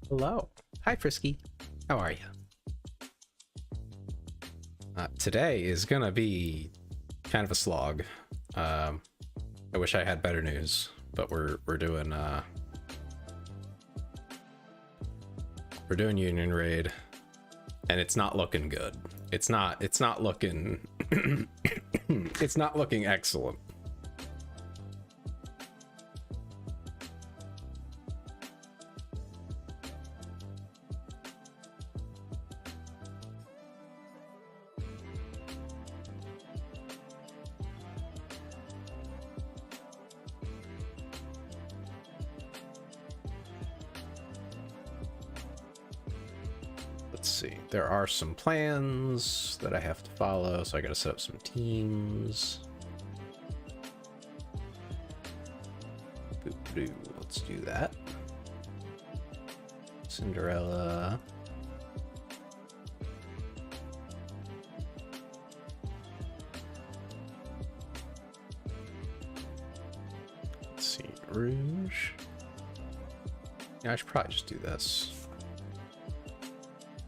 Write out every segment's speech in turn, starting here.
Hello. Hi, Frisky. How are you? Today is gonna be kind of a slog. I wish I had better news, but we're doing Union Raid, and it's not looking good. It's not looking it's not looking excellent. Let's see. There are some plans that I have to follow, so I gotta set up some teams. Let's do that. Cinderella. Let's see. Rouge. Yeah, I should probably just do this.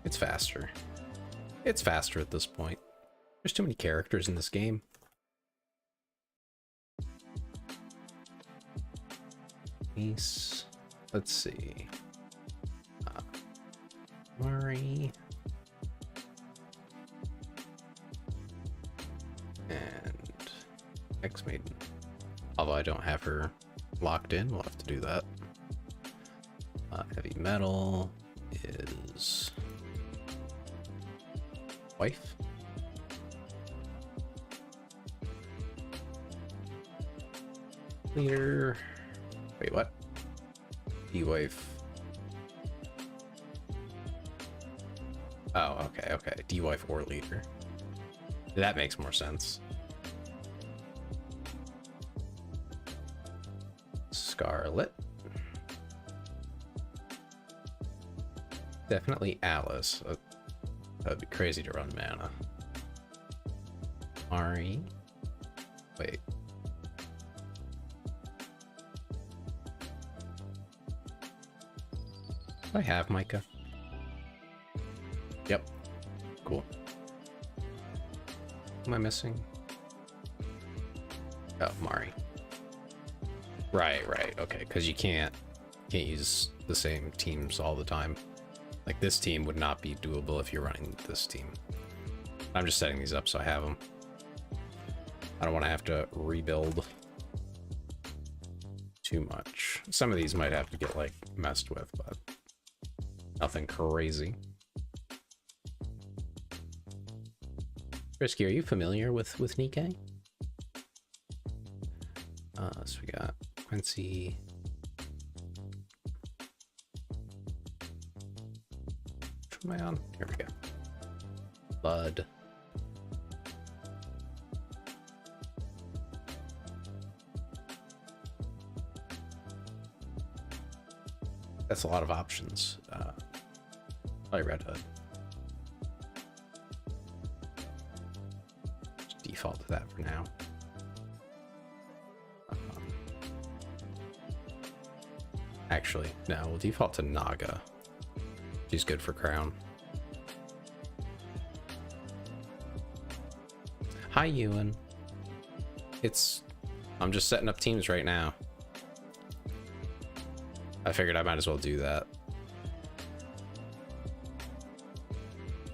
It's faster. It's faster at this point. There's too many characters in this game. Nice. Let's see. Mari. And X-Maiden. Although I don't have her locked in, we'll have to do that. Heavy metal is wife. Leader. Wait, what? D-wife. Oh, okay. D-wife or leader. That makes more sense. Scarlet. Definitely Alice. That'd be crazy to run mana. Mari. Wait. Do I have Micah? Yep. Cool. What am I missing? Oh, Mari. Right. Okay, because you can't use the same teams all the time. Like, this team would not be doable if you're running this team. I'm just setting these up so I have them. I don't want to have to rebuild too much. Some of these might have to get, like, messed with, but nothing crazy. Risky, are you familiar with NIKKE? So we got Quincy. Am I on? Here we go. Bud. That's a lot of options. Probably Red Hood. Just default to that for now. Actually, no, we'll default to Naga. She's good for Crown. Hi, Ewan. I'm just setting up teams right now. I figured I might as well do that.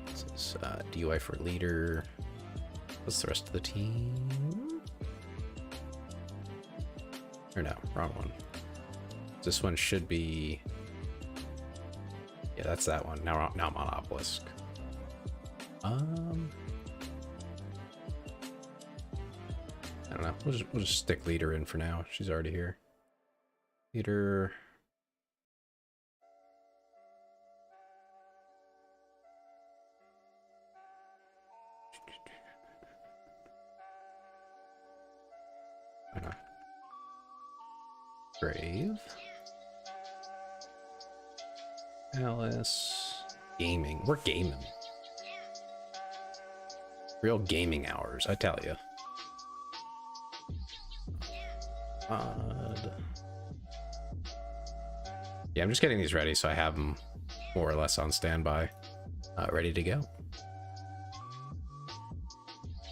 This is DUI for leader. What's the rest of the team? Or no, wrong one. This one should be... Yeah, that's that one. Now I'm on Obelisk. I don't know. We'll just stick leader in for now. She's already here. Leader. Brave. Alice. Gaming. We're gaming. Real gaming hours, I tell you. Odd. Yeah, I'm just getting these ready so I have them more or less on standby, ready to go.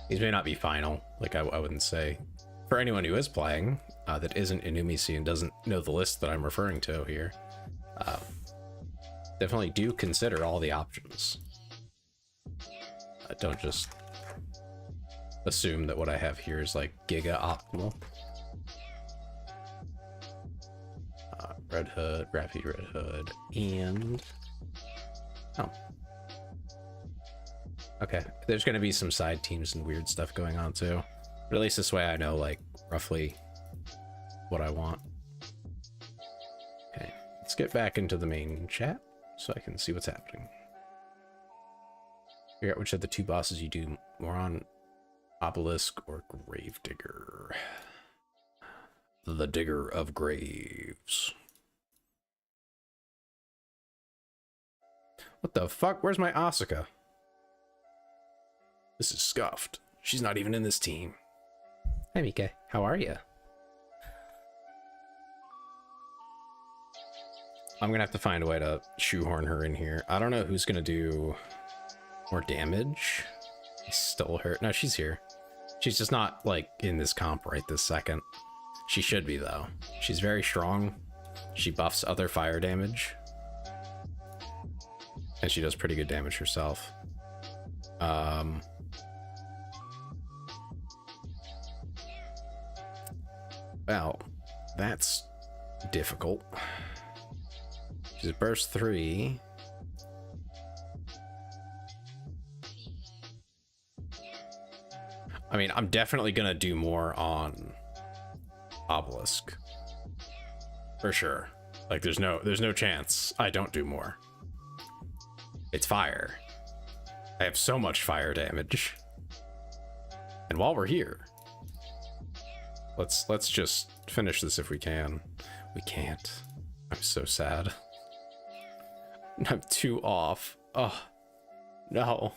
These may not be final, like I wouldn't say. For anyone who is playing that isn't Inumisi and doesn't know the list that I'm referring to here, definitely do consider all the options. Don't just assume that what I have here is like giga optimal. Red Hood, Rappy Red Hood, and oh, okay. There's going to be some side teams and weird stuff going on too, but at least this way I know like roughly what I want. Okay, let's get back into the main chat so I can see what's happening. Figure out which of the two bosses you do more on, Obelisk or Gravedigger. The Digger of Graves. What the fuck? Where's my Asuka? This is scuffed. She's not even in this team. Hi, Mika. How are you? I'm gonna have to find a way to shoehorn her in here. I don't know who's gonna do more damage. I stole her. No, she's here. She's just not, like, in this comp right this second. She should be, though. She's very strong. She buffs other fire damage. And she does pretty good damage herself. Well, that's difficult. She's at burst 3. I mean, I'm definitely gonna do more on Obelisk. For sure. Like, there's no chance I don't do more. It's fire. I have so much fire damage. And while we're here, let's just finish this if we can. We can't. I'm so sad. I'm 2 off. Oh, no.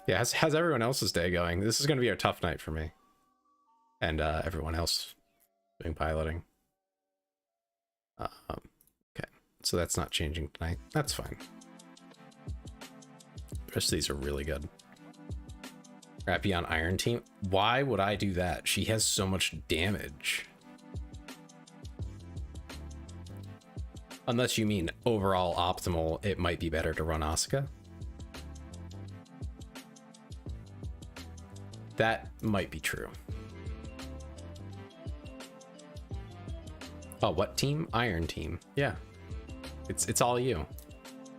Yeah, how's everyone else's day going? This is going to be a tough night for me. And everyone else doing piloting. Okay, so that's not changing tonight. That's fine. The rest of these are really good. Rappy on Iron Team. Why would I do that? She has so much damage. Unless you mean overall optimal, it might be better to run Asuka. That might be true. Oh, what team? Iron Team. Yeah. It's all you.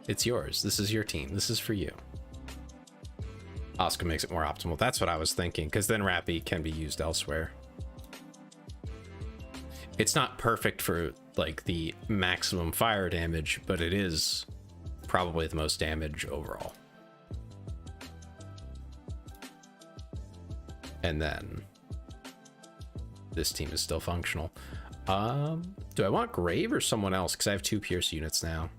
It's yours. This is your team. This is for you. Asuka makes it more optimal. That's what I was thinking, because then Rappy can be used elsewhere. It's not perfect for like the maximum fire damage, but it is probably the most damage overall. And then this team is still functional. Do I want Grave or someone else? Because I have 2 Pierce units now.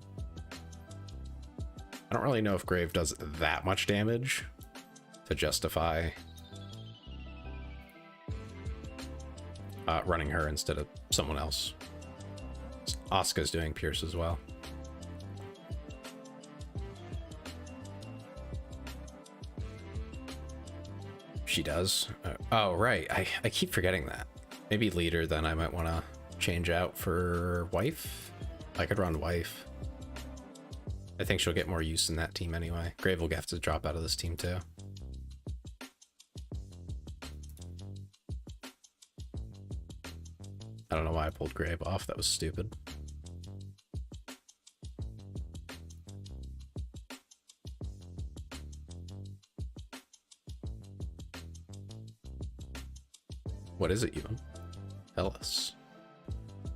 I don't really know if Grave does that much damage to justify running her instead of someone else. Asuka's doing Pierce as well. She does. Oh, right. I keep forgetting that. Maybe leader, then I might want to change out for wife. I could run wife. I think she'll get more use in that team anyway. Grave will have to drop out of this team too. I don't know why I pulled Grave off. That was stupid. What is it, Ewan? Tell us.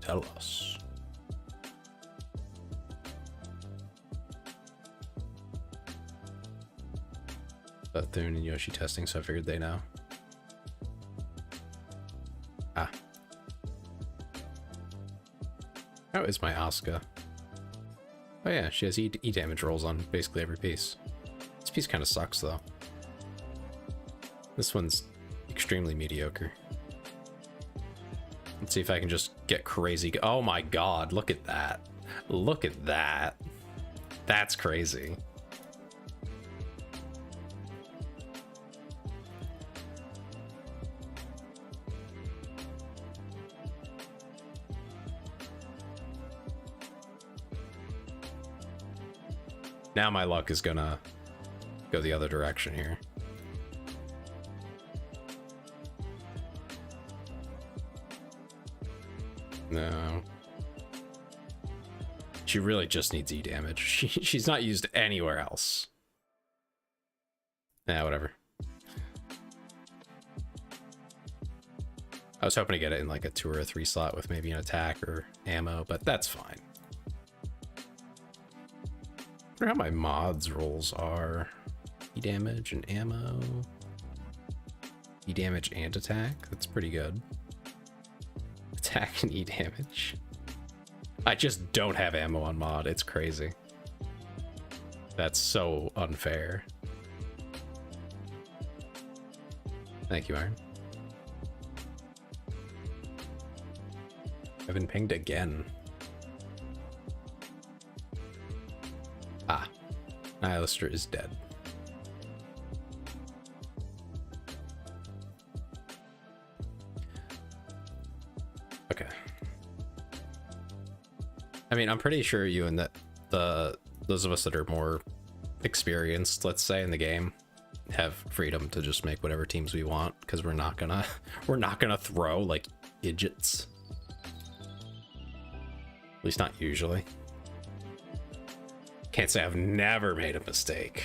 Tell us. Thune and Yoshi testing, so I figured they know. Ah. How is my Asuka? Oh yeah, she has E damage rolls on basically every piece. This piece kind of sucks though. This one's extremely mediocre. Let's see if I can just get crazy. Oh my god, look at that. Look at that. That's crazy. Now my luck is gonna go the other direction here. No. She really just needs E damage. She's not used anywhere else. Nah, whatever. I was hoping to get it in like a 2 or a 3 slot with maybe an attack or ammo, but that's fine. I wonder how my mods rolls are. E damage and ammo. E damage and attack. That's pretty good. Attack and E damage. I just don't have ammo on mod. It's crazy. That's so unfair. Thank you, Iron. I've been pinged again. Ah, Nihilister is dead. Okay. I mean, I'm pretty sure you and those of us that are more experienced, let's say, in the game, have freedom to just make whatever teams we want, because we're not gonna throw like idiots. At least not usually. Can't say I've never made a mistake,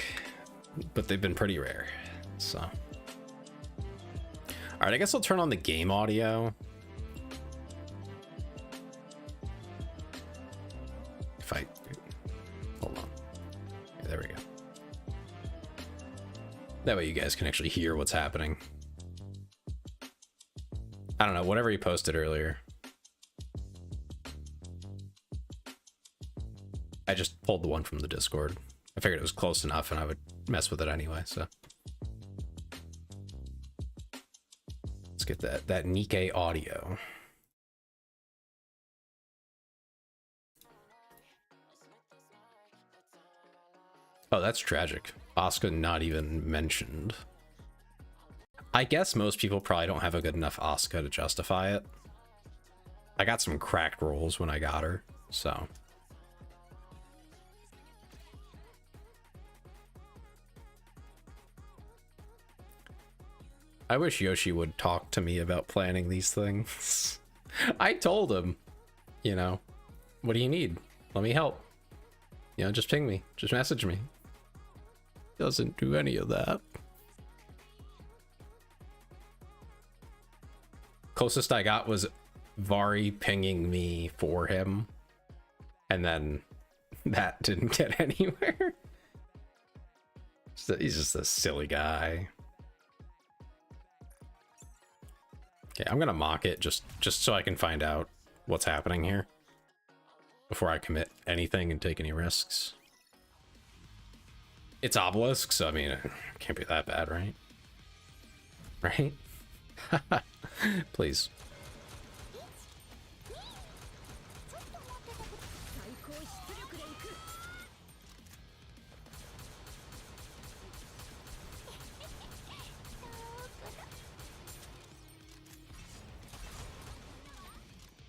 but they've been pretty rare, so. All right, I guess I'll turn on the game audio. If I, hold on. Okay, there we go. That way you guys can actually hear what's happening. I don't know, whatever he posted earlier. I just pulled the one from the Discord. I figured it was close enough and I would mess with it anyway, so. Let's get that NIKKE audio. Oh, that's tragic. Asuka not even mentioned. I guess most people probably don't have a good enough Asuka to justify it. I got some cracked rolls when I got her, so. I wish Yoshi would talk to me about planning these things. I told him, you know, what do you need? Let me help. You know, just ping me, just message me. Doesn't do any of that. Closest I got was Vari pinging me for him, and then that didn't get anywhere. He's just a silly guy. Okay, I'm gonna mock it just so I can find out what's happening here before I commit anything and take any risks. It's Obelisk, so I mean, it can't be that bad, right? Right? Please.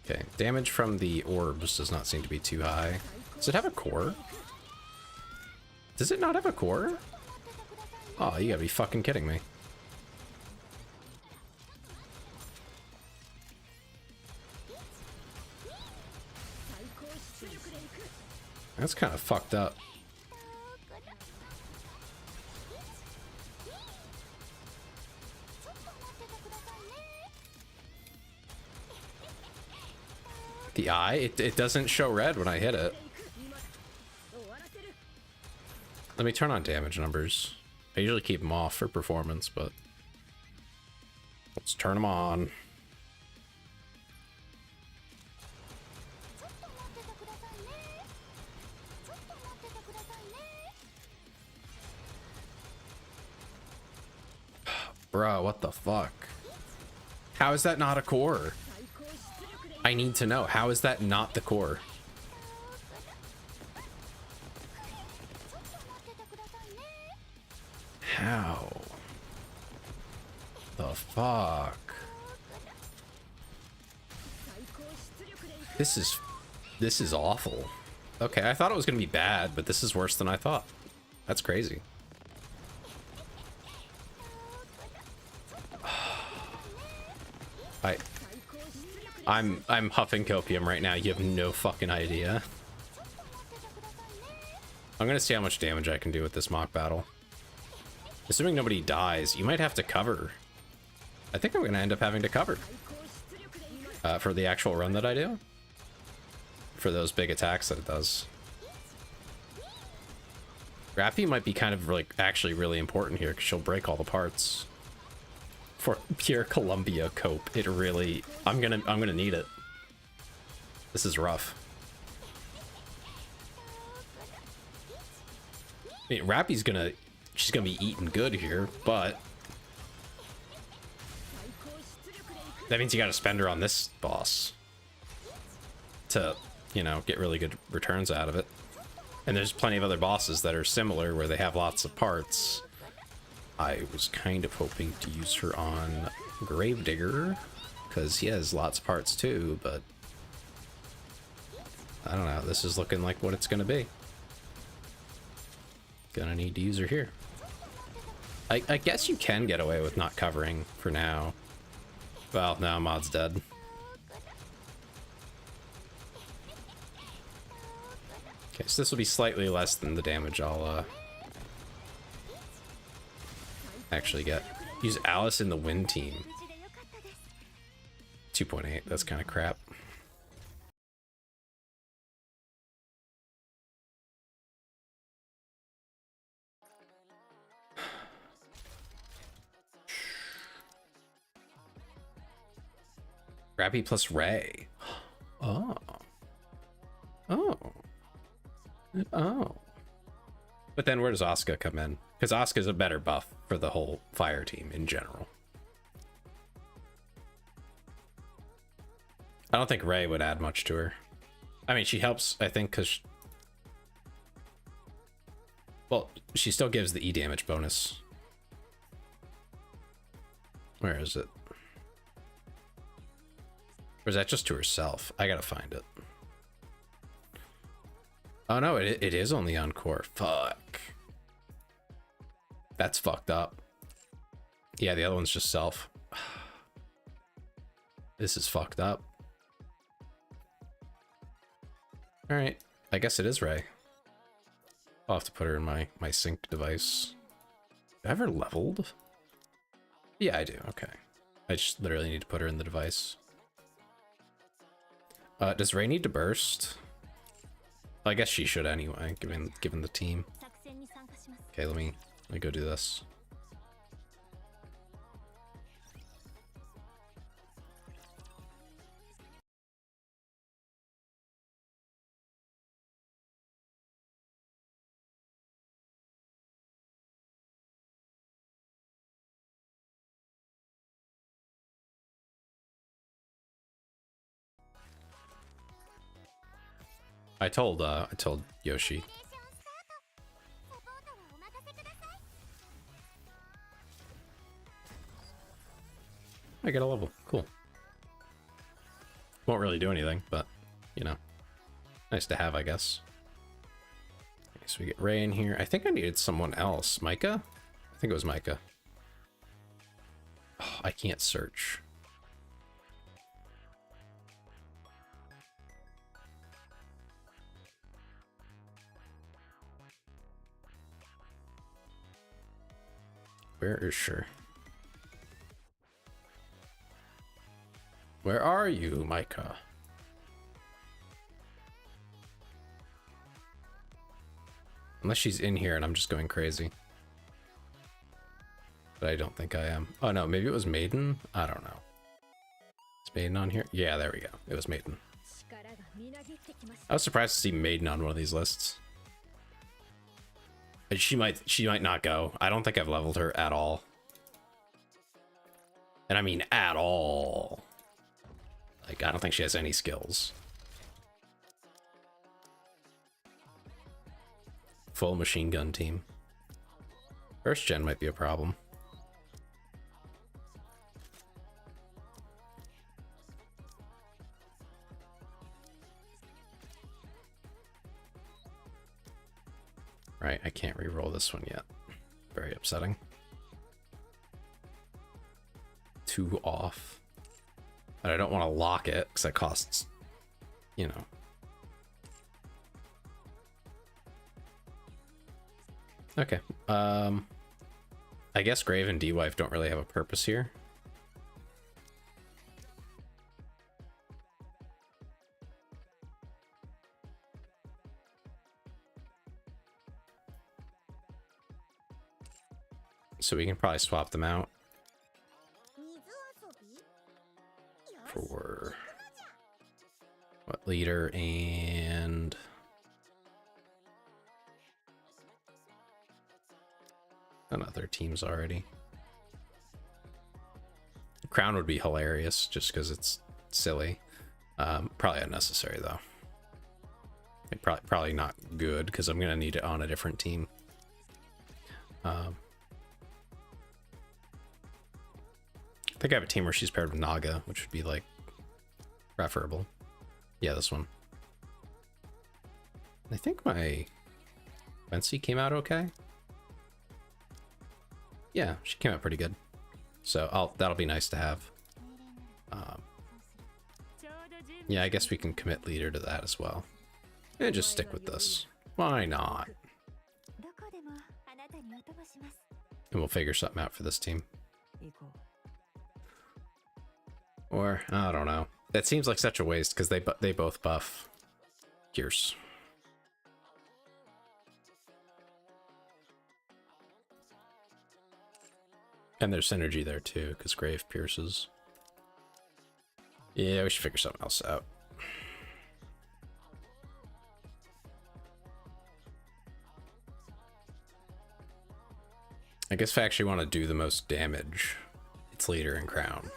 Okay, damage from the orbs does not seem to be too high. Does it have a core? Does it not have a core? Oh, you gotta be fucking kidding me. That's kind of fucked up. The eye? It doesn't show red when I hit it. Let me turn on damage numbers. I usually keep them off for performance, but let's turn them on. Bro, what the fuck? How is that not a core? I need to know. How is that not the core? How? The fuck? This is awful. Okay, I thought it was gonna be bad, but this is worse than I thought. That's crazy. I'm huffing copium right now. You have no fucking idea. I'm gonna see how much damage I can do with this mock battle. Assuming nobody dies, you might have to cover. I think I'm gonna end up having to cover for the actual run that I do. For those big attacks that it does. Rappy might be kind of like actually really important here because she'll break all the parts. For pure Columbia cope, it really I'm gonna need it. This is rough. I mean, Rappy's she's gonna be eating good here, but that means you gotta spend her on this boss to, you know, get really good returns out of it. And there's plenty of other bosses that are similar where they have lots of parts. I was kind of hoping to use her on Gravedigger because he has lots of parts too, but I don't know. This is looking like what it's gonna be. Gonna need to use her here. I guess you can get away with not covering for now. Well, now Mod's dead. Okay, so this will be slightly less than the damage I'll actually get. Use Alice in the Wind team. 2.8, that's kind of crap. Rappy plus Ray. Oh. Oh. Oh. But then where does Asuka come in? Because Asuka's a better buff for the whole fire team in general. I don't think Ray would add much to her. I mean, she helps, I think, because... Well, she still gives the E damage bonus. Where is it? Or is that just to herself? I gotta find it. Oh no, it is only on core. Fuck. That's fucked up. Yeah, the other one's just self. This is fucked up. Alright, I guess it is Ray. I'll have to put her in my synced device. Have I ever leveled? Yeah, I do. Okay. I just literally need to put her in the device. Does Ray need to burst? I guess she should anyway, given the team. Okay, let me go do this. I told Yoshi. I get a level. Cool. Won't really do anything, but, you know. Nice to have, I guess. Okay, so we get Ray in here. I think I needed someone else. Micah? I think it was Micah. Oh, I can't search. Where is she? Where are you, Micah? Unless she's in here and I'm just going crazy. But I don't think I am. Oh no, maybe it was Maiden? I don't know. Is Maiden on here? Yeah, there we go. It was Maiden. I was surprised to see Maiden on one of these lists. She might not go. I don't think I've leveled her at all. And I mean at all. Like I don't think she has any skills. Full machine gun team. First gen might be a problem. Right, I can't re-roll this one yet. Very upsetting. 2 off. But I don't want to lock it because that costs, you know. Okay. I guess Grave and D-Wife don't really have a purpose here. So we can probably swap them out for what, leader and on other teams already. Crown would be hilarious just because it's silly. Probably unnecessary though. Like, probably not good because I'm gonna need it on a different team. I think I have a team where she's paired with Naga, which would be like preferable. Yeah, this one. I think my Wency came out okay. Yeah, she came out pretty good. So that'll be nice to have. Yeah, I guess we can commit leader to that as well. And just stick with this. Why not? And we'll figure something out for this team. Or, I don't know. That seems like such a waste because they both buff Gears. And there's synergy there too, because Grave pierces. Yeah, we should figure something else out. I guess if I actually want to do the most damage, it's leader and crown.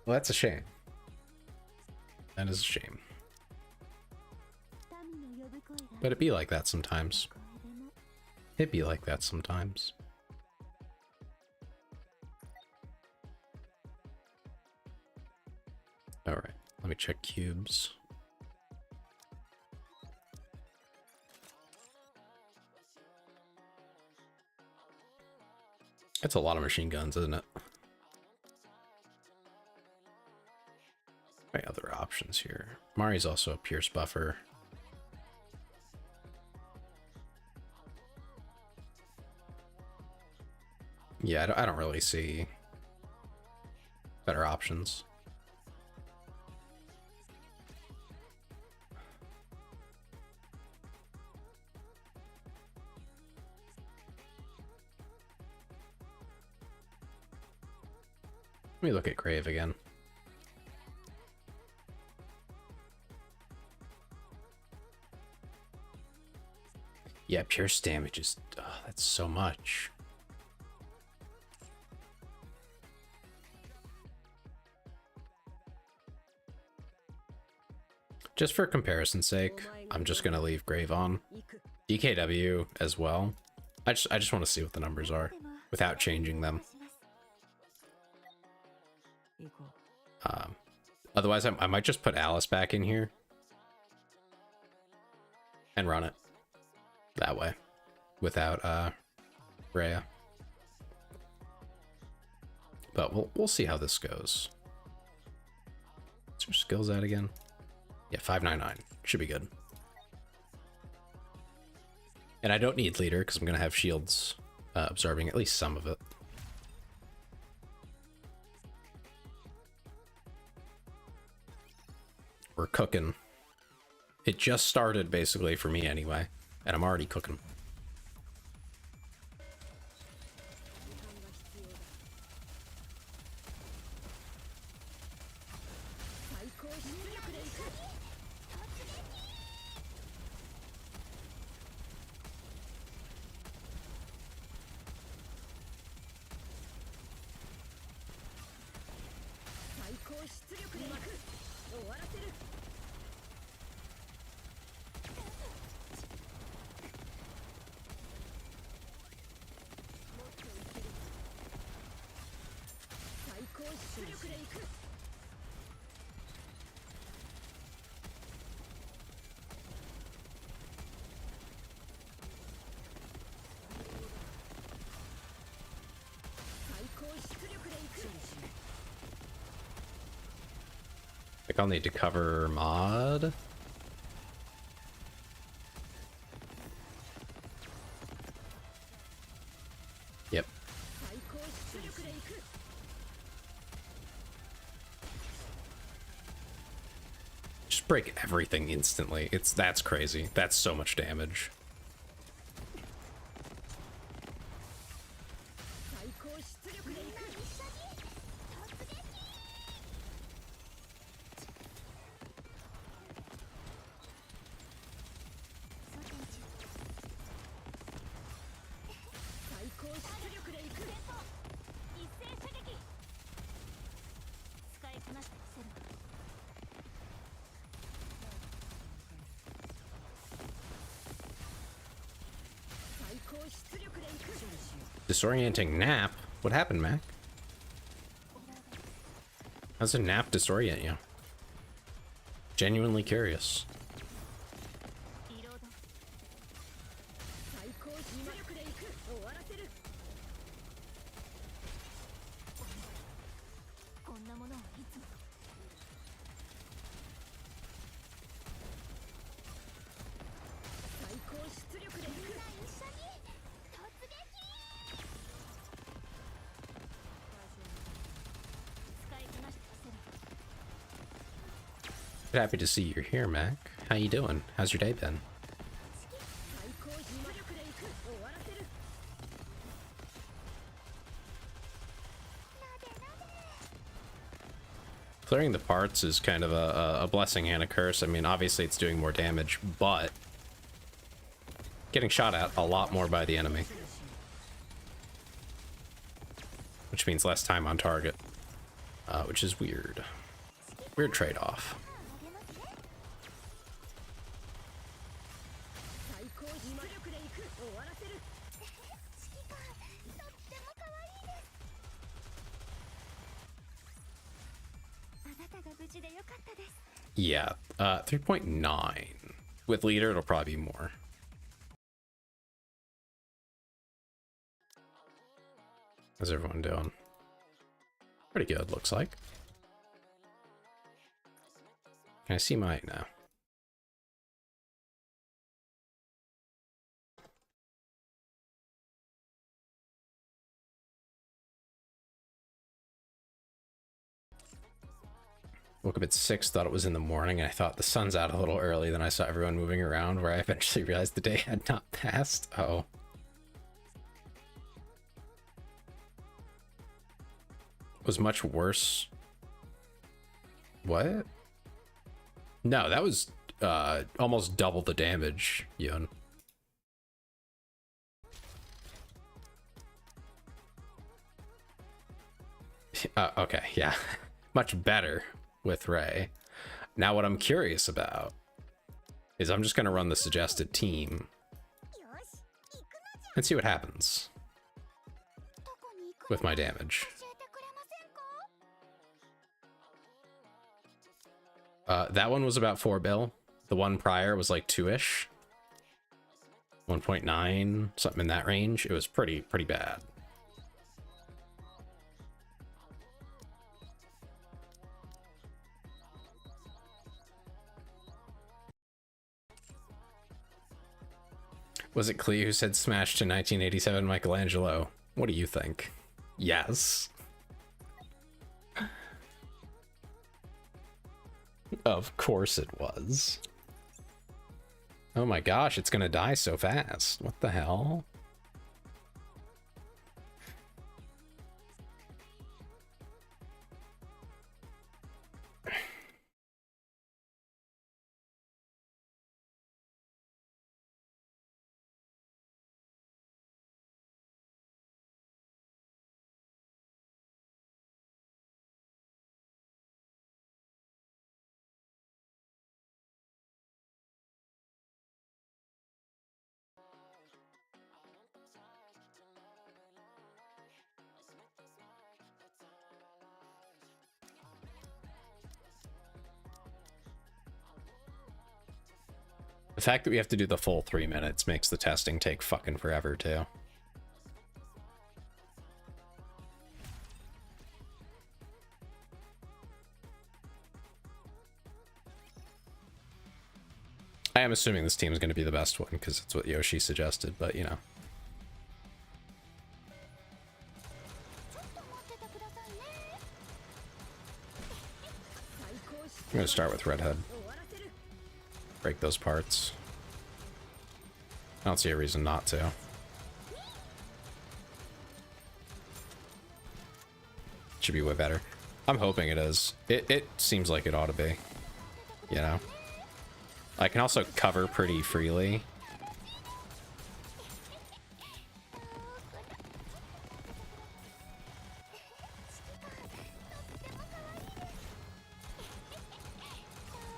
Well, that's a shame. That is a shame. But it'd be like that sometimes. It'd be like that sometimes. Alright, let me check cubes. That's a lot of machine guns, isn't it? Right, other options here. Mari's also a Pierce buffer. Yeah, I don't really see better options. Let me look at Grave again. Yeah, pierce damage is, that's so much. Just for comparison's sake, I'm just gonna leave Grave on. DKW as well. I just want to see what the numbers are without changing them. Otherwise, I might just put Alice back in here and run it that way without Rhea. But we'll see how this goes. What's your skills at again? Yeah, 599 should be good. And I don't need leader because I'm gonna have shields absorbing at least some of it. We're cooking. It just started basically for me anyway, and I'm already cooking. I think I'll need to cover mod. Yep. Just break everything instantly. That's crazy. That's so much damage. Disorienting nap? What happened, Mac? How's a nap disorient you? Genuinely curious. Happy to see you're here, Mac. How you doing? How's your day been? Clearing the parts is kind of a blessing and a curse. I mean, obviously it's doing more damage, but getting shot at a lot more by the enemy. Which means less time on target, which is weird. Weird trade-off. Yeah, 3.9. With leader, it'll probably be more. How's everyone doing? Pretty good, looks like. Can I see mine now? Woke up at 6, thought it was in the morning, and I thought the sun's out a little early. Then I saw everyone moving around, where I eventually realized the day had not passed. Oh. Was much worse. What? No, that was almost double the damage, Yun. Okay, yeah. Much better with Ray. Now what I'm curious about is I'm just going to run the suggested team and see what happens with my damage. That one was about 4 bill. The one prior was like 2-ish. 1.9, something in that range. It was pretty bad. Was it Clee who said smash to 1987 Michelangelo? What do you think? Yes. Of course it was. Oh my gosh, it's gonna die so fast. What the hell? The fact that we have to do the full 3 minutes makes the testing take fucking forever, too. I am assuming this team is going to be the best one, because it's what Yoshi suggested, but, you know. I'm going to start with Redhead. Break those parts. I don't see a reason not to. Should be way better. I'm hoping it is. It seems like it ought to be. You know? I can also cover pretty freely.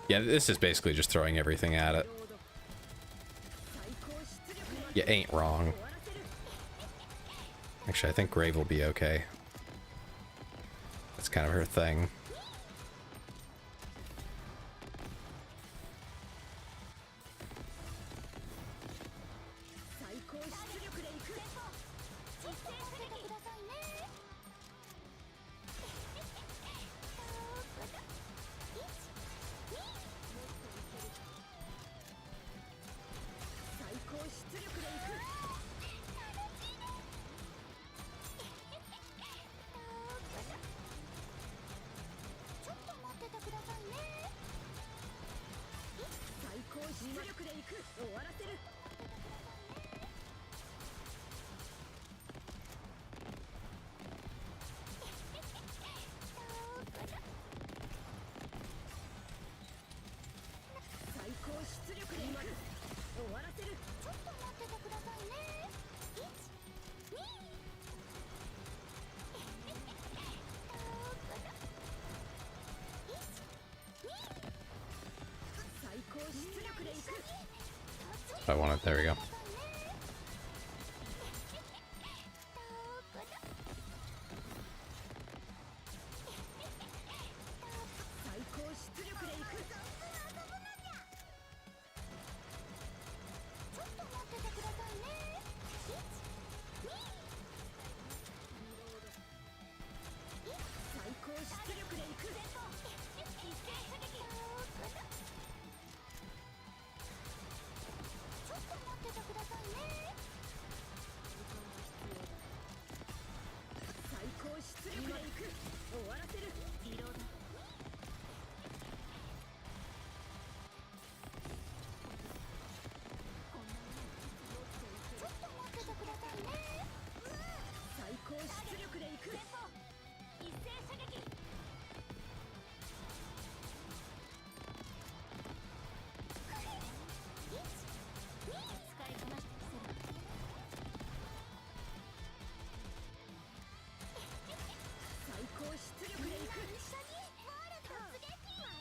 Yeah, this is basically just throwing everything at it. You ain't wrong. Actually, I think Grave will be okay. That's kind of her thing. I want it. There we go.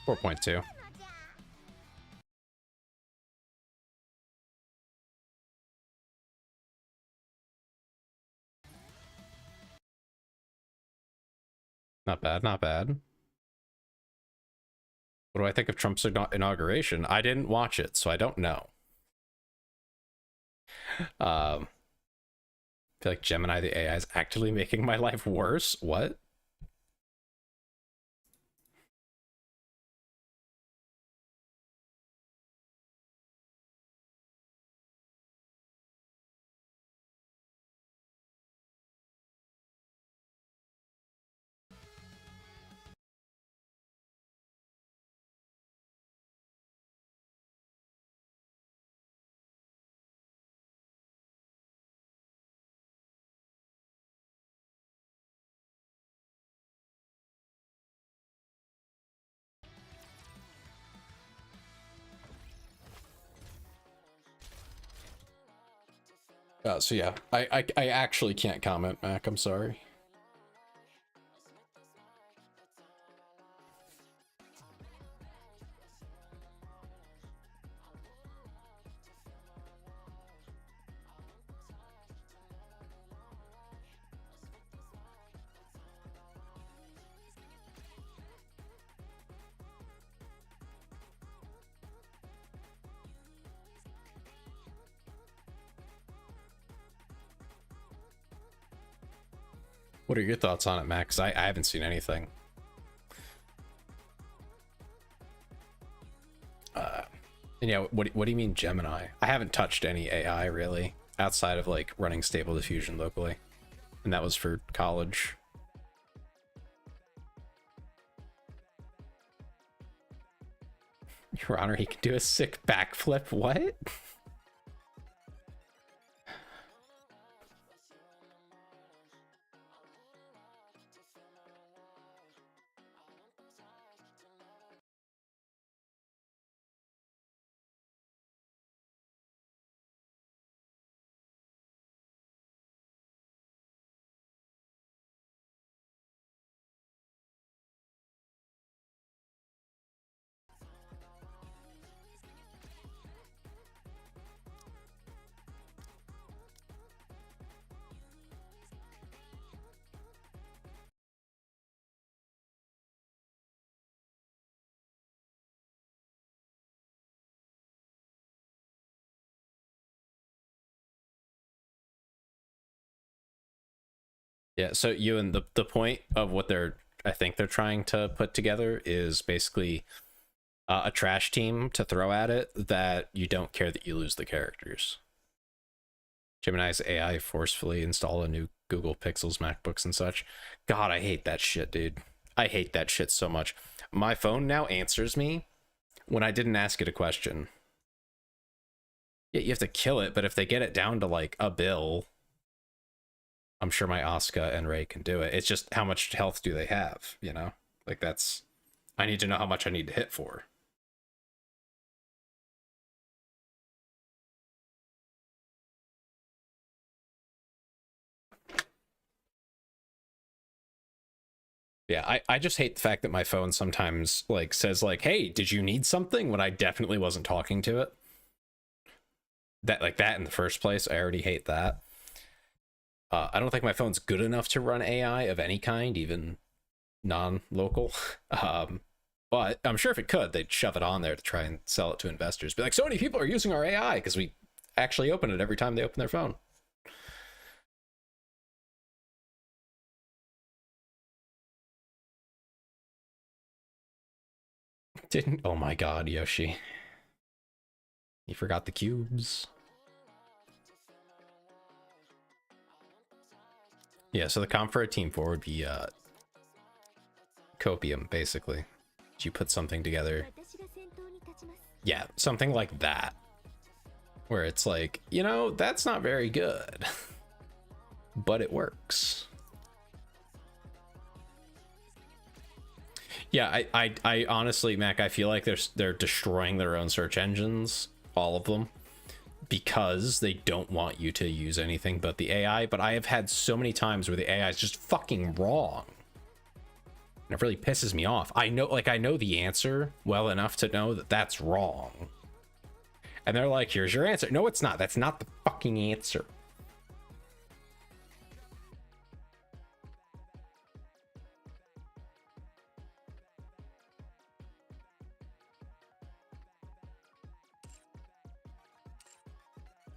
Four 4.2. Not bad, not bad. What do I think of Trump's inauguration? I didn't watch it, so I don't know. I feel like Gemini, the AI, is actively making my life worse. What? So yeah, I actually can't comment, Mac. I'm sorry. What are your thoughts on it, Max? I haven't seen anything. And yeah, what do you mean Gemini? I haven't touched any AI really, outside of like running Stable Diffusion locally. And that was for college. Your Honor, he can do a sick backflip. What? Yeah, so you and the point of what I think they're trying to put together is basically a trash team to throw at it that you don't care that you lose the characters. Gemini's AI forcefully install a new Google Pixels MacBooks and such. God, I hate that shit, dude. I hate that shit so much. My phone now answers me when I didn't ask it a question. Yeah, you have to kill it, but if they get it down to like a bill, I'm sure my Asuka and Ray can do it. It's just how much health do they have, you know? Like that's... I need to know how much I need to hit for. Yeah, I just hate the fact that my phone sometimes like says like, hey, did you need something, when I definitely wasn't talking to it. That like that in the first place, I already hate that. I don't think my phone's good enough to run AI of any kind, even non-local. But I'm sure if it could, they'd shove it on there to try and sell it to investors. Be like, so many people are using our AI because we actually open it every time they open their phone. Didn't... Oh my god, Yoshi. You forgot the cubes. Yeah, so the comp for a team 4 would be copium, basically. You put something together. Yeah, something like that. Where it's like, you know, that's not very good. But it works. Yeah, I honestly, Mac, I feel like they're destroying their own search engines, all of them, because they don't want you to use anything but the AI. But I have had so many times where the AI is just fucking wrong. And it really pisses me off. I know, like, I know the answer well enough to know that that's wrong. And they're like, here's your answer. No, it's not. That's not the fucking answer.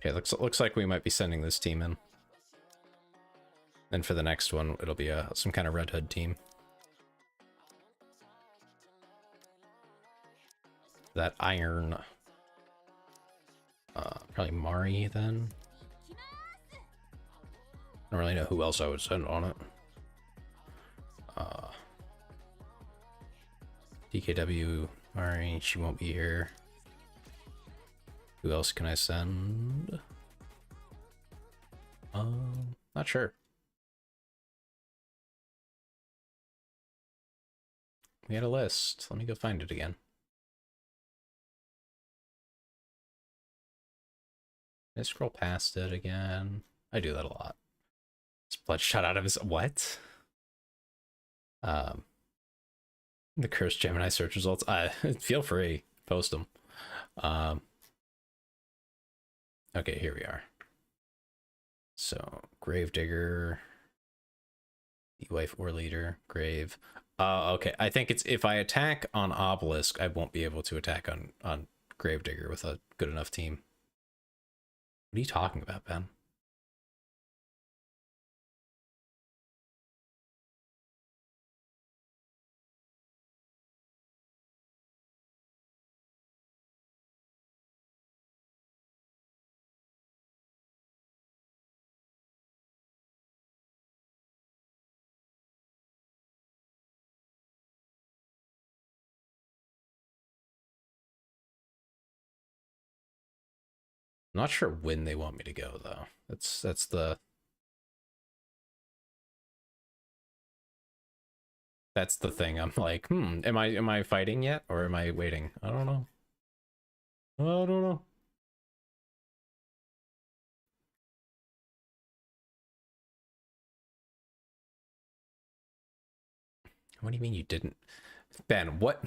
Okay, looks like we might be sending this team in. Then for the next one, it'll be some kind of Red Hood team. That iron. Probably Mari then. I don't really know who else I would send on it. DKW Mari, she won't be here. Who else can I send? Not sure. We had a list. Let me go find it again. I scroll past it again. I do that a lot. Blood shot out of his... What? The cursed Gemini search results. Feel free. Post them. Okay, here we are. So, Gravedigger, wife or leader, Grave. Okay, I think it's if I attack on Obelisk, I won't be able to attack on Gravedigger with a good enough team. What are you talking about, Ben? I'm not sure when they want me to go though. That's the thing. I'm like, am I fighting yet or am I waiting? I don't know. I don't know. What do you mean you didn't? Ben, what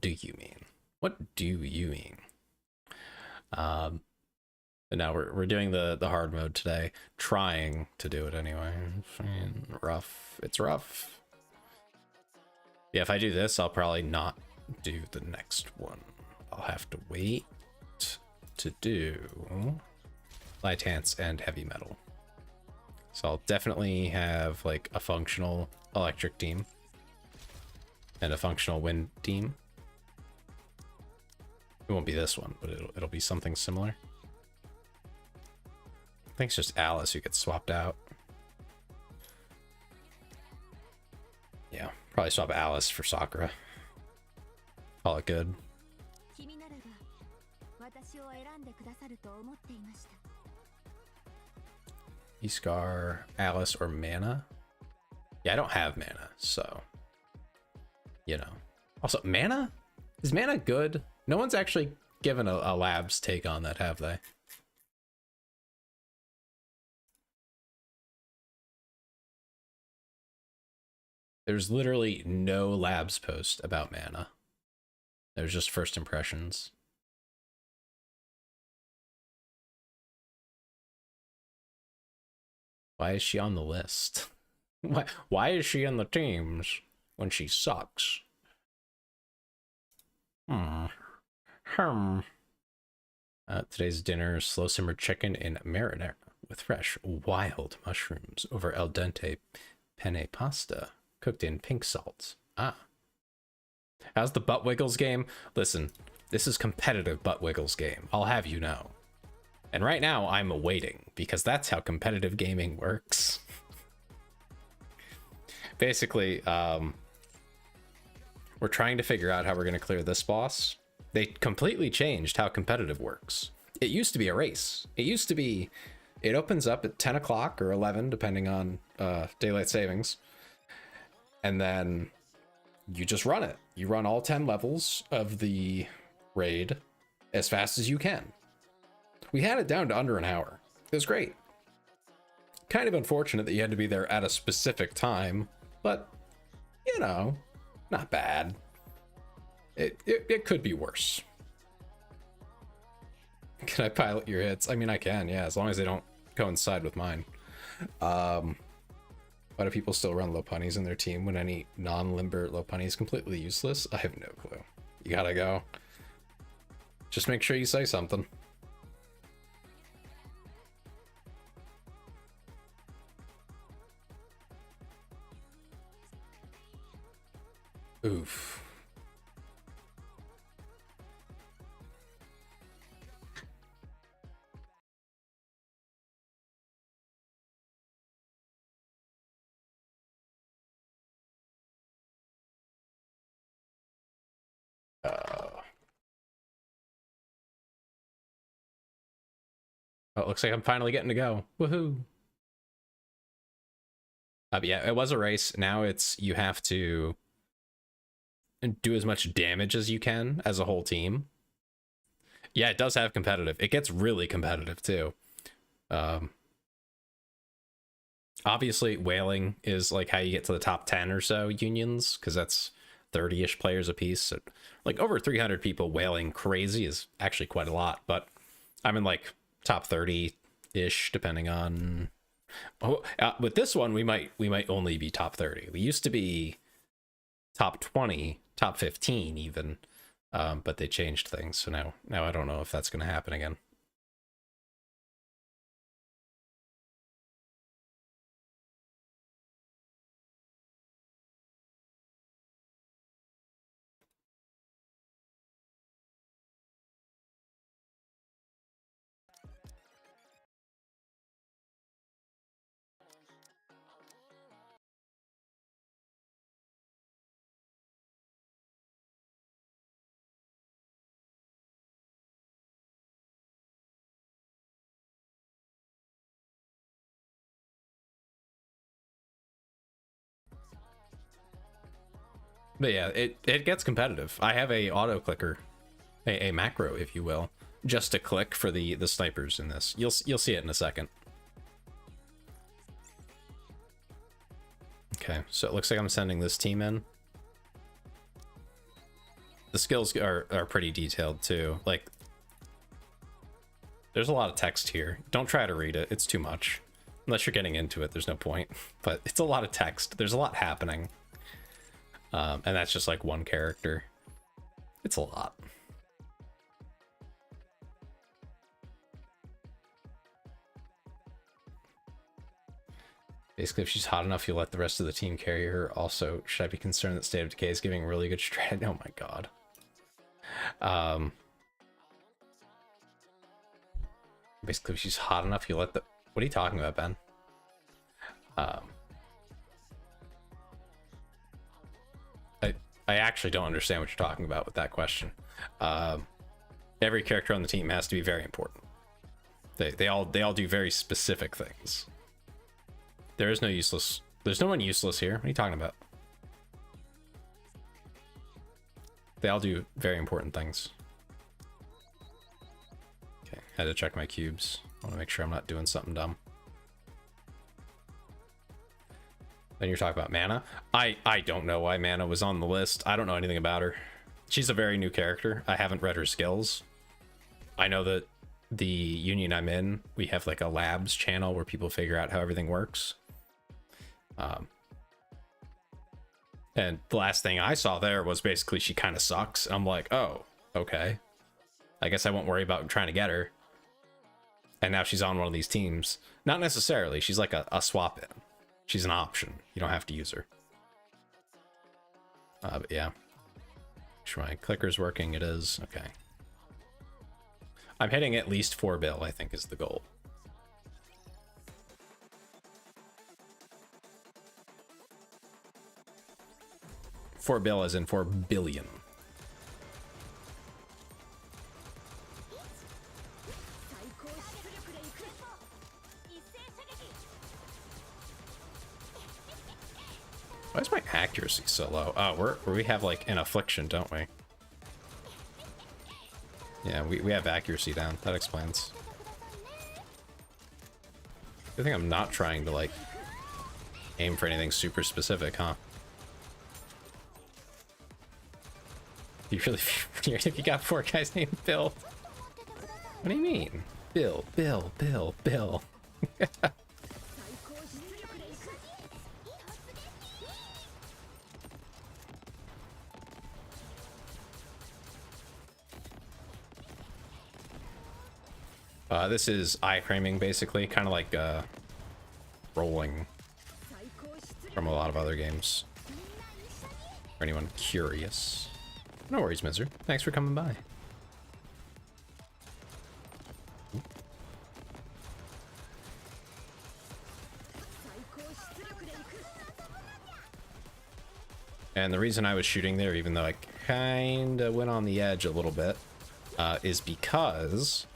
do you mean? What do you mean? And now we're doing the hard mode today. Trying to do it anyway. Rough. It's rough. Yeah, if I do this, I'll probably not do the next one. I'll have to wait to do light ants and heavy metal. So I'll definitely have like a functional electric team and a functional wind team. It won't be this one, but it'll be something similar. I think it's just Alice who gets swapped out. Yeah, probably swap Alice for Sakura. Call it good. E-Scar, Alice, or Mana? Yeah, I don't have Mana, so... You know. Also, Mana? Is Mana good? No one's actually given a Labs take on that, have they? There's literally no Labs post about Mana. There's just first impressions. Why is she on the list? Why is she in the teams when she sucks? Today's dinner, slow simmered chicken in marinara with fresh wild mushrooms over al dente penne pasta cooked in pink salt. How's the butt wiggles game? Listen, this is competitive butt wiggles game. I'll have you know. And right now I'm waiting because that's how competitive gaming works. Basically, we're trying to figure out how we're going to clear this boss. They completely changed how competitive works. It used to be a race. It opens up at 10 o'clock or 11, depending on daylight savings. And then you just run it. You run all 10 levels of the raid as fast as you can. We had it down to under an hour. It was great. Kind of unfortunate that you had to be there at a specific time, but, you know, not bad. It could be worse. Can I pilot your hits? I mean, I can, yeah, as long as they don't coincide with mine. Why do people still run Lopunnies in their team when any non-limber Lopunny is completely useless? I have no clue. You gotta go. Just make sure you say something. Oof. Oh, it looks like I'm finally getting to go. Woohoo! Yeah, it was a race. Now it's you have to do as much damage as you can as a whole team. Yeah, it does have competitive. It gets really competitive too. Obviously, whaling is like how you get to the top 10 or so unions, because that's 30-ish players apiece. So, like over 300 people whaling crazy is actually quite a lot, but I'm in like top 30-ish depending on... with this one, we might only be top 30. We used to be top 20, top 15 even, but they changed things. So now I don't know if that's going to happen again. But yeah, it gets competitive. I have a auto clicker, a macro, if you will, just to click for the snipers in this. You'll see it in a second. Okay, so it looks like I'm sending this team in. The skills are pretty detailed too. Like, there's a lot of text here. Don't try to read it. It's too much. Unless you're getting into it, there's no point. But it's a lot of text. There's a lot happening. And that's just like one character. It's a lot. Basically, if she's hot enough, you'll let the rest of the team carry her. Also, should I be concerned that State of Decay is giving really good strat? Oh my god. Basically, if she's hot enough, you'll let the... What are you talking about, Ben? I actually don't understand what you're talking about with that question. Every character on the team has to be very important. They all do very specific things. There is no useless. There's no one useless here. What are you talking about? They all do very important things. Okay, had to check my cubes. I want to make sure I'm not doing something dumb. Then you're talking about Mana. I don't know why Mana was on the list. I don't know anything about her. She's a very new character. I haven't read her skills. I know that the union I'm in, we have like a labs channel where people figure out how everything works. And the last thing I saw there was basically she kind of sucks. I'm like, oh, okay. I guess I won't worry about trying to get her. And now she's on one of these teams. Not necessarily. She's like a swap in. She's an option. You don't have to use her. But yeah. Sure, my clicker's working. It is. Okay. I'm hitting at least 4 bill, I think, is the goal. $4 bill as in 4 billion. Why is my accuracy so low? Oh, we have like an affliction, don't we? Yeah, we have accuracy down. That explains. I think I'm not trying to like aim for anything super specific, huh? You really, if you got 4 guys named Bill. What do you mean? Bill. This is iframing, basically, kind of like rolling from a lot of other games. For anyone curious. No worries, Miser. Thanks for coming by. And the reason I was shooting there, even though I kind of went on the edge a little bit, is because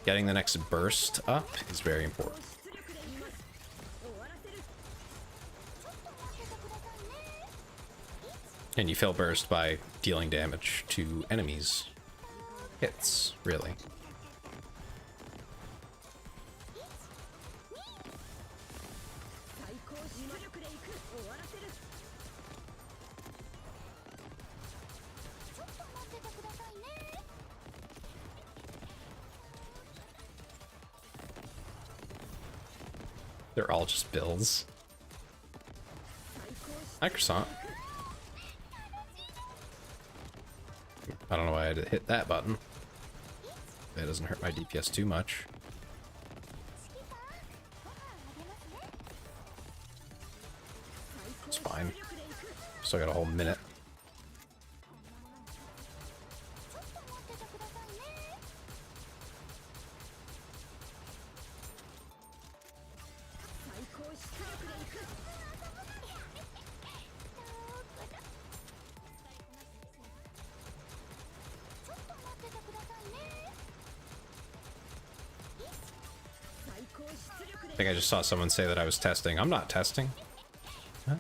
getting the next burst up is very important. And you fill burst by dealing damage to enemies. Hits, really. They're all just bills. Hi, Croissant. I don't know why I had to hit that button. That doesn't hurt my DPS too much. It's fine. Still got a whole minute. I think I just saw someone say that I was testing. I'm not testing. Huh?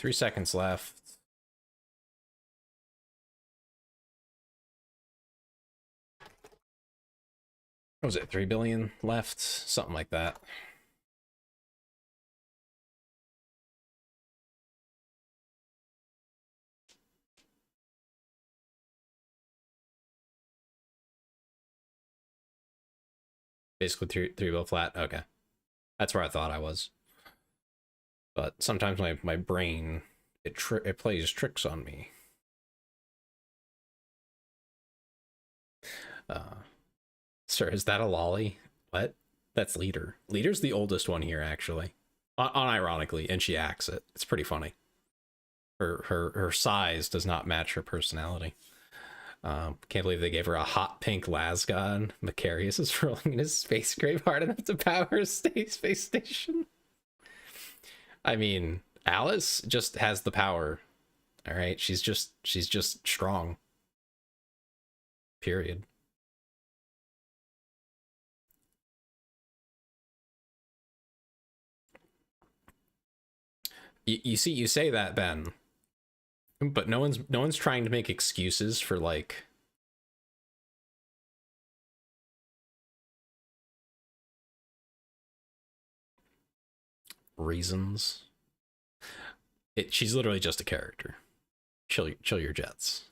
3 seconds left. What was it? 3 billion left? Something like that. Basically 3 bill flat. Okay. That's where I thought I was. But sometimes my brain, it plays tricks on me. Sir, is that a lolly? What? That's Leader. Leader's the oldest one here, actually. Unironically, and she acts it. It's pretty funny. Her size does not match her personality. Can't believe they gave her a hot pink lasgun. Macarius is rolling in his space grave hard enough to power a space station. I mean, Alice just has the power. All right, she's just strong. Period. You see, you say that, Ben, but no one's trying to make excuses for like reasons. She's literally just a character. Chill your jets.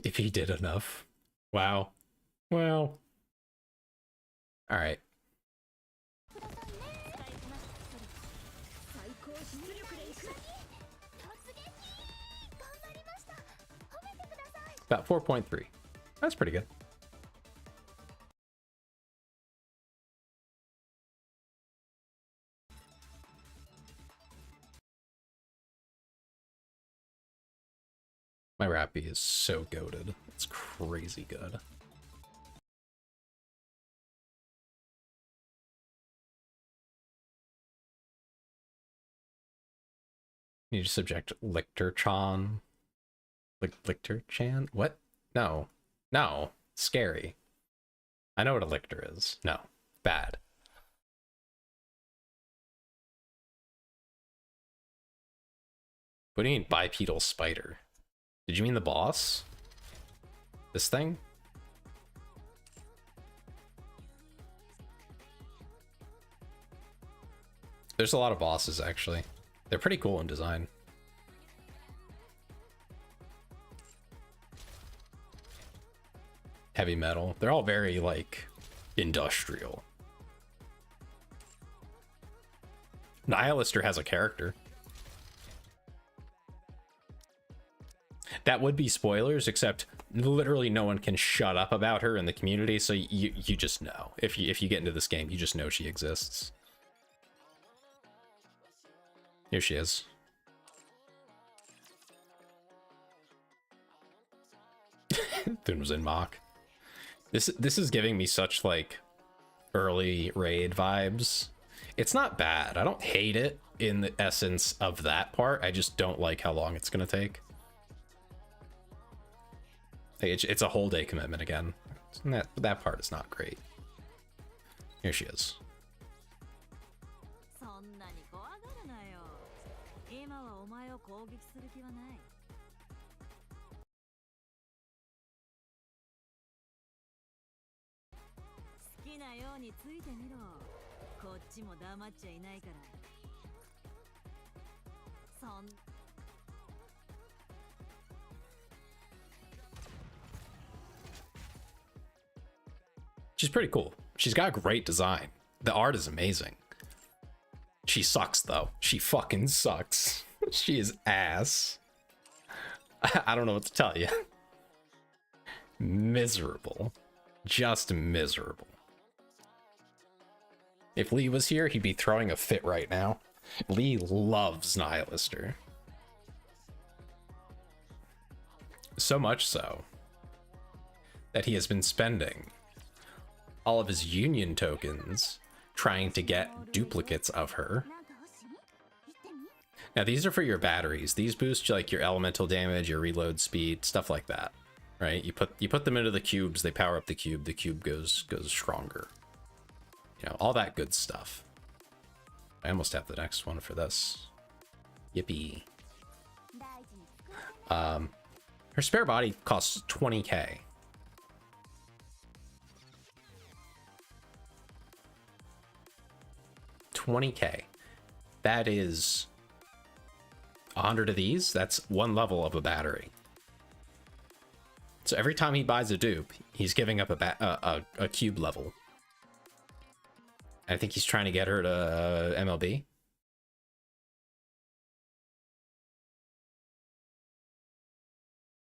If he did enough. Wow. Well. All right. About 4.3. That's pretty good. My Rappy is so goated. It's crazy good. You just subject Lictor-chan. Lictor-chan? What? No. No. Scary. I know what a Lictor is. No. Bad. What do you mean bipedal spider? Did you mean the boss? This thing? There's a lot of bosses, actually. They're pretty cool in design. Heavy metal. They're all very, like, industrial. Nihilister has a character. That would be spoilers, except literally no one can shut up about her in the community, so you just know. If you get into this game, you just know she exists. Here she is. Thun was in mock. This is giving me such like early raid vibes. It's not bad. I don't hate it in the essence of that part. I just don't like how long it's gonna take. It's a whole day commitment again. And that part is not great. Here she is. She's pretty cool. She's got great design. The art is amazing. She sucks, though. She fucking sucks. She is ass. I don't know what to tell you. Miserable. Just miserable. If Lee was here, he'd be throwing a fit right now. Lee loves Nihilister. So much so that he has been spending all of his union tokens trying to get duplicates of her Now these are for your batteries. These boost like your elemental damage, your reload speed, stuff like that. Right? You put them into the cubes, they power up the cube goes stronger. You know, all that good stuff. I almost have the next one for this. Yippee. Her spare body costs 20k. $20k. That is 100 of these. That's one level of a battery. So every time he buys a dupe, he's giving up a cube level. I think he's trying to get her to MLB.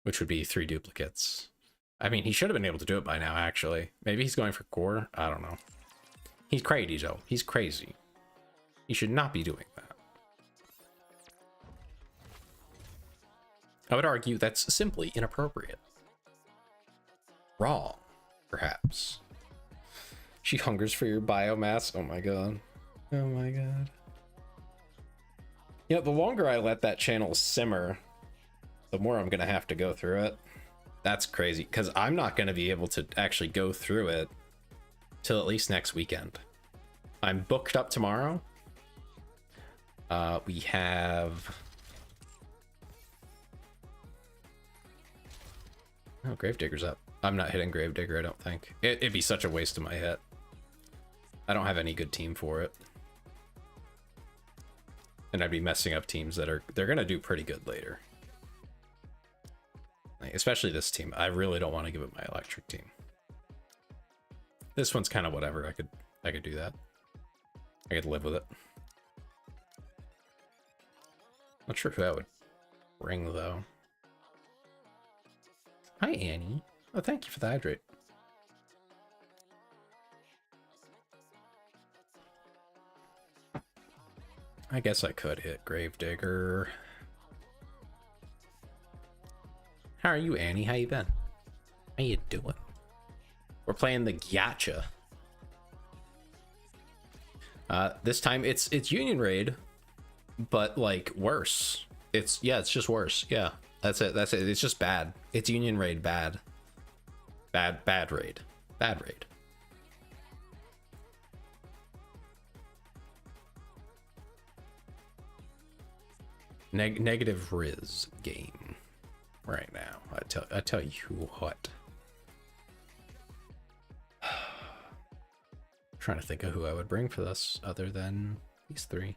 Which would be 3 duplicates. I mean, he should have been able to do it by now, actually. Maybe he's going for core? I don't know. He's crazy, though. He's crazy. He should not be doing that. I would argue that's simply inappropriate. Wrong, perhaps. She hungers for your biomass. Oh my god. Oh my god. Yeah, the longer I let that channel simmer, the more I'm gonna have to go through it. That's crazy, because I'm not gonna be able to actually go through it till at least next weekend. I'm booked up tomorrow. We have... Oh, Gravedigger's up. I'm not hitting Gravedigger, I don't think. It'd be such a waste of my hit. I don't have any good team for it. And I'd be messing up teams that they're gonna do pretty good later. Like, especially this team. I really don't want to give it my electric team. This one's kind of whatever. I could do that. I could live with it. Not sure who I would bring though. Hi Annie. Oh, thank you for the hydrate. I guess I could hit Gravedigger. How are you, Annie? How you been? How you doing? We're playing the Gacha. This time it's Union Raid, but like worse. It's just worse. Yeah, that's it. That's it. It's just bad. It's Union Raid bad. Bad raid. Bad raid. Negative Riz game right now. I tell you what. Trying to think of who I would bring for this other than these 3.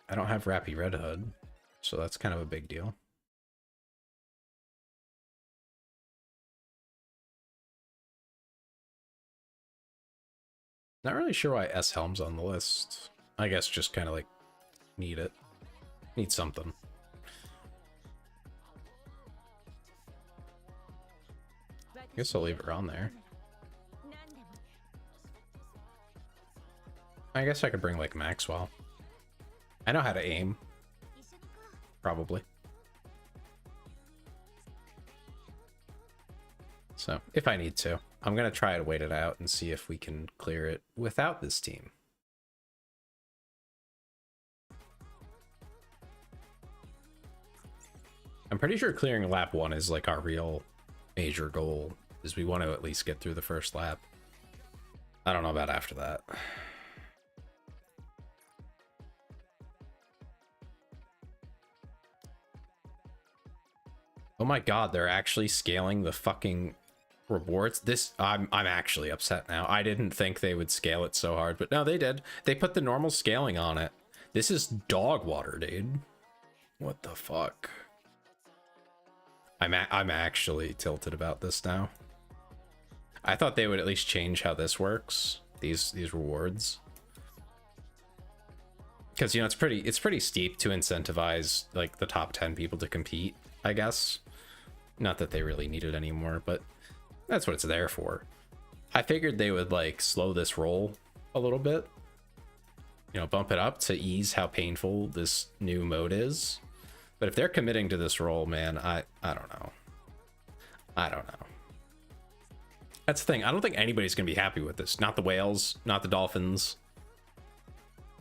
I don't have Rappy Red Hood, so that's kind of a big deal. Not really sure why S Helm's on the list. I guess just kind of like need it. Need something. Guess I'll leave her on there. I guess I could bring like Maxwell. I know how to aim. Probably. So if I need to, I'm gonna try to wait it out and see if we can clear it without this team. I'm pretty sure clearing lap 1 is like our real major goal, is we want to at least get through the first lap. I don't know about after that. Oh my god, they're actually scaling the fucking rewards. I'm actually upset now. I didn't think they would scale it so hard, but no, they did. They put the normal scaling on it. This is dog water, dude. What the fuck? I'm actually tilted about this now. I thought they would at least change how this works, these rewards. Because, you know, it's pretty steep to incentivize like the top 10 people to compete, I guess. Not that they really need it anymore, but that's what it's there for. I figured they would like slow this roll a little bit, you know, bump it up to ease how painful this new mode is. But if they're committing to this roll, man, I don't know. I don't know. That's the thing. I don't think anybody's gonna be happy with this. Not the whales, not the dolphins.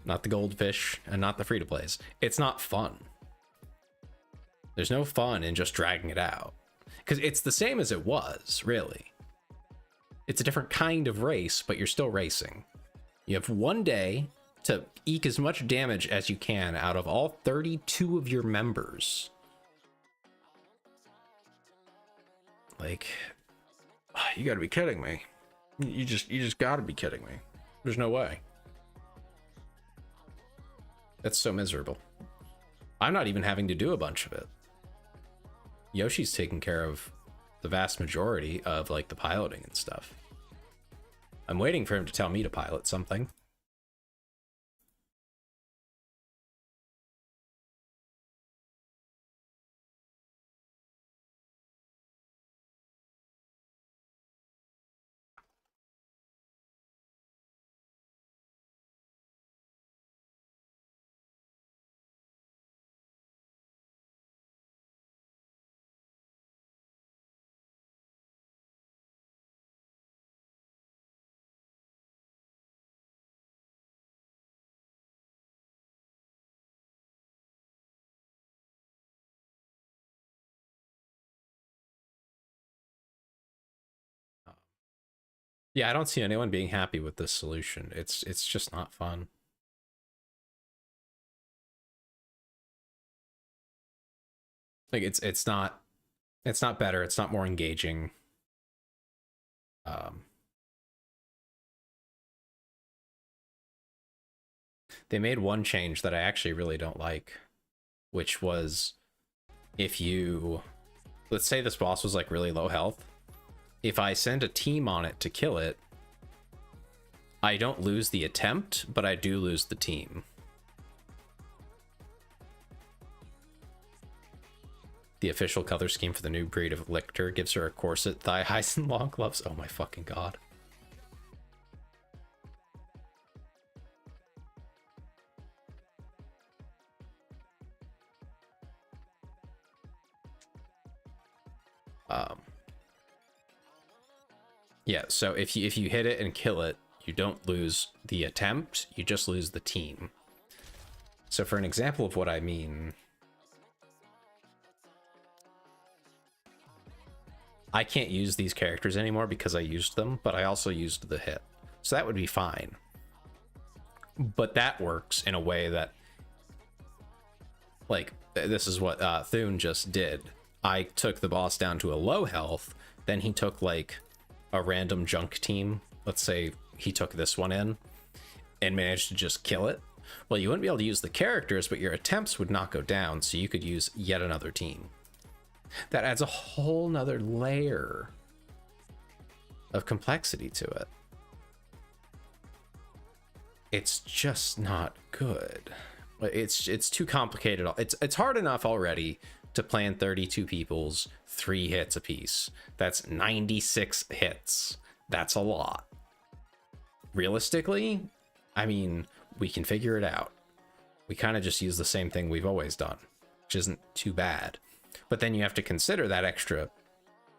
not the goldfish, and not the free-to-plays. It's not fun. There's no fun in just dragging it out. Because it's the same as it was, really. It's a different kind of race, but you're still racing. You have one day to eke as much damage as you can out of all 32 of your members. Like, you gotta be kidding me. You just gotta be kidding me. There's no way. That's so miserable. I'm not even having to do a bunch of it. Yoshi's taking care of the vast majority of like the piloting and stuff. I'm waiting for him to tell me to pilot something. Yeah, I don't see anyone being happy with this solution. It's just not fun. Like it's not better, it's not more engaging. They made one change that I actually really don't like, which was if you, let's say this boss was like really low health, if I send a team on it to kill it, I don't lose the attempt, but I do lose the team. The official color scheme for the new breed of lictor gives her a corset, thigh highs, and long gloves. Oh my fucking god. Yeah, so if you hit it and kill it, you don't lose the attempt, you just lose the team. So for an example of what I mean, I can't use these characters anymore because I used them, but I also used the hit. So that would be fine. But that works in a way that, like, this is what Thune just did. I took the boss down to a low health, then he took, like, a random junk team. Let's say he took this one in and managed to just kill it. Well, you wouldn't be able to use the characters, but your attempts would not go down, so you could use yet another team. That adds a whole nother layer of complexity to it. It's just not good. It's too complicated. It's hard enough already to plan 32 people's 3 hits apiece. That's 96 hits. That's a lot. Realistically, I mean, we can figure it out. We kind of just use the same thing we've always done, which isn't too bad. But then you have to consider that extra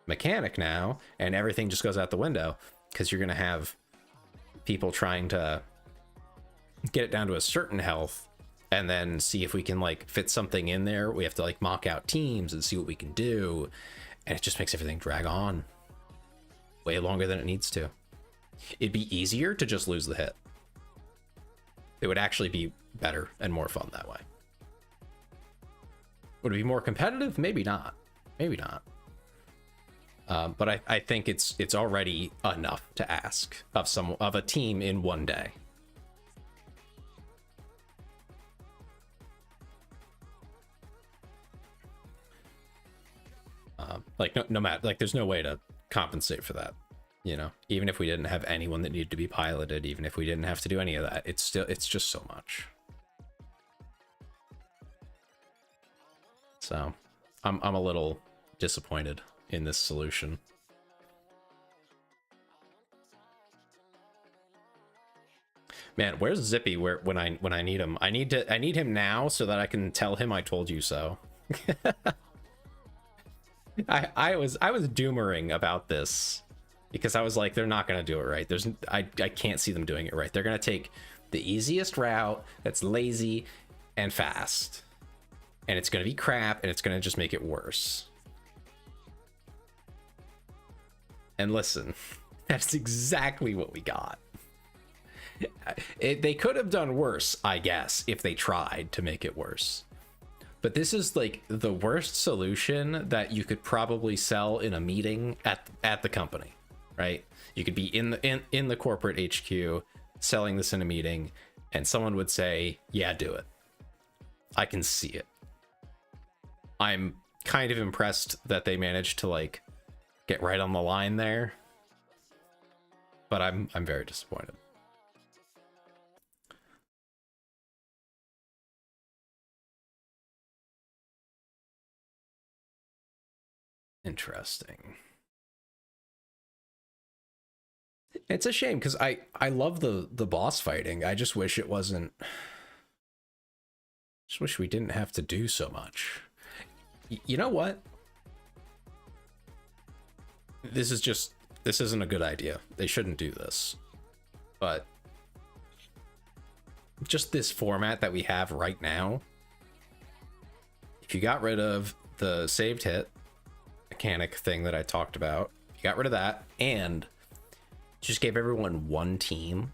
mechanic now, and everything just goes out the window because you're going to have people trying to get it down to a certain health and then see if we can like fit something in there. We have to like mock out teams and see what we can do, and it just makes everything drag on way longer than it needs to. It'd be easier to just lose the hit. It would actually be better and more fun that way. Would it be more competitive? Maybe not. Maybe not. But I think it's already enough to ask of a team in one day. Like no matter, like there's no way to compensate for that, you know. Even if we didn't have anyone that needed to be piloted, even if we didn't have to do any of that, it's just so much. So I'm a little disappointed in this solution. Man, where's Zippy when I need him? I need him now so that I can tell him I told you so. I was doomering about this because I was like, they're not gonna do it right. I can't see them doing it right. They're gonna take the easiest route that's lazy and fast. And it's going to be crap, and it's going to just make it worse. And listen, that's exactly what we got. They could have done worse, I guess, if they tried to make it worse. But this is like the worst solution that you could probably sell in a meeting at the company, right? You could be in the corporate HQ selling this in a meeting, and someone would say, yeah, do it. I can see it. I'm kind of impressed that they managed to like get right on the line there, but I'm very disappointed. Interesting. It's a shame because I love the boss fighting. I just wish it wasn't. Just wish we didn't have to do so much. You know what? This isn't a good idea. They shouldn't do this. But just this format that we have right now, if you got rid of the saved hit mechanic thing that I talked about, you got rid of that and just gave everyone one team,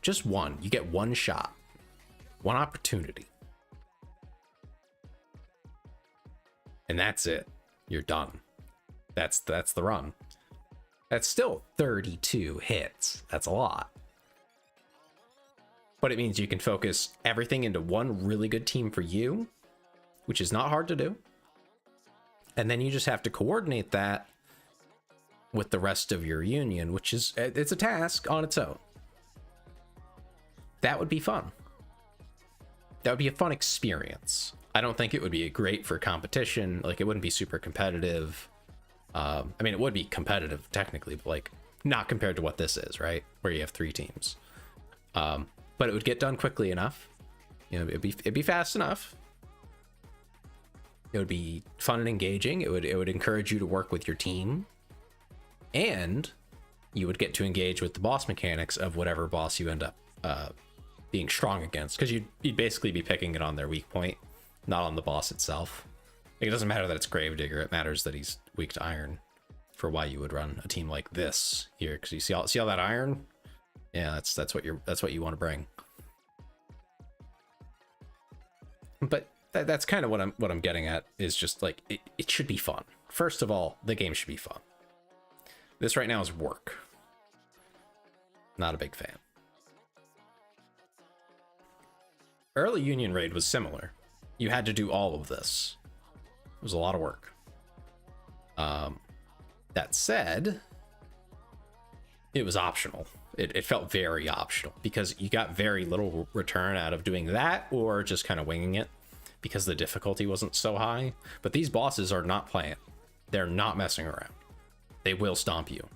just one, you get one shot, one opportunity. And that's it. You're done. That's the run. That's still 32 hits. That's a lot. But it means you can focus everything into one really good team for you, which is not hard to do. And then you just have to coordinate that with the rest of your union, which is, it's a task on its own. That would be fun. That would be a fun experience. I don't think it would be great for competition. Like, it wouldn't be super competitive. I mean, it would be competitive technically, but like not compared to what this is, right? Where you have 3 teams. But it would get done quickly enough. You know, it'd be fast enough. It would be fun and engaging. It would encourage you to work with your team, and you would get to engage with the boss mechanics of whatever boss you end up being strong against, because you'd basically be picking it on their weak point, not on the boss itself. Like, it doesn't matter that it's Gravedigger. It matters that he's weak to iron, for why you would run a team like this here, because you see all that iron. Yeah, that's what you want to bring. But that's kind of what I'm getting at, is just like it should be fun. First of all, the game should be fun. This right now is work. Not a big fan. Early Union Raid was similar. You had to do all of this. It was a lot of work. That said, it was optional. It felt very optional, because you got very little return out of doing that or just kind of winging it, because the difficulty wasn't so high. But these bosses are not playing. They're not messing around. They will stomp you.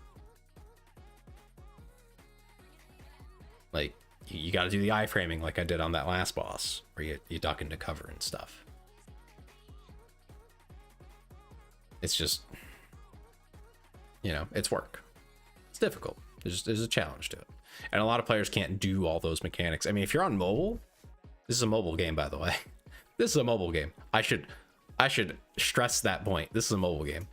Like, you got to do the iframing like I did on that last boss, where you duck into cover and stuff. It's just, you know, it's work. It's difficult. There's a challenge to it. And a lot of players can't do all those mechanics. I mean, if you're on mobile, this is a mobile game, by the way. This is a mobile game. I should stress that point. This is a mobile game.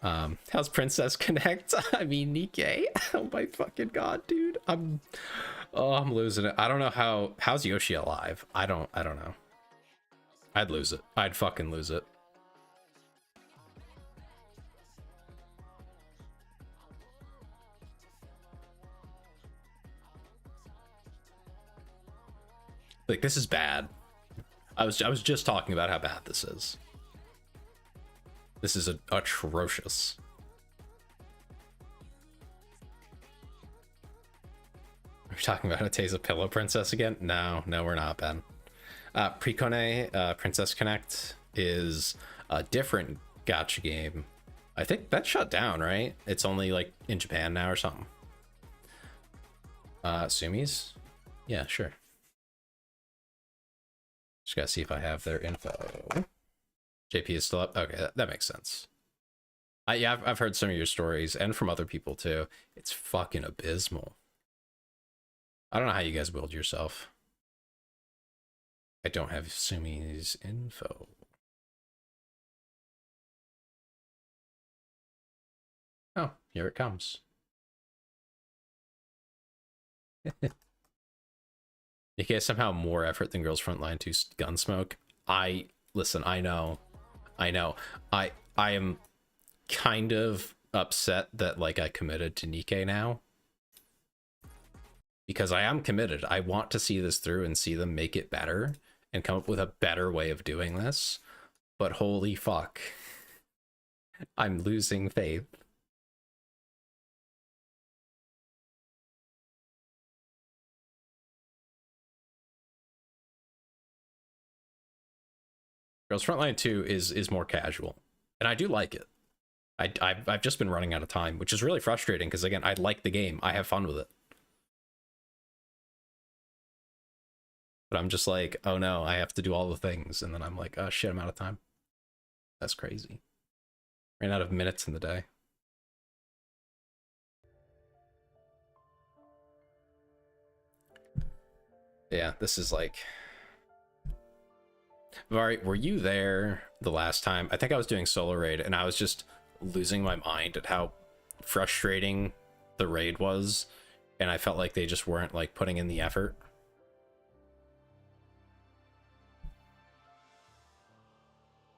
How's Princess Connect? I mean, NIKKE. Oh my fucking god, dude. I'm losing it. I don't know how's Yoshi alive? I don't know. I'd lose it. I'd fucking lose it. Like, this is bad. I was just talking about how bad this is. This is atrocious. Are we talking about Ateza Pillow Princess again? No, we're not, Ben. Precone Princess Connect is a different gacha game. I think that shut down, right? It's only like in Japan now or something. Sumi's? Yeah, sure. Just gotta see if I have their info. JP is still up. Okay, that makes sense. Yeah, I've heard some of your stories, and from other people too. It's fucking abysmal. I don't know how you guys build yourself. I don't have Sumi's info. Oh, here it comes. You get somehow more effort than Girls Frontline 2 Gunsmoke. Listen, I know. I am kind of upset that like I committed to NIKKE now. Because I am committed. I want to see this through and see them make it better and come up with a better way of doing this. But holy fuck. I'm losing faith. Girls Frontline 2 is more casual, and I do like it. I've just been running out of time, which is really frustrating because again, I like the game. I have fun with it. But I'm just like, oh no, I have to do all the things, and then I'm like, oh shit, I'm out of time. That's crazy. Ran out of minutes in the day. Yeah, this is like... Vari, were you there the last time? I think I was doing solo raid, and I was just losing my mind at how frustrating the raid was, and I felt like they just weren't like putting in the effort.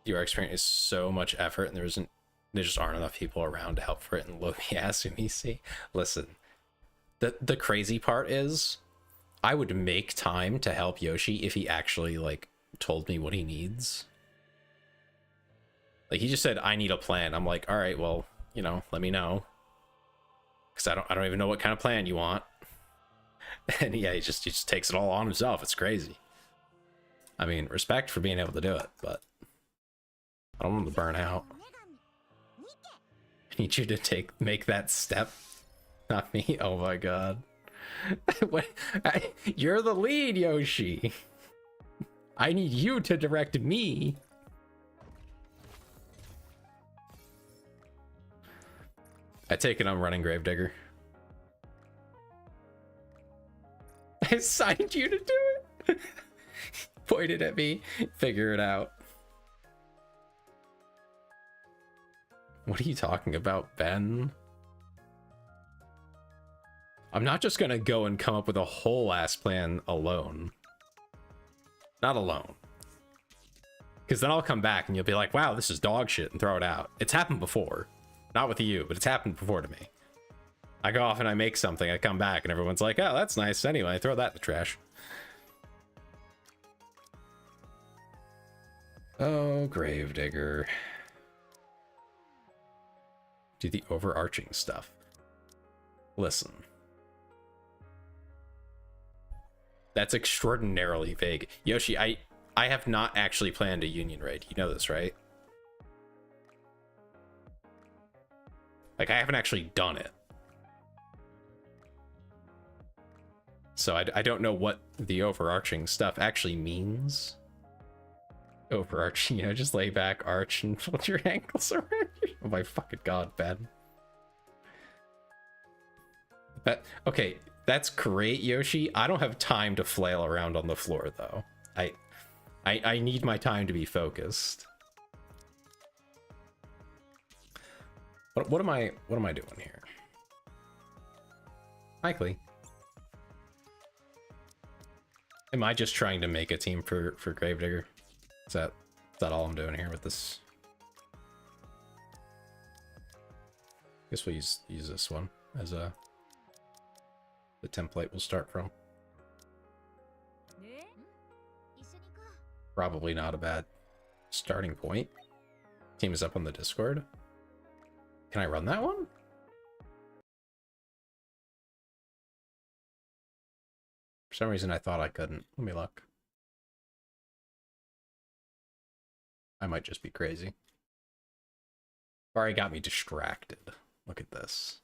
Your experience is so much effort, and there just aren't enough people around to help for it. And Lobi Asumisi, listen, the crazy part is, I would make time to help Yoshi if he actually like told me what he needs. Like, he just said, I need a plan. I'm like, all right, well, you know, let me know, because I don't even know what kind of plan you want. And yeah, he just takes it all on himself. It's crazy. I mean, respect for being able to do it, but I don't want him to burn out. I need you to make that step, not me. Oh my god. You're the lead, Yoshi. I need you to direct me. I take it I'm running Gravedigger. I assigned you to do it. Pointed at me. Figure it out. What are you talking about, Ben? I'm not just gonna go and come up with a whole ass plan alone. Not alone. Because then I'll come back and you'll be like, wow, this is dog shit, and throw it out. It's happened before. Not with you, but it's happened before to me. I go off and I make something, I come back and everyone's like, oh, that's nice. Anyway, throw that in the trash. Oh, Gravedigger. Do the overarching stuff. Listen. That's extraordinarily vague. Yoshi, I have not actually planned a union raid. You know this, right? Like, I haven't actually done it. So I don't know what the overarching stuff actually means. Overarching, you know, just lay back, arch, and fold your ankles around you. Oh my fucking god, Ben. Okay, that's great, Yoshi. I don't have time to flail around on the floor, though. I need my time to be focused. What am I doing here? Likely. Am I just trying to make a team for Gravedigger? Is that all I'm doing here with this? Guess we'll use this one as the template we'll start from. Probably not a bad starting point. Team is up on the Discord. Can I run that one? For some reason I thought I couldn't. Let me look. I might just be crazy. Already got me distracted. Look at this.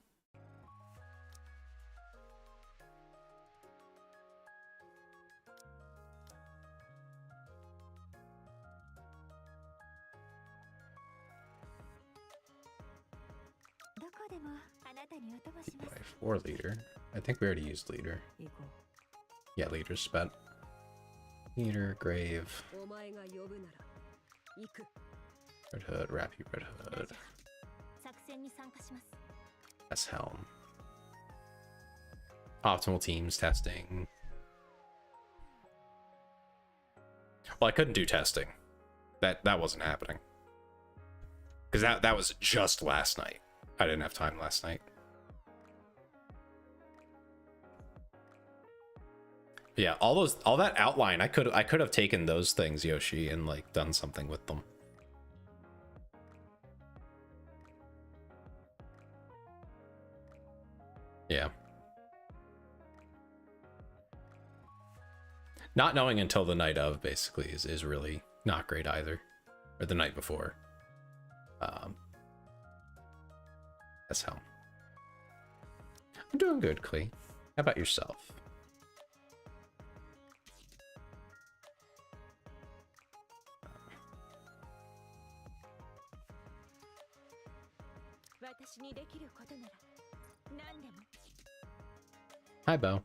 My 4 leader. I think we already used leader. Yeah, leader's spent. Leader, grave. Red Hood, Rappy Red Hood. That's Helm. Optimal teams testing. Well, I couldn't do testing. That wasn't happening. Because that was just last night. I didn't have time last night. Yeah, all that outline, I could have taken those things, Yoshi, and like done something with them. Yeah. Not knowing until the night of basically is really not great either. Or the night before. That's how. I'm doing good, Klee. How about yourself? Hi, Bo.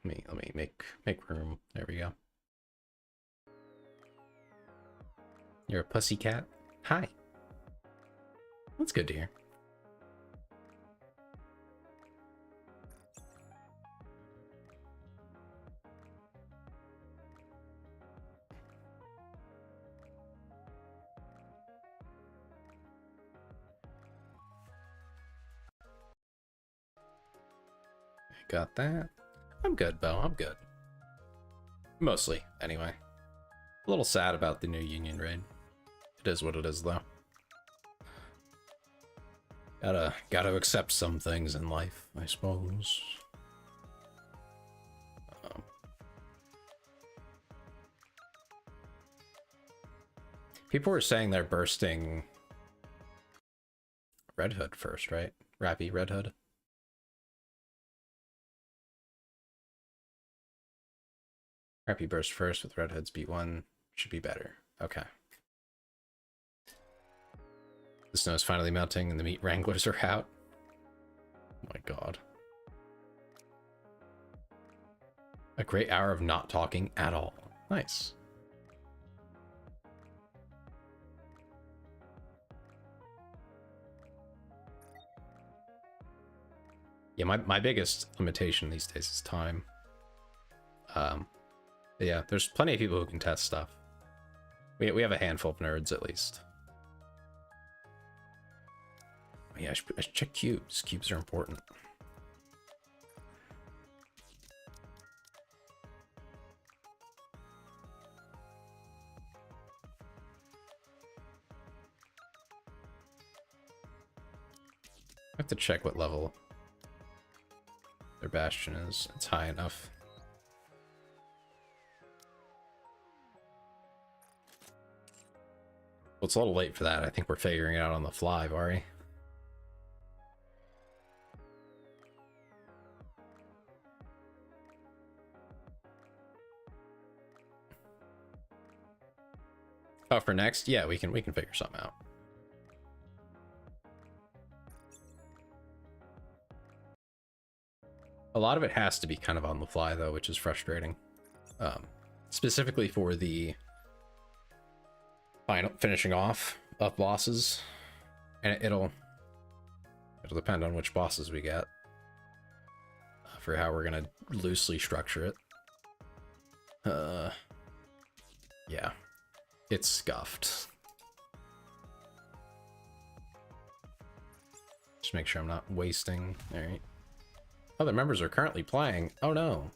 Let me make room. There we go. You're a pussycat? Hi. That's good to hear. Got that. I'm good, Bo. I'm good. Mostly, anyway. A little sad about the new Union raid. It is what it is, though. Gotta accept some things in life, I suppose. People were saying they're bursting Red Hood first, right? Rappy Red Hood. Rappy burst first with Red Hood's beat 1. Should be better. Okay. The snow is finally melting and the meat wranglers are out. Oh my god. A great hour of not talking at all. Nice. Yeah, my biggest limitation these days is time. Yeah, there's plenty of people who can test stuff. We have a handful of nerds at least. Oh, yeah, I should check cubes. Cubes are important. I have to check what level their bastion is. It's high enough. Well, it's a little late for that. I think we're figuring it out on the fly, Vari. Oh, for next? Yeah, we can figure something out. A lot of it has to be kind of on the fly, though, which is frustrating. Specifically for the finishing off of bosses, and it'll depend on which bosses we get for how we're gonna loosely structure it. Yeah, it's scuffed. Just make sure I'm not wasting. All right. Other members are currently playing. Oh no.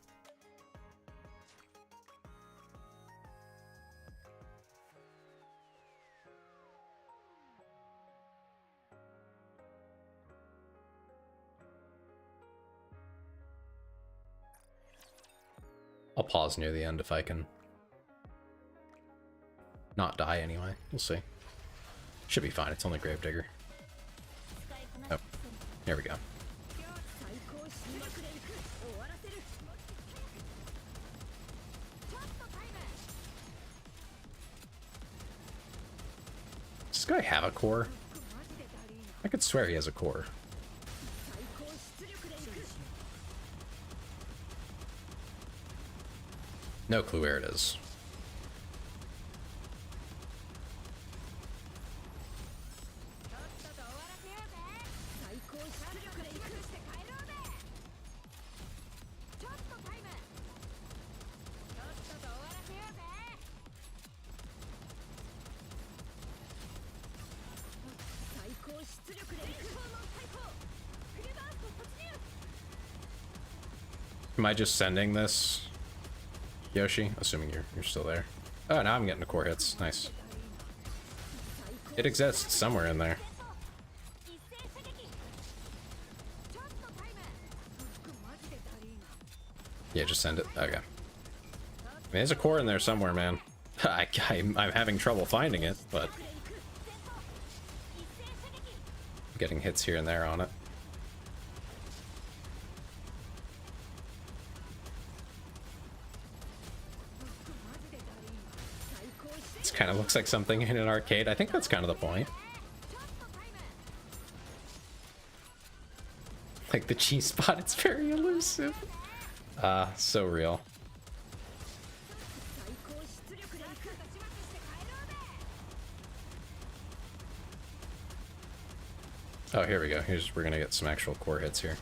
I'll pause near the end if I can not die anyway. We'll see. Should be fine. It's only Gravedigger. Oh, here we go. guy have a core? I could swear he has a core. No clue where it is. Am I just sending this, Yoshi? Assuming you're still there. Oh, now I'm getting the core hits. Nice. It exists somewhere in there. Yeah, just send it. Okay. I mean, there's a core in there somewhere, man. I'm having trouble finding it, but I'm getting hits here and there on it. This kind of looks like something in an arcade. I think that's kind of the point. Like the G spot, it's very elusive. So real. Oh, here we go. We're gonna get some actual core hits here.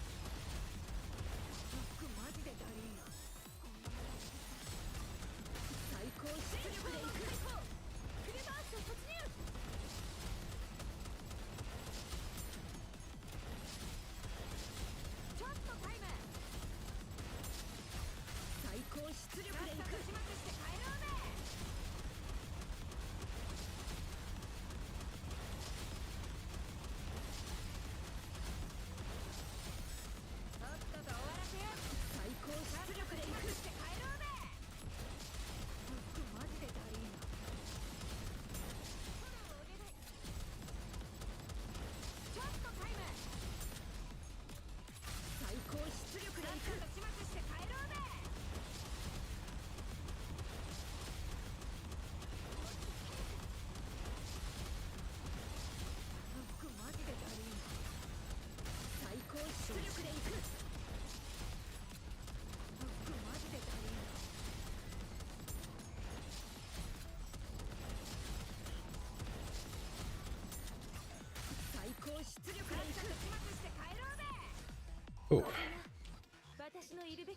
Ooh.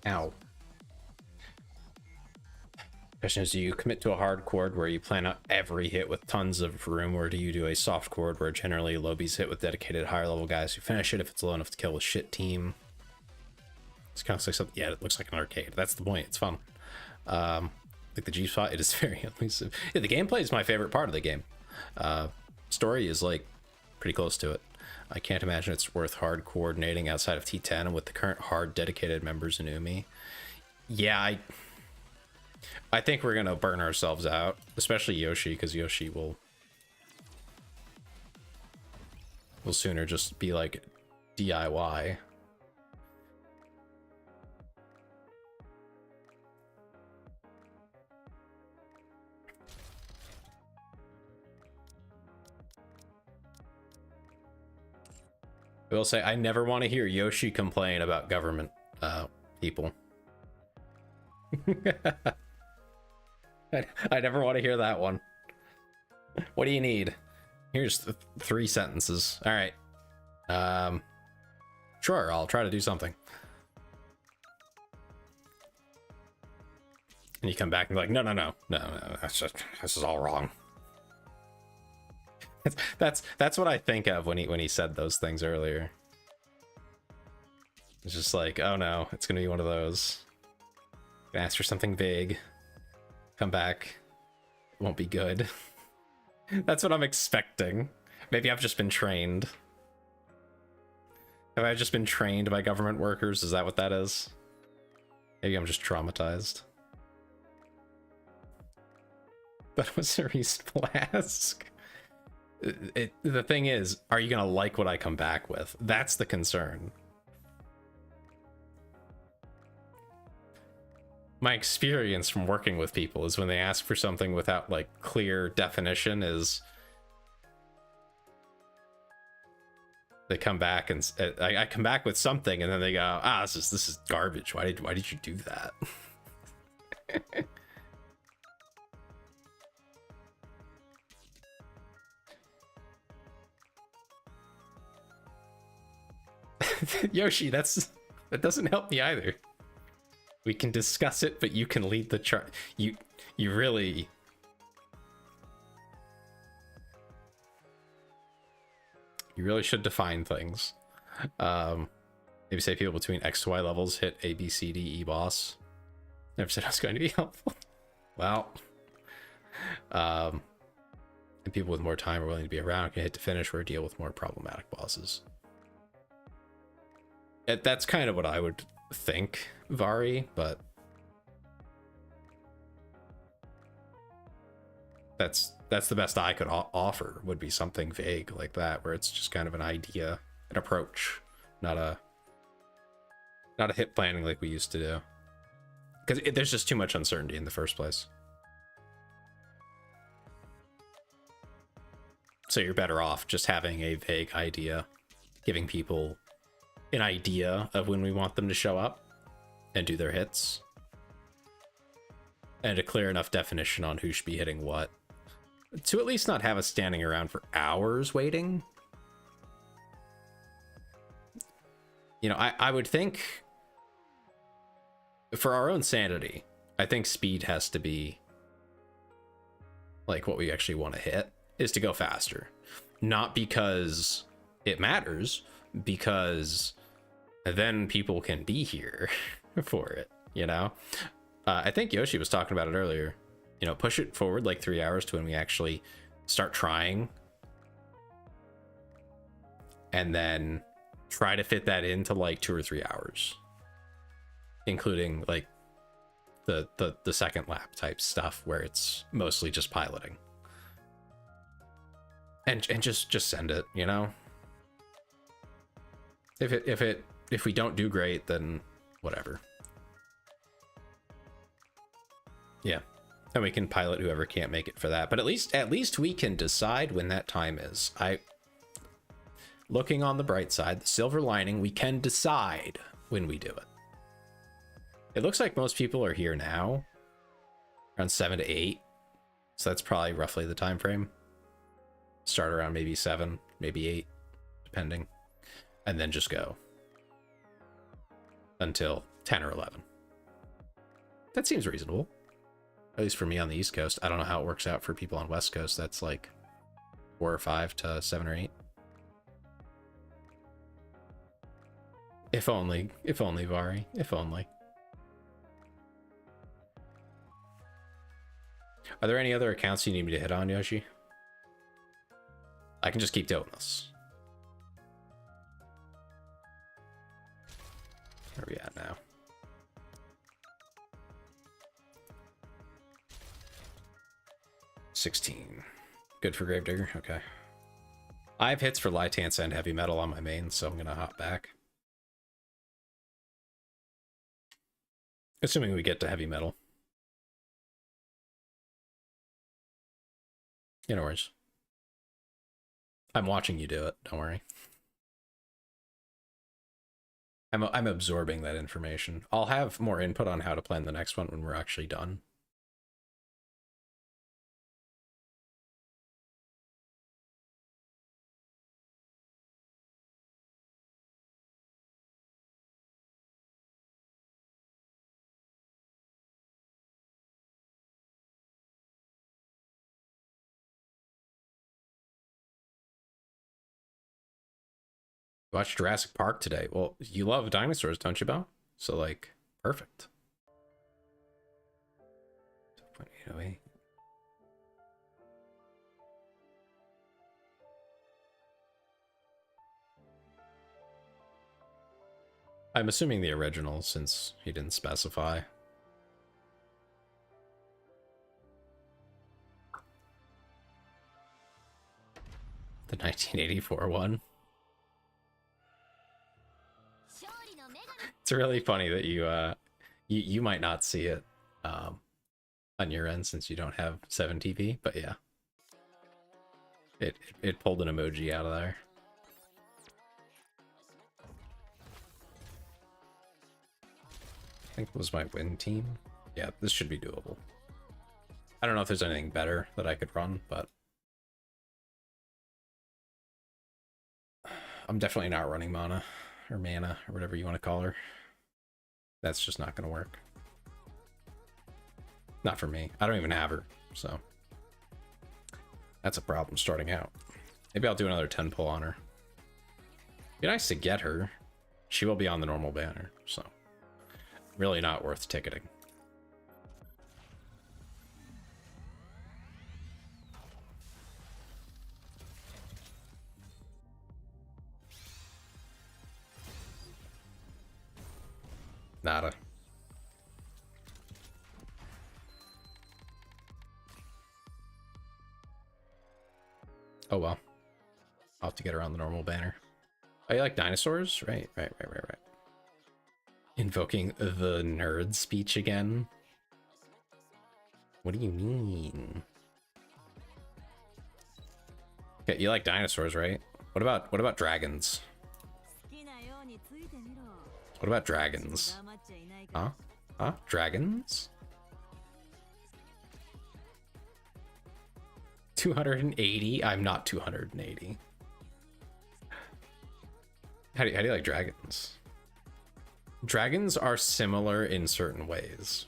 Ow. Question is, do you commit to a hard chord where you plan out every hit with tons of room, or do you do a soft chord where generally lobies hit with dedicated higher level guys who finish it if it's low enough to kill a shit team? It's kind of like something, yeah, it looks like an arcade. That's the point. It's fun. Like the G spot, it is very elusive. Yeah, the gameplay is my favorite part of the game. Story is like pretty close to it. I can't imagine it's worth hard coordinating outside of T10, and with the current hard dedicated members in Umi. Yeah, I think we're gonna burn ourselves out, especially Yoshi, because Yoshi will sooner just be like DIY. I will say, I never want to hear Yoshi complain about government people. I never want to hear that one. What do you need? Here's 3 sentences. All right. Sure, I'll try to do something. And you come back and be like, no, this is all wrong. That's what I think of when he said those things earlier. It's just like, oh no, it's gonna be one of those. Ask for something vague. Come back. It won't be good. That's what I'm expecting. Maybe I've just been trained. Have I just been trained by government workers? Is that what that is? Maybe I'm just traumatized. That was a reasonable ask. The thing is, are you gonna like what I come back with? That's the concern. My experience from working with people is when they ask for something without like clear definition is They come back and I come back with something, and then they go, ah, this is garbage. Why did you do that? Yoshi, that doesn't help me either. We can discuss it, but you can lead the chart. You really. You really should define things. Maybe say people between X to Y levels hit A, B, C, D, E boss. Never said I was going to be helpful. Well, and people with more time are willing to be around, can hit to finish or deal with more problematic bosses. That's kind of what I would think, Vari, but that's the best I could offer, would be something vague like that, where it's just kind of an idea, an approach, not a hit planning like we used to do, because there's just too much uncertainty in the first place. So you're better off just having a vague idea, giving people an idea of when we want them to show up and do their hits, and a clear enough definition on who should be hitting what, to at least not have us standing around for hours waiting. You know, I would think, for our own sanity, I think speed has to be like what we actually want to hit, is to go faster. Not because it matters, because then people can be here for it, you know? I think Yoshi was talking about it earlier. You know, push it forward like 3 hours to when we actually start trying, and then try to fit that into like 2 or 3 hours, including like the second lap type stuff where it's mostly just piloting, and just send it, you know? If we don't do great, then whatever. Yeah. And we can pilot whoever can't make it for that. But at least we can decide when that time is. Looking on the bright side, the silver lining, we can decide when we do it. It looks like most people are here now, around 7 to 8. So that's probably roughly the time frame. Start around maybe 7, maybe 8, depending. And then just go until 10 or 11. That seems reasonable. At least for me on the East Coast. I don't know how it works out for people on West Coast. That's like 4 or 5 to 7 or 8. If only, Vari, if only. Are there any other accounts you need me to hit on, Yoshi? I can just keep doing this. Where are we at now? $16. Good for Gravedigger. Okay. I have hits for Lytance and Heavy Metal on my main, so I'm gonna hop back. Assuming we get to Heavy Metal. Yeah, no worries. I'm watching you do it. Don't worry. I'm absorbing that information. I'll have more input on how to plan the next one when we're actually done. Watched Jurassic Park today. Well, you love dinosaurs, don't you, Bo? So, like, perfect. 2.808. I'm assuming the original, since he didn't specify. The 1984 one. It's really funny that you might not see it on your end since you don't have 7TV, but yeah. It pulled an emoji out of there. think was my win team. Yeah, this should be doable. I don't know if there's anything better that I could run, but I'm definitely not running mana or whatever you want to call her. That's just not going to work. Not for me. I don't even have her, so that's a problem starting out. Maybe I'll do another 10 pull on her. Be nice to get her. She will be on the normal banner, so really not worth ticketing. Nada. Oh well. I'll have to get her on the normal banner. Oh, you like dinosaurs? Right. Invoking the nerd speech again? What do you mean? Okay, you like dinosaurs, right? What about dragons? What about dragons? Huh? Huh? Dragons? 280? I'm not 280. How do you like dragons? Dragons are similar in certain ways.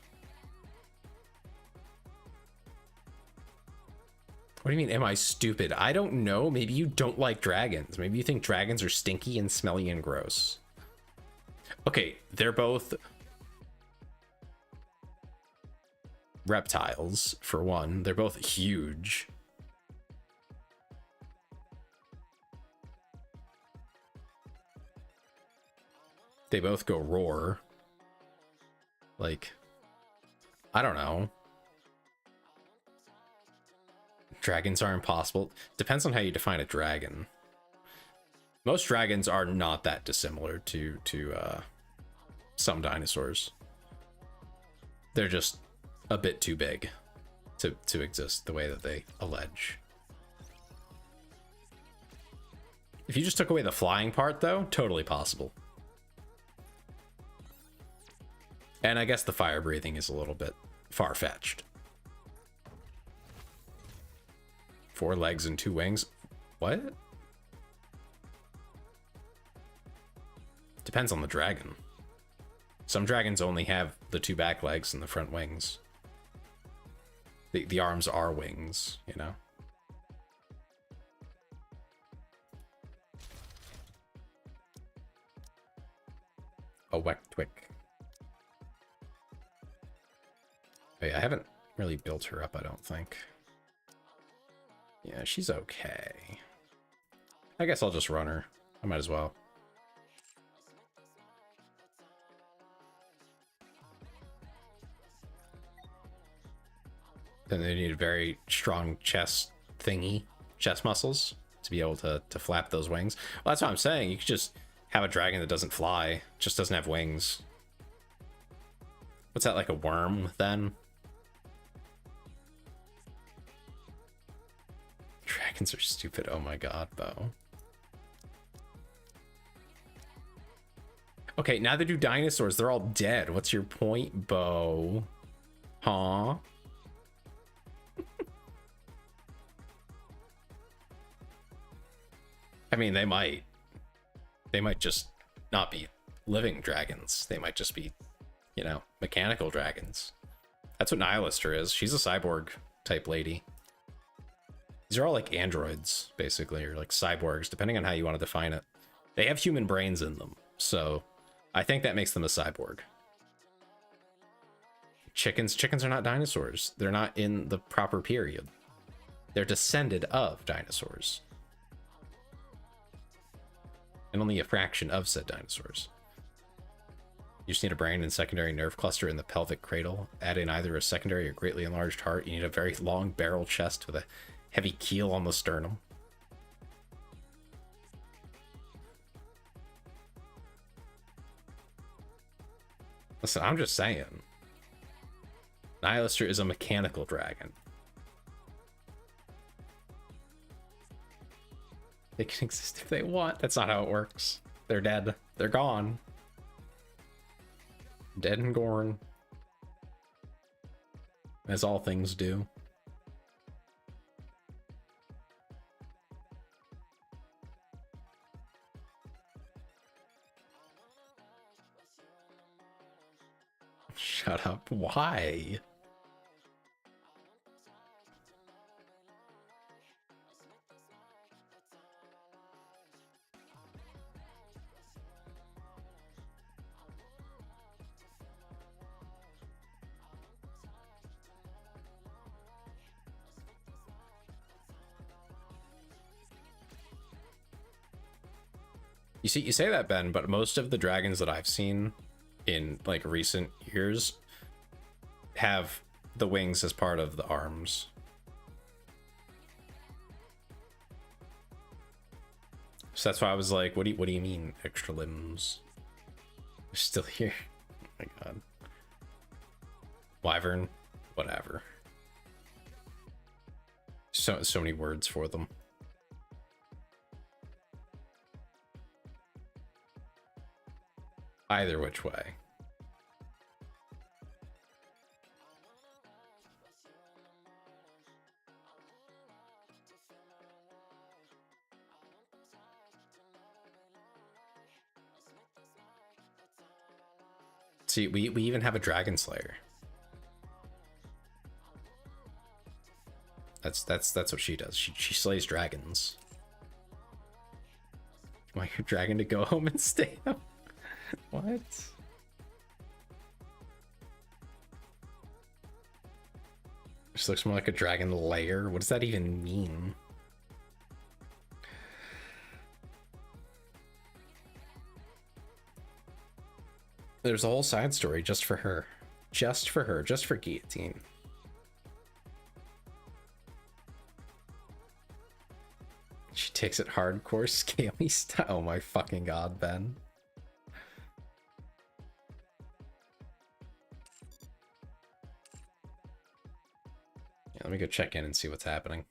What do you mean, am I stupid? I don't know. Maybe you don't like dragons. Maybe you think dragons are stinky and smelly and gross. Okay, they're both reptiles, for one. They're both huge. They both go roar. Like, I don't know. Dragons are impossible. Depends on how you define a dragon. Most dragons are not that dissimilar to some dinosaurs. They're just a bit too big to exist the way that they allege. If you just took away the flying part, though, totally possible. And I guess the fire breathing is a little bit far-fetched. 4 legs and 2 wings. What? Depends on the dragon. Some dragons only have the 2 back legs and the front wings. The arms are wings, you know? A Weck-Twick. Wait, I haven't really built her up, I don't think. Yeah, she's okay. I guess I'll just run her. I might as well. Then they need a very strong chest thingy, chest muscles, to be able to flap those wings. Well, that's what I'm saying. You could just have a dragon that doesn't fly, just doesn't have wings. What's that, like a worm, then? Dragons are stupid. Oh my god, Bo. Okay, now they do dinosaurs. They're all dead. What's your point, Bo? Huh? I mean, they might just not be living dragons. They might just be, you know, mechanical dragons. That's what Nihilister is. She's a cyborg type lady. These are all like androids, basically, or like cyborgs, depending on how you want to define it. They have human brains in them, so I think that makes them a cyborg. Chickens are not dinosaurs. They're not in the proper period. They're descended of dinosaurs. And only a fraction of said dinosaurs. You just need a brain and secondary nerve cluster in the pelvic cradle. Add in either a secondary or greatly enlarged heart. You need a very long barrel chest with a heavy keel on the sternum. Listen, I'm just saying. Nihilister is a mechanical dragon. They can exist if they want. That's not how it works. They're dead. They're gone. Dead and Gorn. As all things do. Shut up. Why? You say that, Ben, but most of the dragons that I've seen in like recent years have the wings as part of the arms. So that's why I was like, what do you mean extra limbs? They're still here. Oh my god. Wyvern, whatever. So many words for them. Either which way. See, we even have a dragon slayer. That's what she does. She slays dragons. You want your dragon to go home and stay up? What? This looks more like a dragon lair. What does that even mean? There's a whole side story just for her. Just for her. Just for Guillotine. She takes it hardcore scaly style. Oh my fucking god, Ben. Yeah, let me go check in and see what's happening.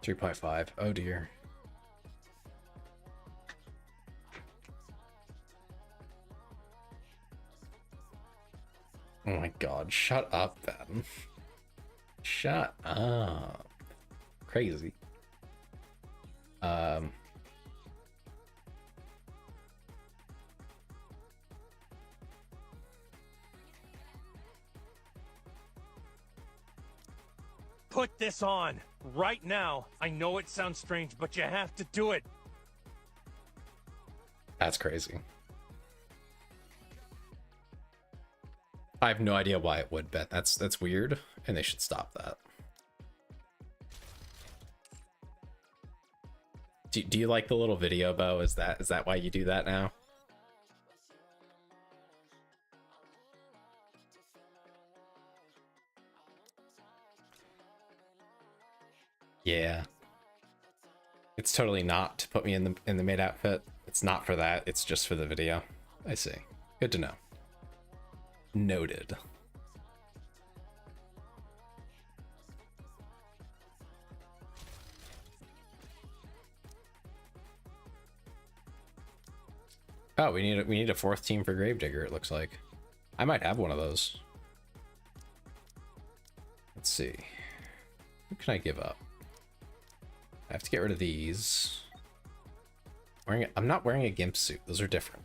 $3.5. Oh dear. Oh my god, shut up, Ben. Shut up. Crazy. Put this on right now. I know it sounds strange, but you have to do it. That's crazy. I have no idea why it would, Ben. That's weird, and they should stop that. Do you like the little video, Bo? Is that why you do that now? Yeah. It's totally not to put me in the maid outfit. It's not for that. It's just for the video. I see. Good to know. Noted. Oh, we need a fourth team for Gravedigger, it looks like. I might have one of those. Let's see. What can I give up? I have to get rid of these. I'm not wearing a gimp suit. Those are different.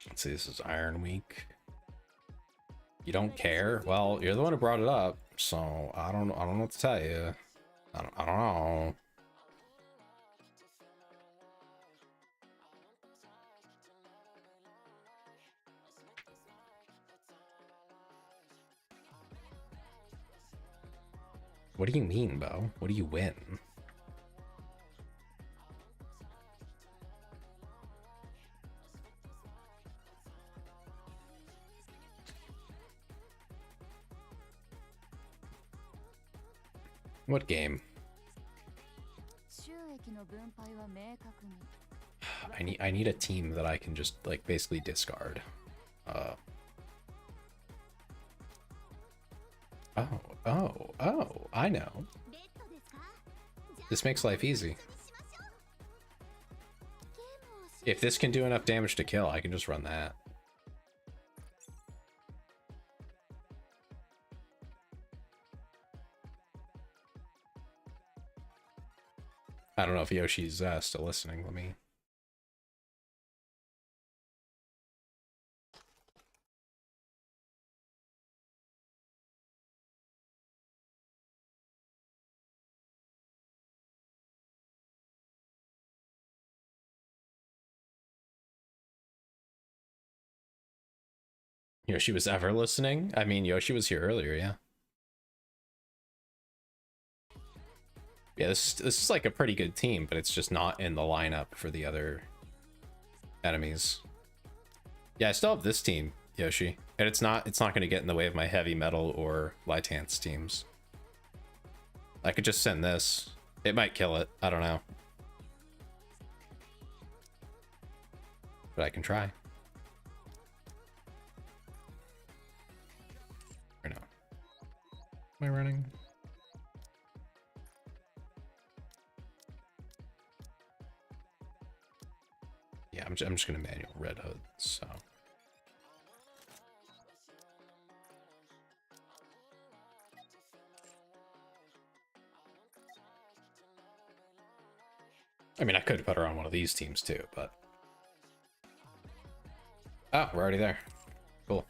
Let's see, this is Iron Week. You don't care? Well, you're the one who brought it up, so I don't know what to tell you. I don't know. What do you mean, Bo? What do you win? What game? I need a team that I can just like basically discard. Oh, I know. This makes life easy. If this can do enough damage to kill, I can just run that. I don't know if Yoshi's still listening. Let me... Yoshi was ever listening? I mean, Yoshi was here earlier, yeah. Yeah, this is like a pretty good team, but it's just not in the lineup for the other enemies. Yeah, I still have this team, Yoshi, and it's not going to get in the way of my heavy metal or Lytance teams. I could just send this. It might kill it. I don't know. But I can try. Or no. Am I running? Yeah, I'm just gonna manual Red Hood, so. I mean, I could put her on one of these teams too, but. Oh, we're already there. Cool.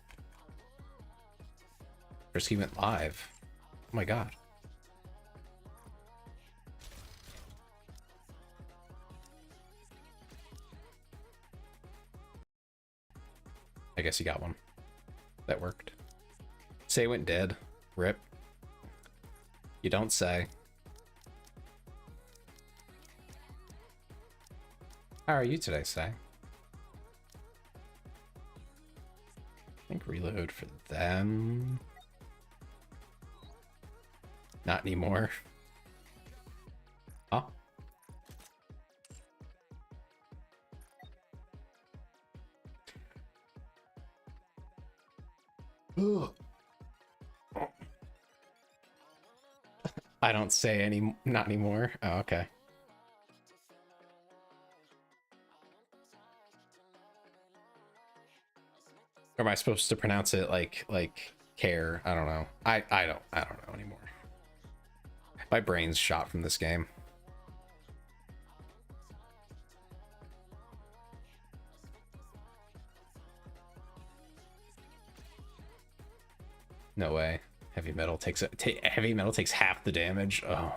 First he went live. Oh my god. I guess he got one. That worked. Say went dead. Rip. You don't say. How are you today, Say? I think reload for them. Not anymore. Huh? I don't say any, not anymore. Oh, okay. Or am I supposed to pronounce it like care? I don't know. I don't know anymore. My brain's shot from this game. No way. Heavy metal takes half the damage. Oh.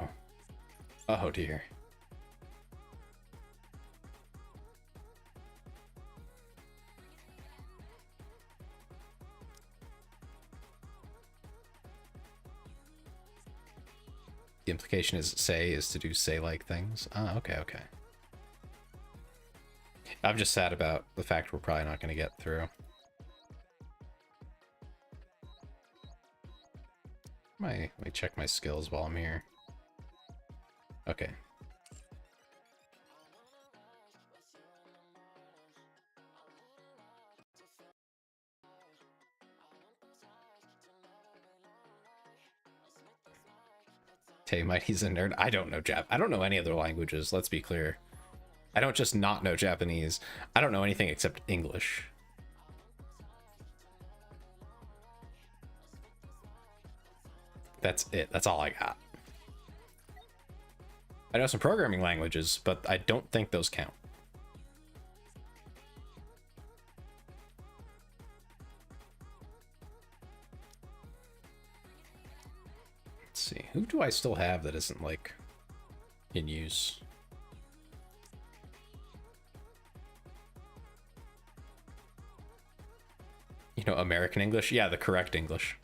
Oh dear. The implication is to do say-like things. Oh, okay. I'm just sad about the fact we're probably not going to get through. Let me check my skills while I'm here. Okay. Tay Mighty's a nerd. I don't know I don't know any other languages, let's be clear. I don't just not know Japanese. I don't know anything except English. That's it. That's all I got. I know some programming languages, but I don't think those count. Let's see. Who do I still have that isn't like in use? You know, American English? Yeah, the correct English.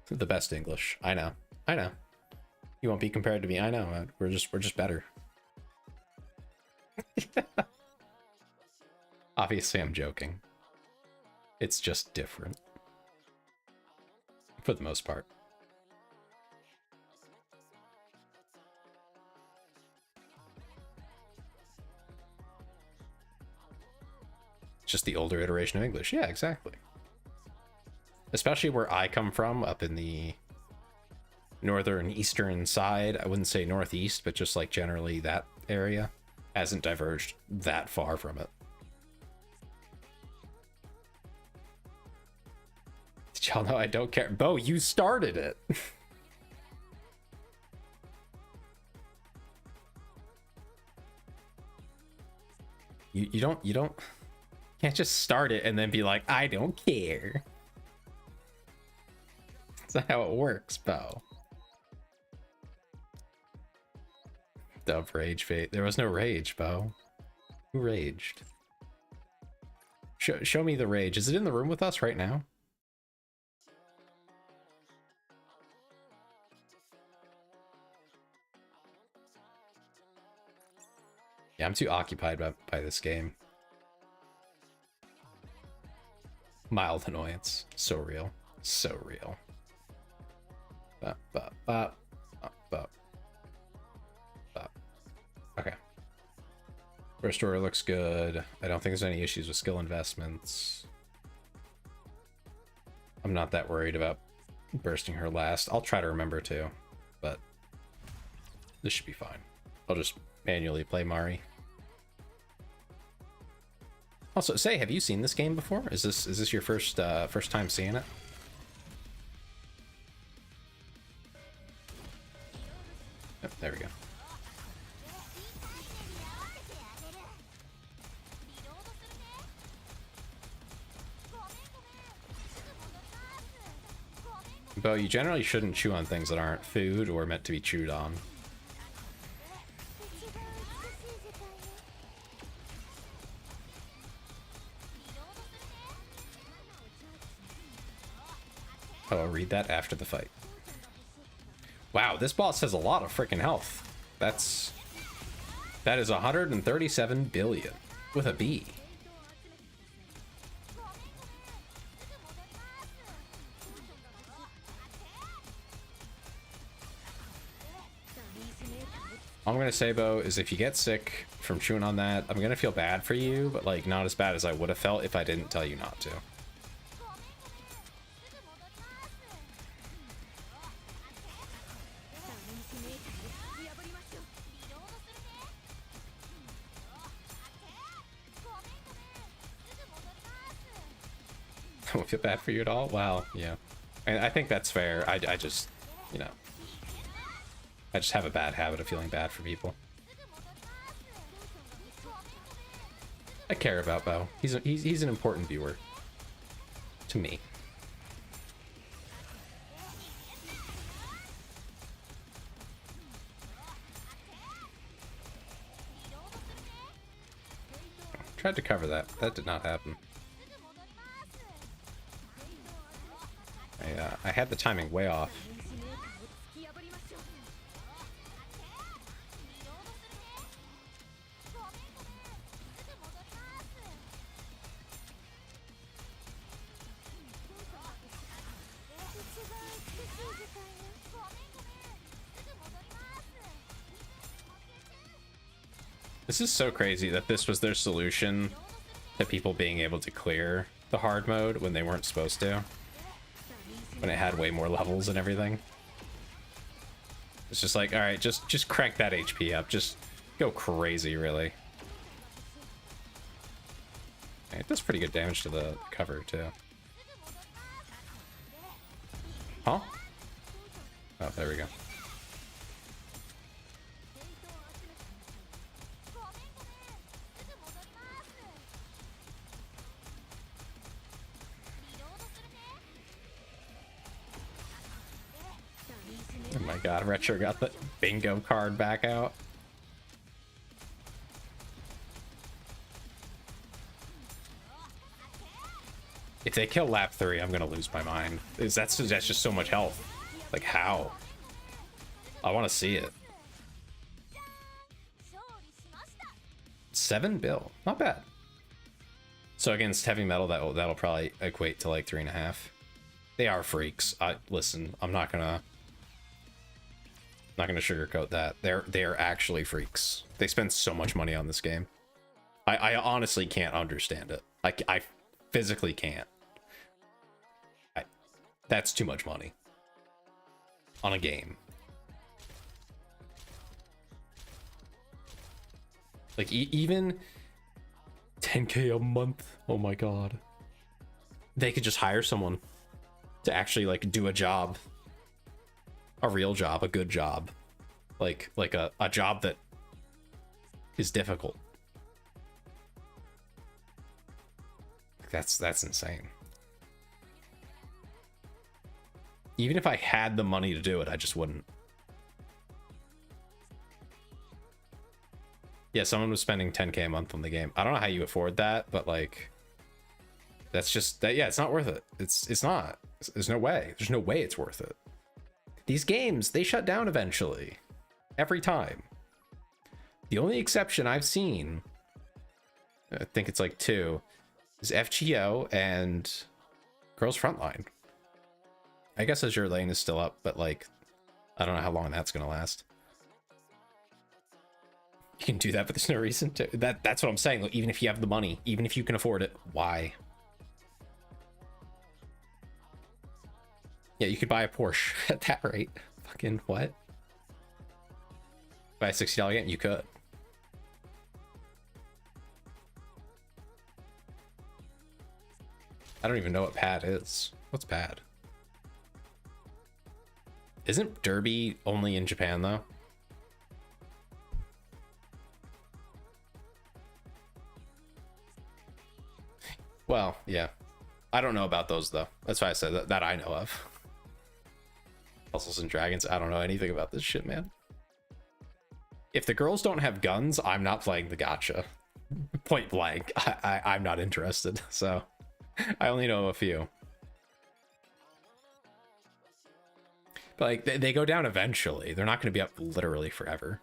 The best English. I know. You won't be compared to me. I know. We're just better. Obviously, I'm joking. It's just different. for the most part. Just the older iteration of English. Yeah, exactly. Especially where I come from, up in the northern eastern side. I wouldn't say northeast, but just like generally that area hasn't diverged that far from it. Did y'all know I don't care? Bo, you started it. you don't can't just start it and then be like, I don't care. That's not how it works, Bo. Dove rage fate. There was no rage, Bo. Who raged? Show me the rage. Is it in the room with us right now? Yeah, I'm too occupied by this game. Mild annoyance. So real. So real. Bop, bop, bop, bop, bop, bop. Okay. First order looks good. I don't think there's any issues with skill investments. I'm not that worried about bursting her last. I'll try to remember to, but this should be fine. I'll just manually play Mari. Also, say, have you seen this game before? Is this your first time seeing it? Oh, there we go. Bo, you generally shouldn't chew on things that aren't food or meant to be chewed on. Oh, I'll read that after the fight. Wow, this boss has a lot of freaking health. That is 137 billion with a B. All I'm gonna say, Bo, is if you get sick from chewing on that, I'm gonna feel bad for you, but like not as bad as I would have felt if I didn't tell you not to. I won't feel bad for you at all? Wow, yeah. And I think that's fair. I just, you know, I just have a bad habit of feeling bad for people. I care about Bo. He's an important viewer. To me. Tried to cover that. That did not happen. I had the timing way off. This is so crazy that this was their solution to people being able to clear the hard mode when they weren't supposed to. When it had way more levels and everything. It's just like, alright, just crank that HP up. Just go crazy, really. It does pretty good damage to the cover, too. Huh? Oh, there we go. Oh my god, Retro got the bingo card back out. If they kill lap 3, I'm gonna lose my mind. That's just so much health. Like, how? I want to see it. 7 bill, not bad. So against heavy metal, that'll probably equate to like 3.5. They are freaks. Listen, I'm not gonna sugarcoat that. They're actually freaks. They spend so much money on this game. I honestly can't understand it. I physically can't. That's too much money on a game. Like even 10K a month. Oh my god. They could just hire someone to actually like do a job. A real job, a good job. Like a job that is difficult. That's insane. Even if I had the money to do it, I just wouldn't. Yeah, someone was spending 10K a month on the game. I don't know how you afford that, but like, that's just that. Yeah, it's not worth it. It's not. There's no way. There's no way it's worth it. These games, they shut down eventually, every time. The only exception I've seen, I think it's like 2, is FGO and Girls Frontline. I guess Azure Lane is still up, but like, I don't know how long that's gonna last. You can do that, but there's no reason to. That's what I'm saying. Like, even if you have the money, even if you can afford it, why? Yeah, you could buy a Porsche at that rate. Fucking what? Buy a $60 game? You could. I don't even know what pad is. What's pad? Isn't Derby only in Japan though? Well, yeah. I don't know about those though. That's why I said that I know of. Puzzles and Dragons. I don't know anything about this shit, man. If the girls don't have guns, I'm not playing the gacha. Point blank. I'm not interested. So I only know a few. But like they go down eventually. They're not going to be up literally forever.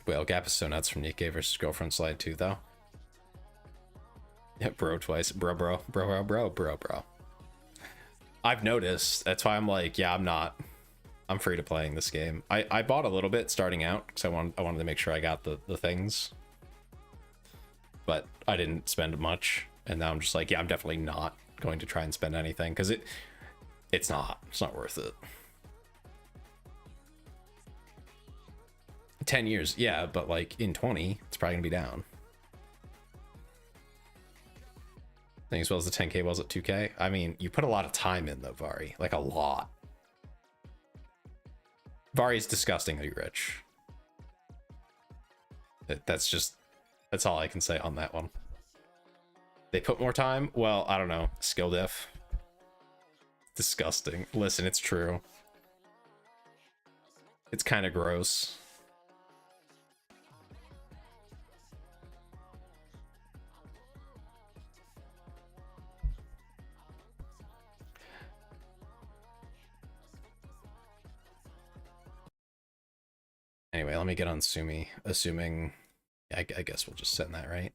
Whale Gap is so nuts from NIKKE versus Girlfriend Slide 2 though. Yeah, bro twice. Bro. I've noticed. That's why I'm like, yeah, I'm free to playing this game. I bought a little bit starting out because I wanted to make sure I got the things. But I didn't spend much. And now I'm just like, yeah, I'm definitely not going to try and spend anything because it's not worth it. 10 years, yeah, but like in 20, it's probably gonna be down. I think as well as the 10K was at 2K. I mean, you put a lot of time in though, Vari. Like a lot. Vari's disgustingly rich. That's all I can say on that one. They put more time? Well, I don't know. Skill diff. Disgusting. Listen, it's true. It's kind of gross. Anyway, let me get on Sumi, assuming I guess we'll just send that, right?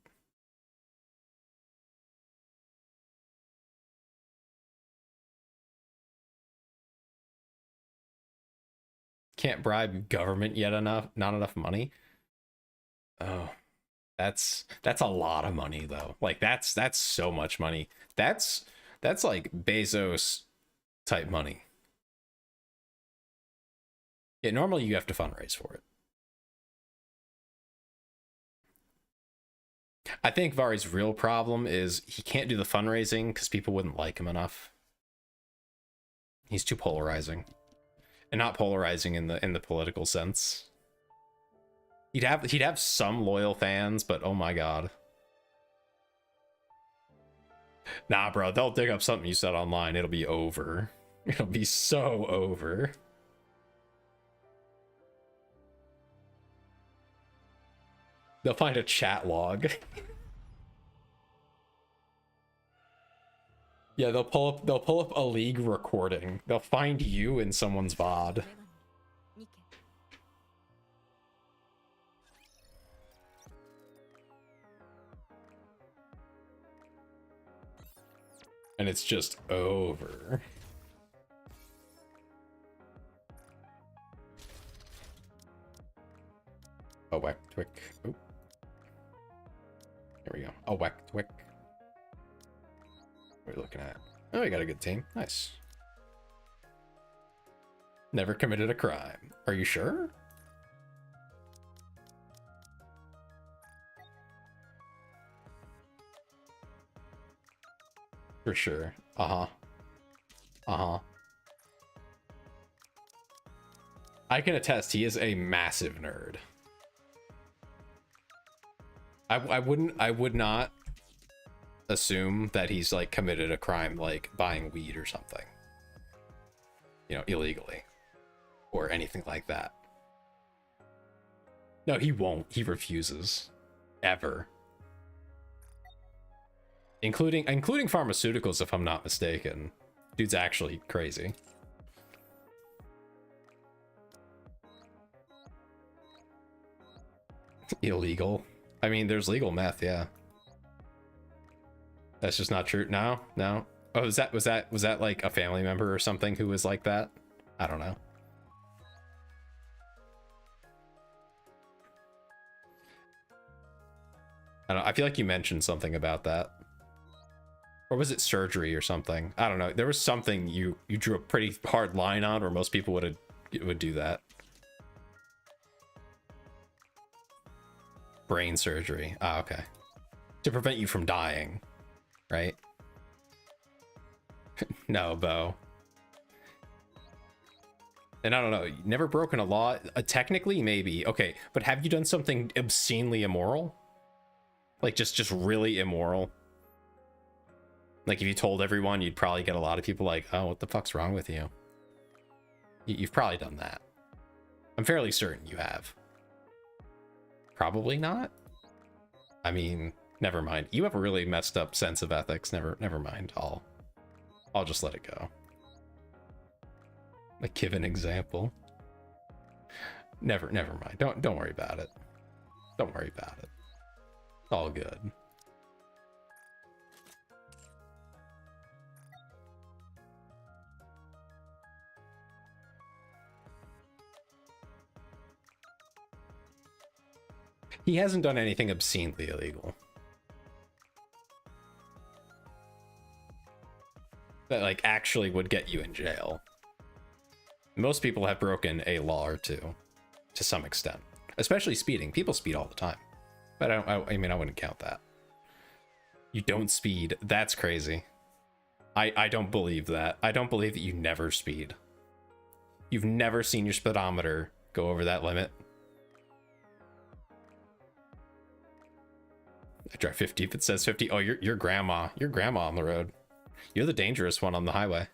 Can't bribe government yet enough, not enough money. Oh, that's a lot of money though. Like that's so much money. That's like Bezos type money. Yeah, normally you have to fundraise for it. I think Vari's real problem is he can't do the fundraising because people wouldn't like him enough. He's too polarizing. And not polarizing in the political sense. He'd have some loyal fans, but oh my god. Nah, bro, they'll dig up something you said online. It'll be over. It'll be so over. They'll find a chat log. Yeah, they'll pull up a league recording. They'll find you in someone's VOD. And it's just over. Oh, whack, twick. Oop. There we go. Oh, whack, twick. What are we looking at? Oh, we got a good team. Nice. Never committed a crime. Are you sure? For sure. Uh-huh. Uh-huh. I can attest he is a massive nerd. I would not assume that he's like committed a crime like buying weed or something. You know, illegally. Or anything like that. No, he won't. He refuses. Ever. Including pharmaceuticals, if I'm not mistaken. Dude's actually crazy. Illegal. I mean, there's legal meth, yeah. That's just not true. No. Oh, was that like a family member or something who was like that? I don't know. I feel like you mentioned something about that. Or was it surgery or something? I don't know. There was something you drew a pretty hard line on where most people would do that. Brain surgery. Ah, okay. To prevent you from dying, right? No, Bo. And I don't know, never broken a law. Technically, maybe. Okay, but have you done something obscenely immoral? Like just really immoral? Like if you told everyone, you'd probably get a lot of people like, oh, what the fuck's wrong with you? You've probably done that. I'm fairly certain you have. Probably not. I mean, never mind. You have a really messed up sense of ethics. Never mind. I'll just let it go. Like give an example. Never mind. Don't worry about it. Don't worry about it. All good. He hasn't done anything obscenely illegal. That like actually would get you in jail. Most people have broken a law or two to some extent, especially speeding. People speed all the time, but I mean, I wouldn't count that. You don't speed. That's crazy. I don't believe that. I don't believe that you never speed. You've never seen your speedometer go over that limit. I drive 50 if it says 50. Oh, your grandma. Your grandma on the road. You're the dangerous one on the highway.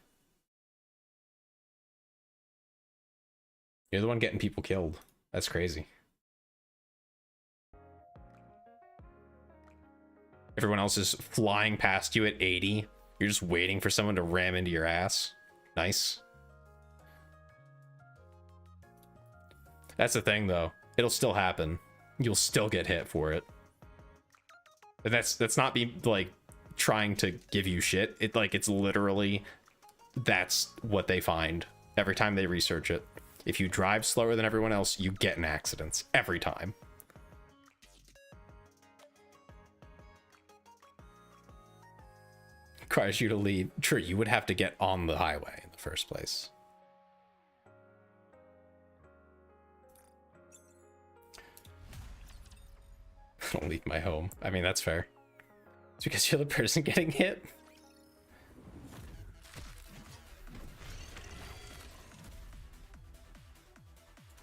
You're the one getting people killed. That's crazy. Everyone else is flying past you at 80. You're just waiting for someone to ram into your ass. Nice. That's the thing, though. It'll still happen. You'll still get hit for it. And that's not me like trying to give you shit. It's literally that's what they find every time they research it. If you drive slower than everyone else, you get in accidents every time. Requires you to lead. True, you would have to get on the highway in the first place. Don't leave my home. I mean, that's fair. It's because you're the person getting hit.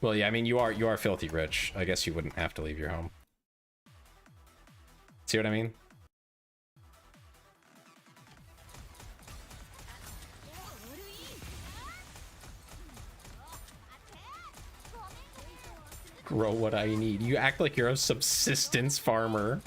Well, yeah, I mean, you are filthy rich. I guess you wouldn't have to leave your home. See what I mean? Grow what I need. You act like you're a subsistence farmer.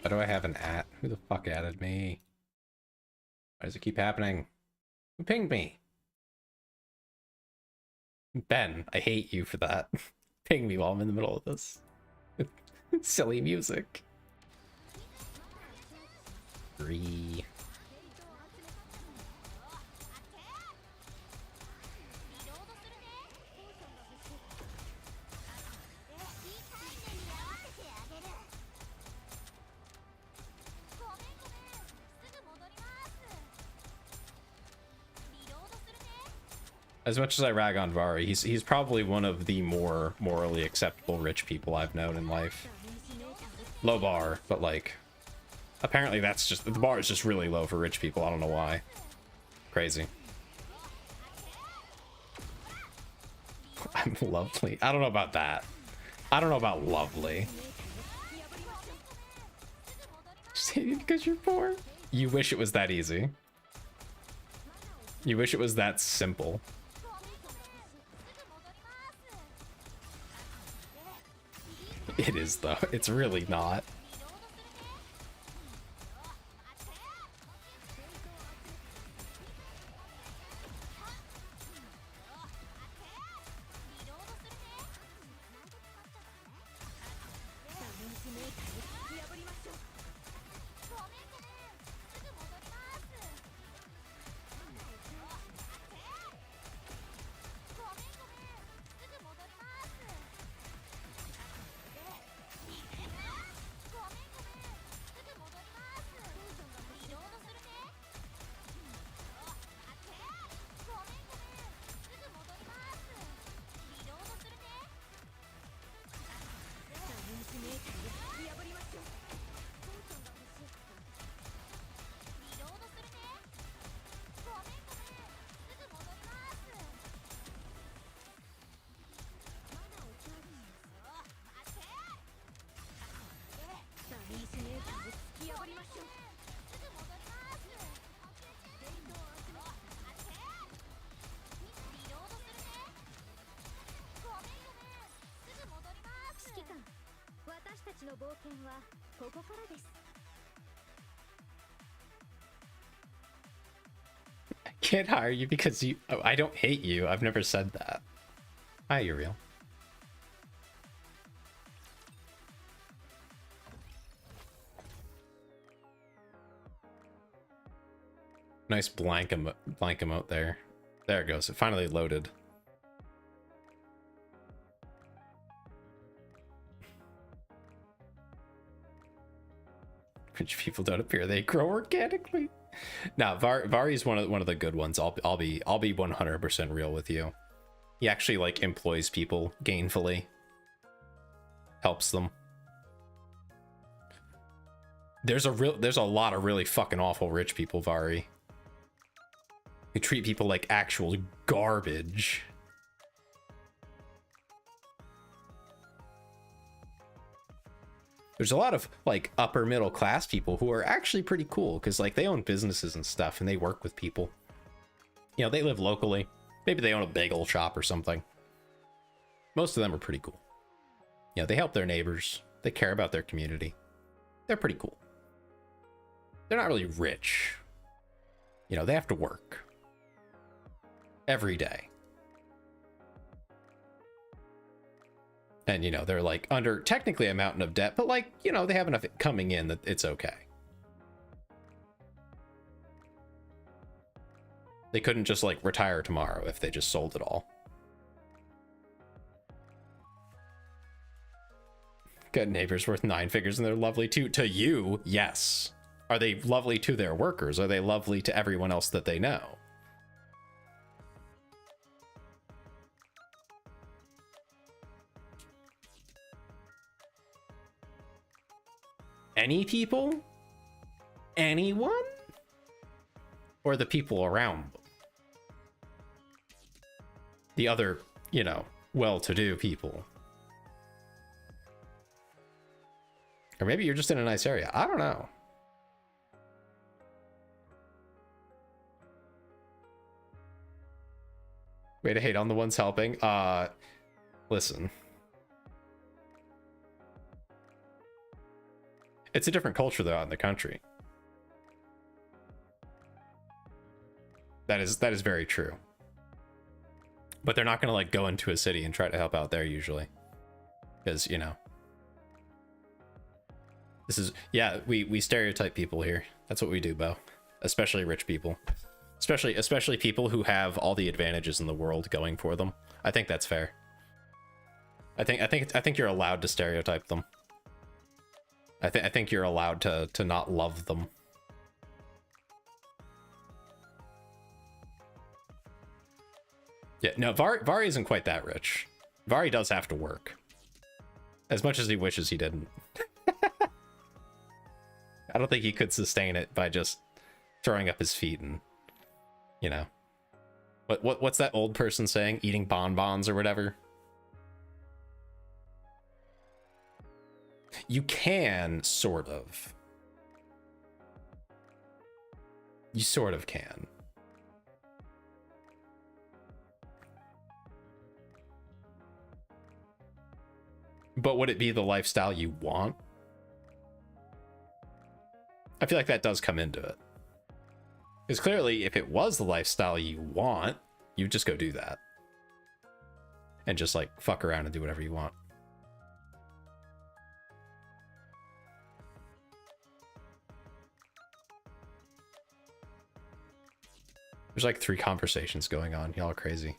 Why do I have an at? Who the fuck added me? Why does it keep happening? Who pinged me? Ben, I hate you for that. Ping me while I'm in the middle of this. Silly music. 3. As much as I rag on Vari, he's probably one of the more morally acceptable rich people I've known in life. Low bar, but like, apparently that's just, the bar is just really low for rich people. I don't know why. Crazy. I'm lovely. I don't know about that. I don't know about lovely. Just hate you because you're poor. You wish it was that easy. You wish it was that simple. It is, though. It's really not. I can't hire you because you... Oh, I don't hate you. I've never said that. Hi, you're real. Nice blank emote there. There it goes. It finally loaded. Rich people don't appear; they grow organically. Now, Vari's one of the good ones. I'll be 100% real with you. He actually like employs people gainfully, helps them. There's a lot of really fucking awful rich people, Vari. Who treat people like actual garbage. There's a lot of like upper middle class people who are actually pretty cool because like they own businesses and stuff and they work with people. You know, they live locally. Maybe they own a bagel shop or something. Most of them are pretty cool. You know, they help their neighbors. They care about their community. They're pretty cool. They're not really rich. You know, they have to work every day. And, you know, they're like under technically a mountain of debt, but like, you know, they have enough coming in that it's okay. They couldn't just like retire tomorrow if they just sold it all. Got neighbors worth 9 figures and they're lovely too. To you, yes. Are they lovely to their workers? Are they lovely to everyone else that they know? Any people? Anyone? Or the people around them? The other, you know, well-to-do people. Or maybe you're just in a nice area. I don't know. Way to hate on the ones helping. Listen. It's a different culture though out in the country. That is very true. But they're not gonna like go into a city and try to help out there usually, because you know. This is, yeah, we stereotype people here. That's what we do, Bo. Especially rich people. Especially people who have all the advantages in the world going for them. I think that's fair. I think you're allowed to stereotype them. I think you're allowed to not love them. Yeah, no, Vari isn't quite that rich. Vari does have to work. As much as he wishes he didn't. I don't think he could sustain it by just throwing up his feet and, you know. What's that old person saying? Eating bonbons or whatever? You can, sort of. You sort of can. But would it be the lifestyle you want? I feel like that does come into it. Because clearly, if it was the lifestyle you want, you'd just go do that. And just, like, fuck around and do whatever you want. There's, like, 3 conversations going on. Y'all are crazy.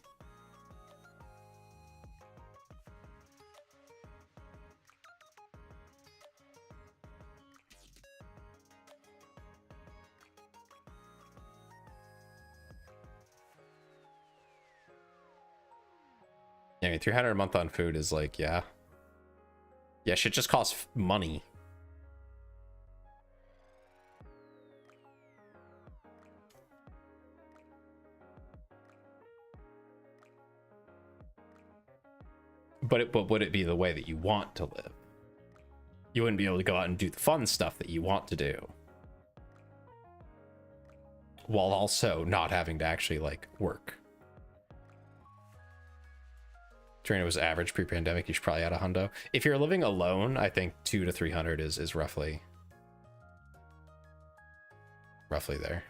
Yeah, I mean, 300 a month on food is like, yeah. Yeah, shit just costs money. But would it be the way that you want to live? You wouldn't be able to go out and do the fun stuff that you want to do. While also not having to actually, like, work. Trina was average pre-pandemic. You should probably add a hundo. If you're living alone, I think 200 to 300 is roughly there.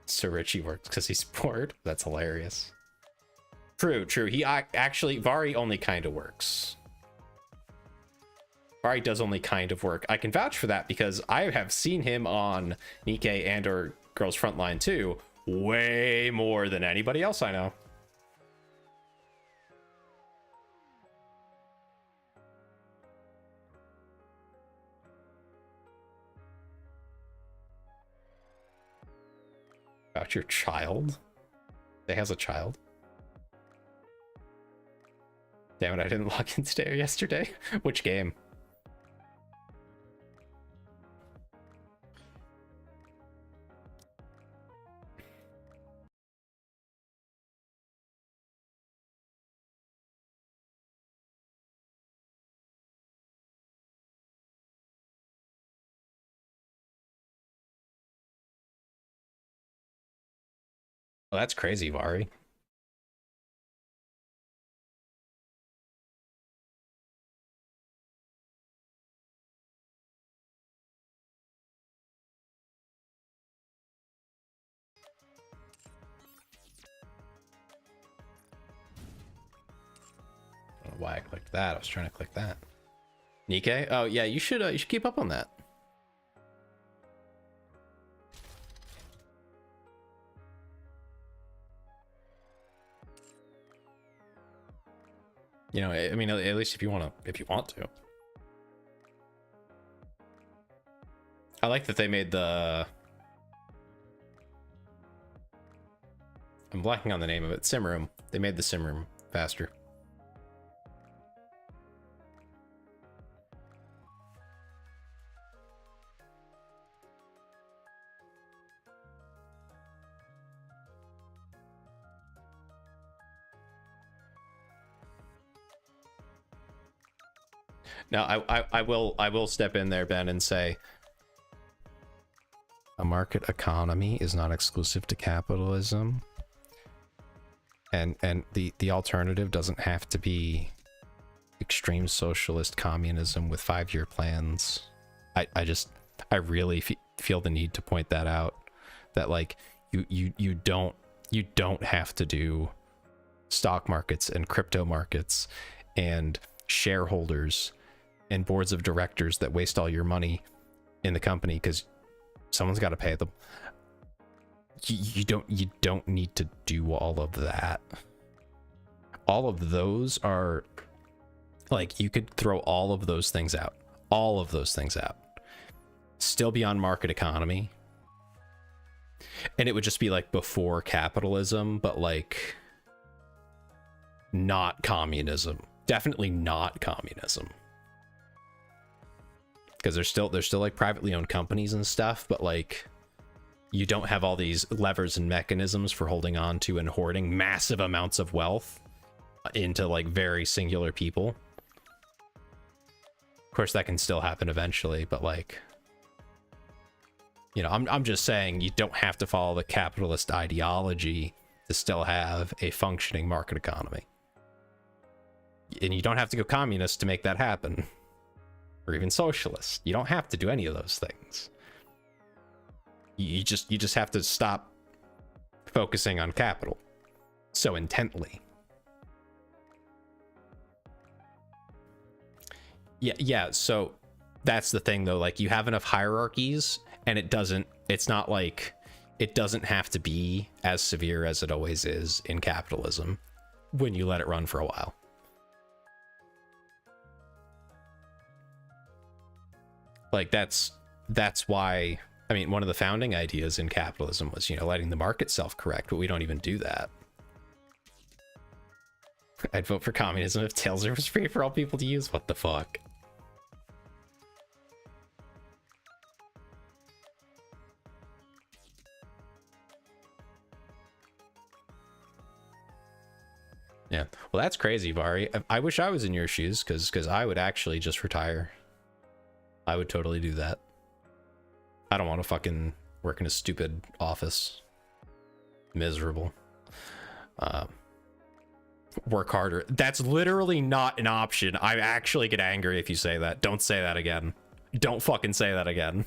So Richie works because he's bored. That's hilarious. True. He actually, Vari only kind of works. Vari does only kind of work. I can vouch for that because I have seen him on NIKKE and or Girls Frontline too. Way more than anybody else I know. About your child? They has a child? Damn it, I didn't log in today or yesterday. Which game? Oh, that's crazy, Vari. I don't know why I clicked that. I was trying to click that. NIKKE? Oh yeah, you should keep up on that. You know, I mean, at least if you want to. I like that they made the... I'm blanking on the name of it. Sim room. They made the sim room faster. Now, I will step in there, Ben, and say a market economy is not exclusive to capitalism, and the alternative doesn't have to be extreme socialist communism with 5-year plans. I really feel the need to point that out, that like you don't have to do stock markets and crypto markets and shareholders and boards of directors that waste all your money in the company because someone's got to pay them. You don't need to do all of that. All of those are like, you could throw all of those things out. All of those things out. Still be on market economy. And it would just be like before capitalism, but like not communism. Definitely not communism. Because there's still like privately owned companies and stuff, but like you don't have all these levers and mechanisms for holding on to and hoarding massive amounts of wealth into like very singular people. Of course, that can still happen eventually, but like, you know, I'm just saying you don't have to follow the capitalist ideology to still have a functioning market economy. And you don't have to go communist to make that happen. Or even socialist. You don't have to do any of those things. You just have to stop focusing on capital so intently. Yeah, so that's the thing though, like you have enough hierarchies and it's not like it doesn't have to be as severe as it always is in capitalism when you let it run for a while. Like that's why, I mean, one of the founding ideas in capitalism was, you know, letting the market self-correct, but we don't even do that. I'd vote for communism if Tailor was free for all people to use. What the fuck? Yeah, well, that's crazy, Vari. I wish I was in your shoes, because I would actually just retire. I would totally do that. I don't want to fucking work in a stupid office. Miserable. Work harder. That's literally not an option. I actually get angry if you say that. Don't say that again. Don't fucking say that again.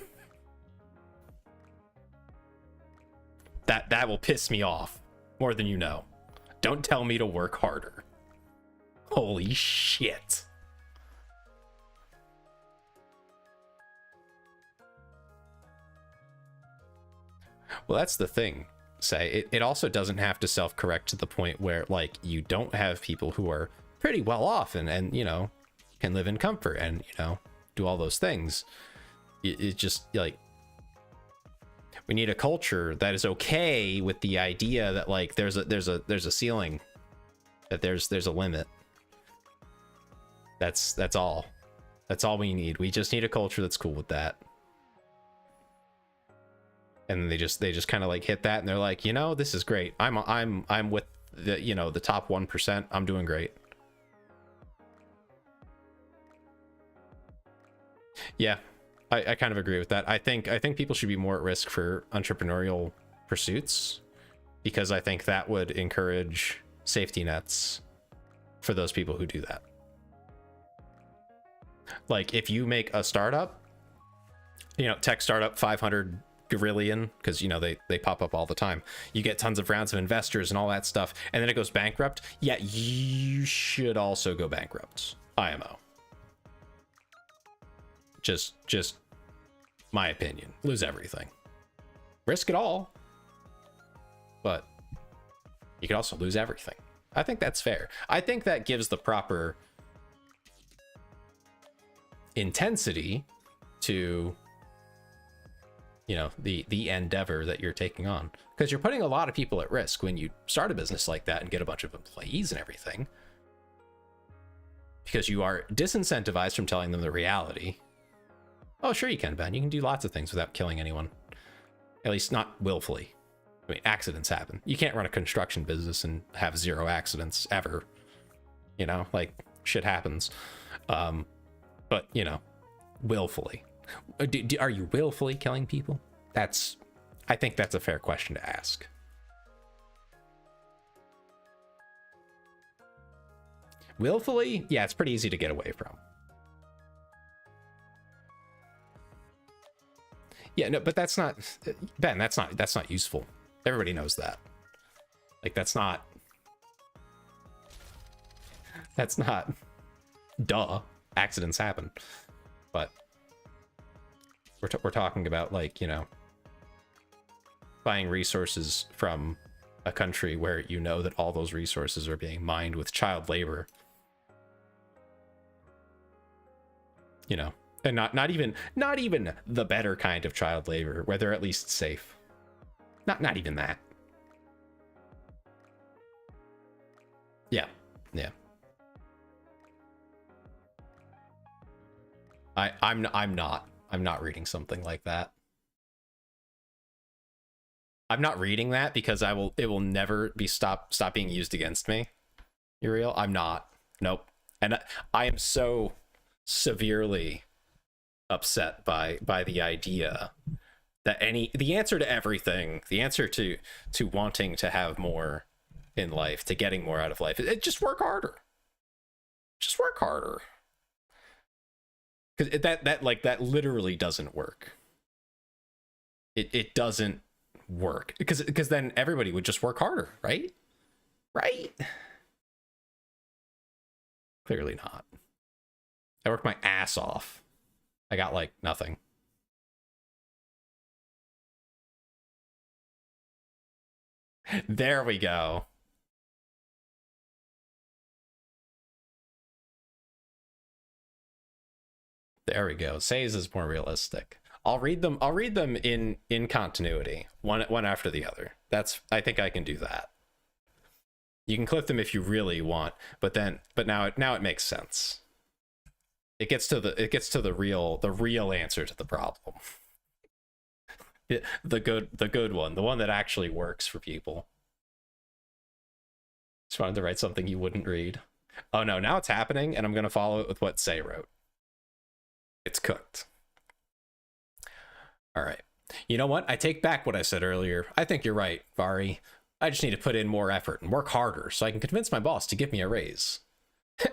That will piss me off more than you know. Don't tell me to work harder. Holy shit. Well, that's the thing. It also doesn't have to self-correct to the point where like you don't have people who are pretty well off and you know, can live in comfort and, you know, do all those things. It just like, we need a culture that is okay with the idea that like there's a ceiling, that there's a limit. That's all we need. We just need a culture that's cool with that. And they just kind of like hit that and they're like, you know, this is great. I'm with the, you know, the top 1%. I'm doing great. Yeah. I kind of agree with that. I think people should be more at risk for entrepreneurial pursuits, because I think that would encourage safety nets for those people who do that. Like if you make a startup, you know, tech startup, 500 gazillion, because you know they pop up all the time. You get tons of rounds of investors and all that stuff, and then it goes bankrupt. Yeah, you should also go bankrupt. IMO. Just my opinion. Lose everything. Risk it all. But you could also lose everything. I think that's fair. I think that gives the proper intensity to, you know, the endeavor that you're taking on, because you're putting a lot of people at risk when you start a business like that and get a bunch of employees and everything, because you are disincentivized from telling them the reality. Oh, sure you can, Ben. You can do lots of things without killing anyone. At least not willfully. I mean, accidents happen. You can't run a construction business and have 0 accidents ever. You know, like, shit happens. But, you know, willfully. Are you willfully killing people? I think that's a fair question to ask. Willfully, yeah, it's pretty easy to get away from. Yeah, no, but that's not, Ben, that's not useful. Everybody knows that. Like, that's not, duh, accidents happen. But we're talking about, like, you know, buying resources from a country where you know that all those resources are being mined with child labor. You know, and not even the better kind of child labor, where they're at least safe. Not even that. Yeah. Yeah. I'm not reading something like that. I'm not reading that because it will never be stop being used against me. Uriel, I'm not. Nope. And I am so severely upset by the idea that the answer to everything, the answer to wanting to have more in life, to getting more out of life, just work harder. Just work harder. Because that literally doesn't work. It doesn't work because then everybody would just work harder, right? Right? Clearly not. I worked my ass off. I got like nothing. There we go. There we go. Says is more realistic. I'll read them in continuity, one after the other. I think I can do that. You can clip them if you really want, but now it makes sense. It gets to the real answer to the problem. The good one, the one that actually works for people. Just wanted to write something you wouldn't read. Oh no, now it's happening, and I'm gonna follow it with what Say wrote. It's cooked. All right. You know what? I take back what I said earlier. I think you're right, Vari. I just need to put in more effort and work harder so I can convince my boss to give me a raise.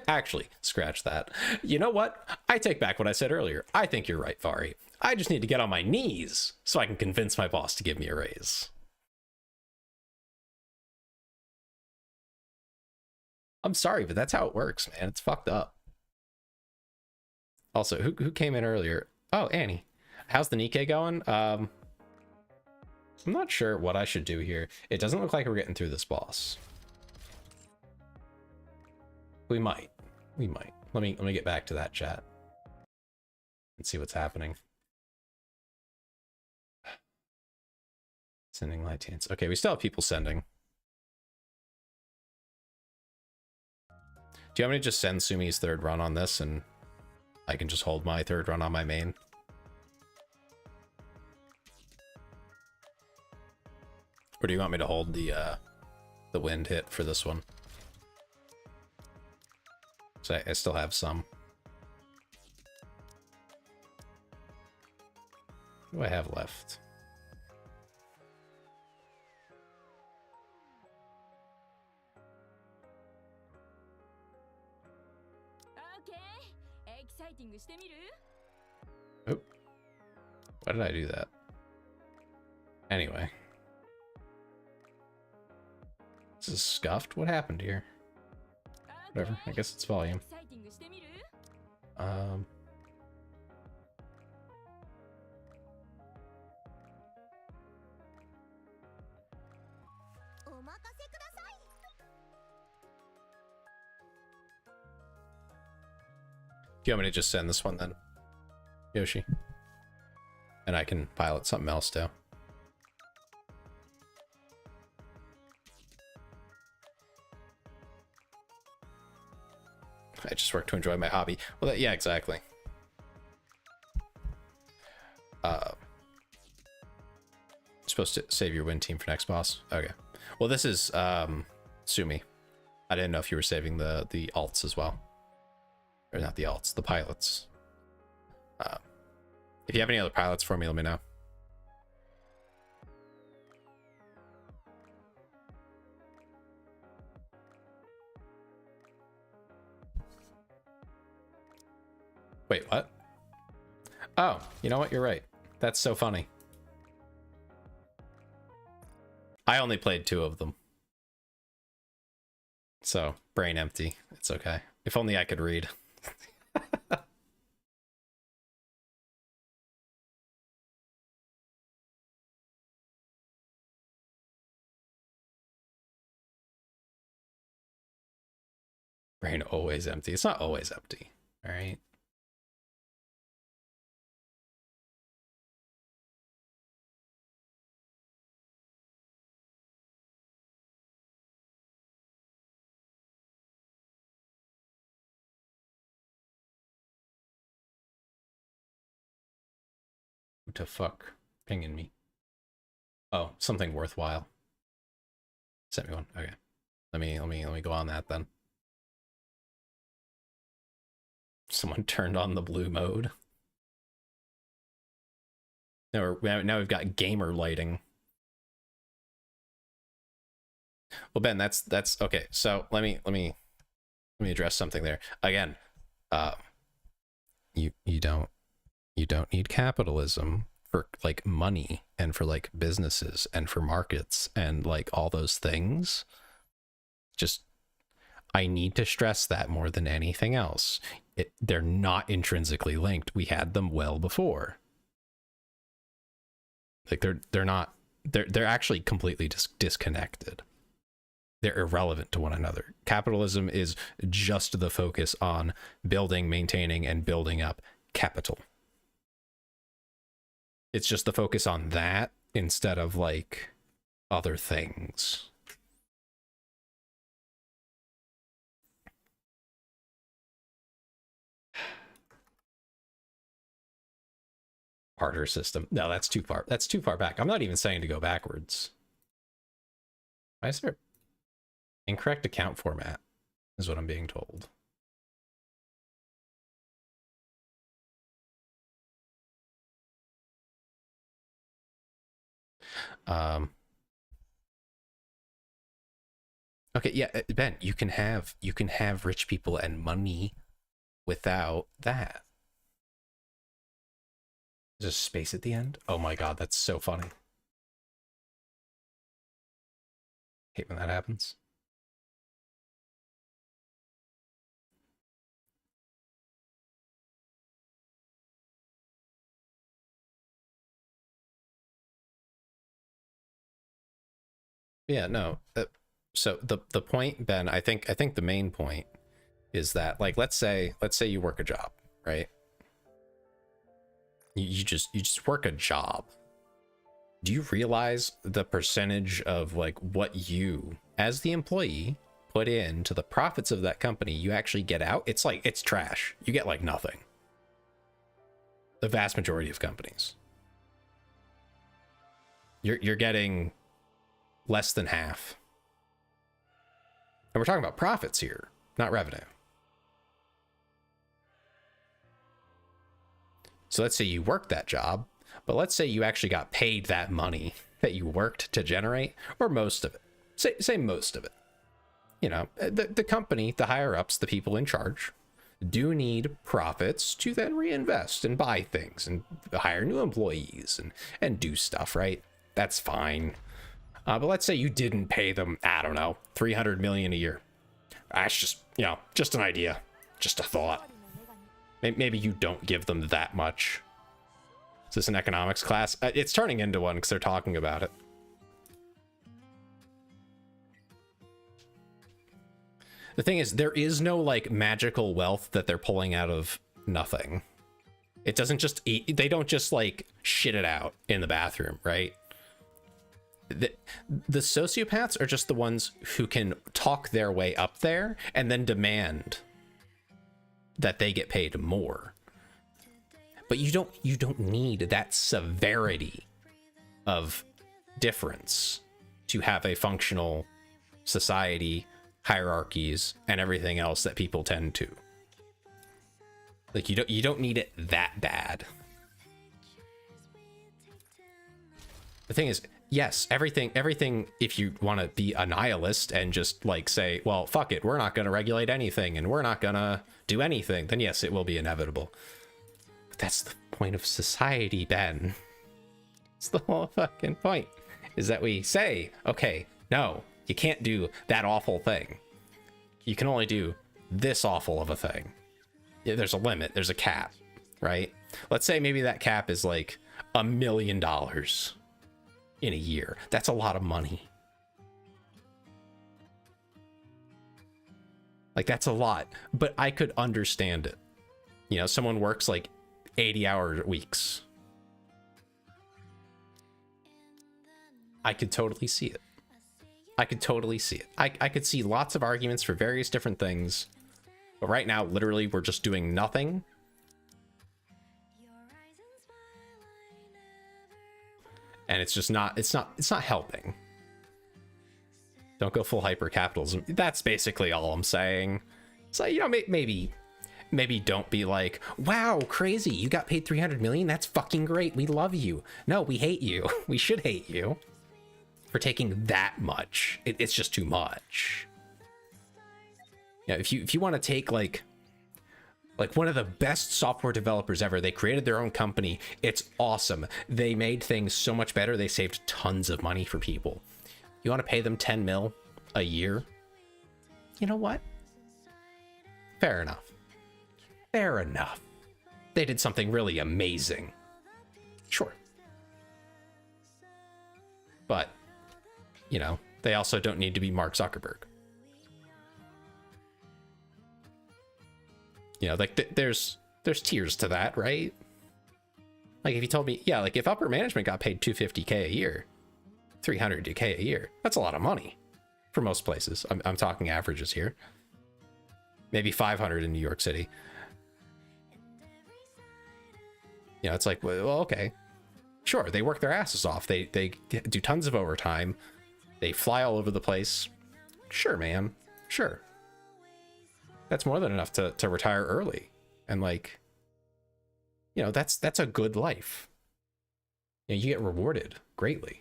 Actually, scratch that. You know what? I take back what I said earlier. I think you're right, Vari. I just need to get on my knees so I can convince my boss to give me a raise. I'm sorry, but that's how it works, man. It's fucked up. Also, who came in earlier? Oh, Annie. How's the NIKKE going? I'm not sure what I should do here. It doesn't look like we're getting through this boss. We might. Let me get back to that chat and see what's happening. Sending light tants. Okay, we still have people sending. Do you want me to just send Sumi's third run on this and I can just hold my third run on my main? Or do you want me to hold the wind hit for this one? So I still have some. What do I have left? Oh. Why did I do that? Anyway. This is scuffed? What happened here? Whatever, I guess it's volume. Do you want me to just send this one then, Yoshi? And I can pilot something else too. I just work to enjoy my hobby. Well, yeah, exactly. You're supposed to save your win team for next boss. Okay. Well, this is Sumi. I didn't know if you were saving the alts as well. Or not the alts, the pilots. If you have any other pilots for me, let me know. Wait, what? Oh, you know what? You're right. That's so funny. I only played 2 of them. So, brain empty. It's okay. If only I could read. Brain always empty. It's not always empty. All right. What the fuck? Pinging me. Oh, something worthwhile. Sent me one. Okay. Let me go on that then. Someone turned on the blue mode. Now we've got gamer lighting. Well, Ben, that's okay. So let me address something there. Again, you don't need capitalism for like money and for like businesses and for markets and like all those things. Just I need to stress that more than anything else. They're not intrinsically linked. We had them well before. Like they're actually completely disconnected. They're irrelevant to one another. Capitalism is just the focus on building, maintaining, and building up capital. It's just the focus on that instead of like other things. Barter system. No, that's too far. That's too far back. I'm not even saying to go backwards. Why is there incorrect account format? Is what I'm being told. Okay, yeah, Ben, you can have rich people and money without that. There's a space at the end. Oh my god, that's so funny. Hate when that happens. Yeah, no. So the point, Ben, I think the main point is that, like, let's say you work a job, right? You just work a job. Do you realize the percentage of like what you as the employee put into the profits of that company you actually get out? It's like, it's trash. You get like nothing. The vast majority of companies. You're getting less than half. And we're talking about profits here, not revenue. So let's say you worked that job, but let's say you actually got paid that money that you worked to generate, or most of it. Say most of it. You know, the company, the higher ups, the people in charge, do need profits to then reinvest and buy things and hire new employees and do stuff, right? That's fine. But let's say you didn't pay them, I don't know, 300 million a year. That's just, you know, just an idea, just a thought. Maybe you don't give them that much. Is this an economics class? It's turning into one because they're talking about it. The thing is, there is no like magical wealth that they're pulling out of nothing. It doesn't just eat. They don't just like shit it out in the bathroom, right? The sociopaths are just the ones who can talk their way up there and then demand that they get paid more. But you don't need that severity of difference to have a functional society, hierarchies, and everything else that people tend to. Like you don't need it that bad. The thing is, yes, everything, if you want to be a nihilist and just like say, well, fuck it, we're not going to regulate anything and we're not going to do anything, then yes, it will be inevitable. But that's the point of society, Ben. It's the whole fucking point. Is that we say, okay, no, you can't do that awful thing. You can only do this awful of a thing. Yeah, there's a limit, there's a cap, right? Let's say maybe that cap is like $1 million in a year. That's a lot of money. Like, that's a lot, but I could understand it. You know, someone works like 80-hour weeks. I could totally see it. I could totally see it. I could see lots of arguments for various different things. But right now, literally, we're just doing nothing. And it's just not, it's not helping. Don't go full hyper capitalism. That's basically all I'm saying. So, you know, maybe don't be like, wow, crazy, you got paid 300 million. That's fucking great. We love you. No, we hate you. We should hate you for taking that much. It's just too much. Yeah, if you want to take like one of the best software developers ever, they created their own company. It's awesome. They made things so much better. They saved tons of money for people. You want to pay them 10 mil a year? You know what? Fair enough. Fair enough. They did something really amazing. Sure. But, you know, they also don't need to be Mark Zuckerberg. You know, like there's tiers to that, right? Like if you told me, yeah, like if upper management got paid $250K a year, $300K a year, that's a lot of money for most places. I'm talking averages here. Maybe 500 in New York City. You know, it's like, well, okay, sure, they work their asses off. They do tons of overtime. They fly all over the place. Sure, man, sure. That's more than enough to retire early. And like, you know, that's a good life. You know, you get rewarded greatly.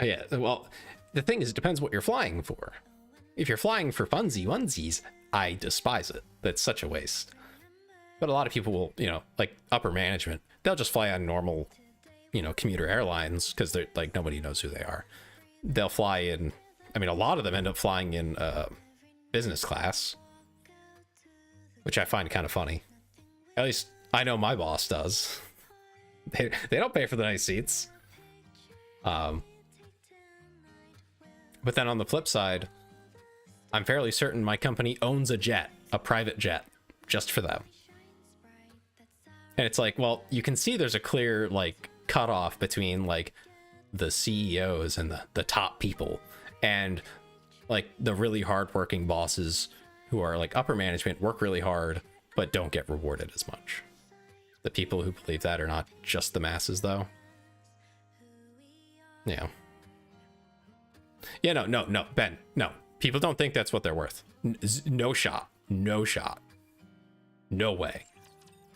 Yeah, well, the thing is, it depends what you're flying for. If you're flying for funsies, I despise it. That's such a waste. But a lot of people will, you know, like upper management, they'll just fly on normal, you know, commuter airlines because they're like, nobody knows who they are. They'll fly in, I mean, a lot of them end up flying in business class, which I find kind of funny. At least I know my boss does. They don't pay for the nice seats. But then on the flip side, I'm fairly certain my company owns a jet, a private jet, just for them. And it's like, well, you can see there's a clear, like, cutoff between, like, the CEOs and the top people and, like, the really hardworking bosses who are, like, upper management, work really hard, but don't get rewarded as much. The people who believe that are not just the masses, though. Yeah. Yeah, no, Ben, no. People don't think that's what they're worth. No shot. No shot. No way.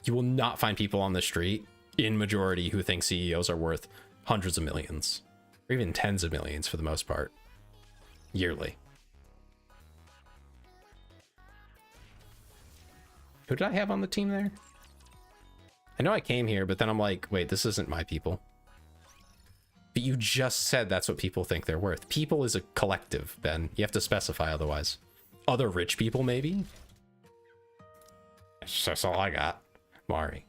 You will not find people on the street, in majority, who think CEOs are worth hundreds of millions. Or even tens of millions for the most part. Yearly. Who did I have on the team there? I know I came here, but then I'm like, wait, this isn't my people. But you just said that's what people think they're worth. People is a collective, Ben. You have to specify otherwise. Other rich people, maybe? That's all I got. Mari.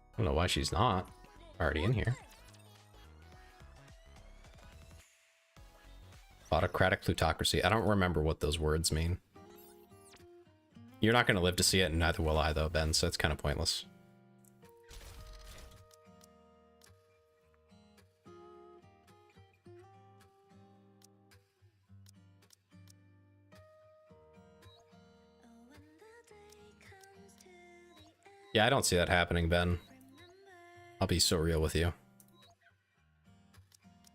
I don't know why she's not already in here. Autocratic plutocracy. I don't remember what those words mean. You're not going to live to see it, and neither will I, though, Ben, so it's kind of pointless. Yeah, I don't see that happening, Ben. I'll be so real with you.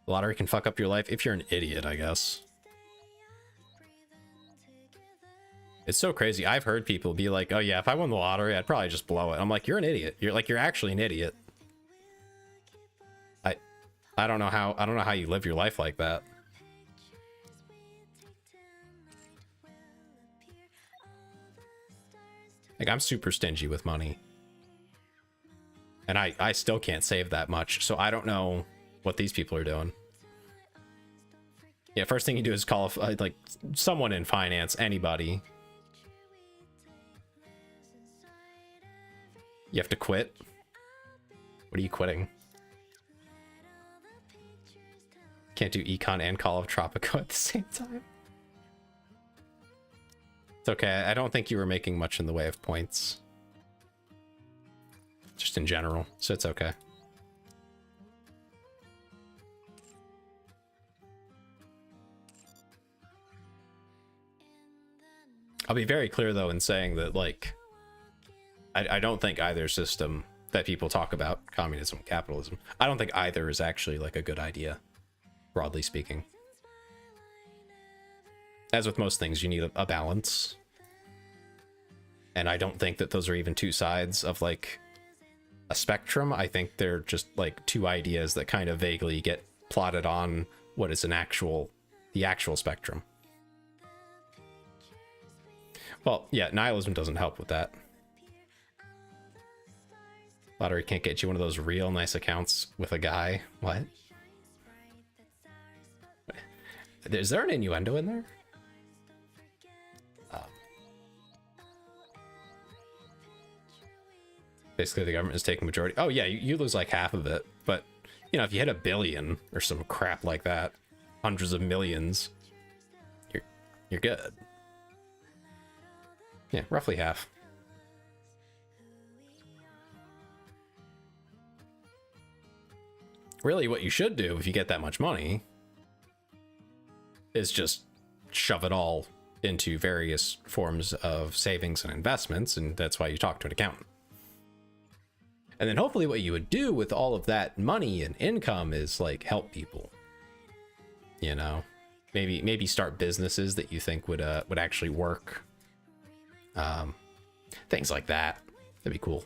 The lottery can fuck up your life if you're an idiot, I guess. It's so crazy. I've heard people be like, oh yeah, if I won the lottery, I'd probably just blow it. I'm like, you're an idiot. You're actually an idiot. I don't know how you live your life like that. Like, I'm super stingy with money. And I still can't save that much, so I don't know what these people are doing. Yeah, first thing you do is call like someone in finance, anybody. You have to quit. What are you quitting? Can't do Econ and Call of Tropico at the same time. It's okay. I don't think you were making much in the way of points. Just in general, so it's okay. I'll be very clear though in saying that, like, I don't think either system that people talk about, communism, capitalism, I don't think either is actually like a good idea, broadly speaking. As with most things, you need a balance. And I don't think that those are even two sides of like a spectrum. I think they're just like two ideas that kind of vaguely get plotted on what is the actual spectrum. Well, yeah, nihilism doesn't help with that. Lottery can't get you one of those real nice accounts with a guy. What? Is there an innuendo in there? Basically, the government is taking majority. Oh yeah, you lose like half of it. But, you know, if you hit 1 billion or some crap like that, hundreds of millions, you're good. Yeah, roughly half. Really, what you should do if you get that much money is just shove it all into various forms of savings and investments, and that's why you talk to an accountant. And then hopefully what you would do with all of that money and income is like help people. You know, maybe start businesses that you think would actually work. Things like that. That'd be cool.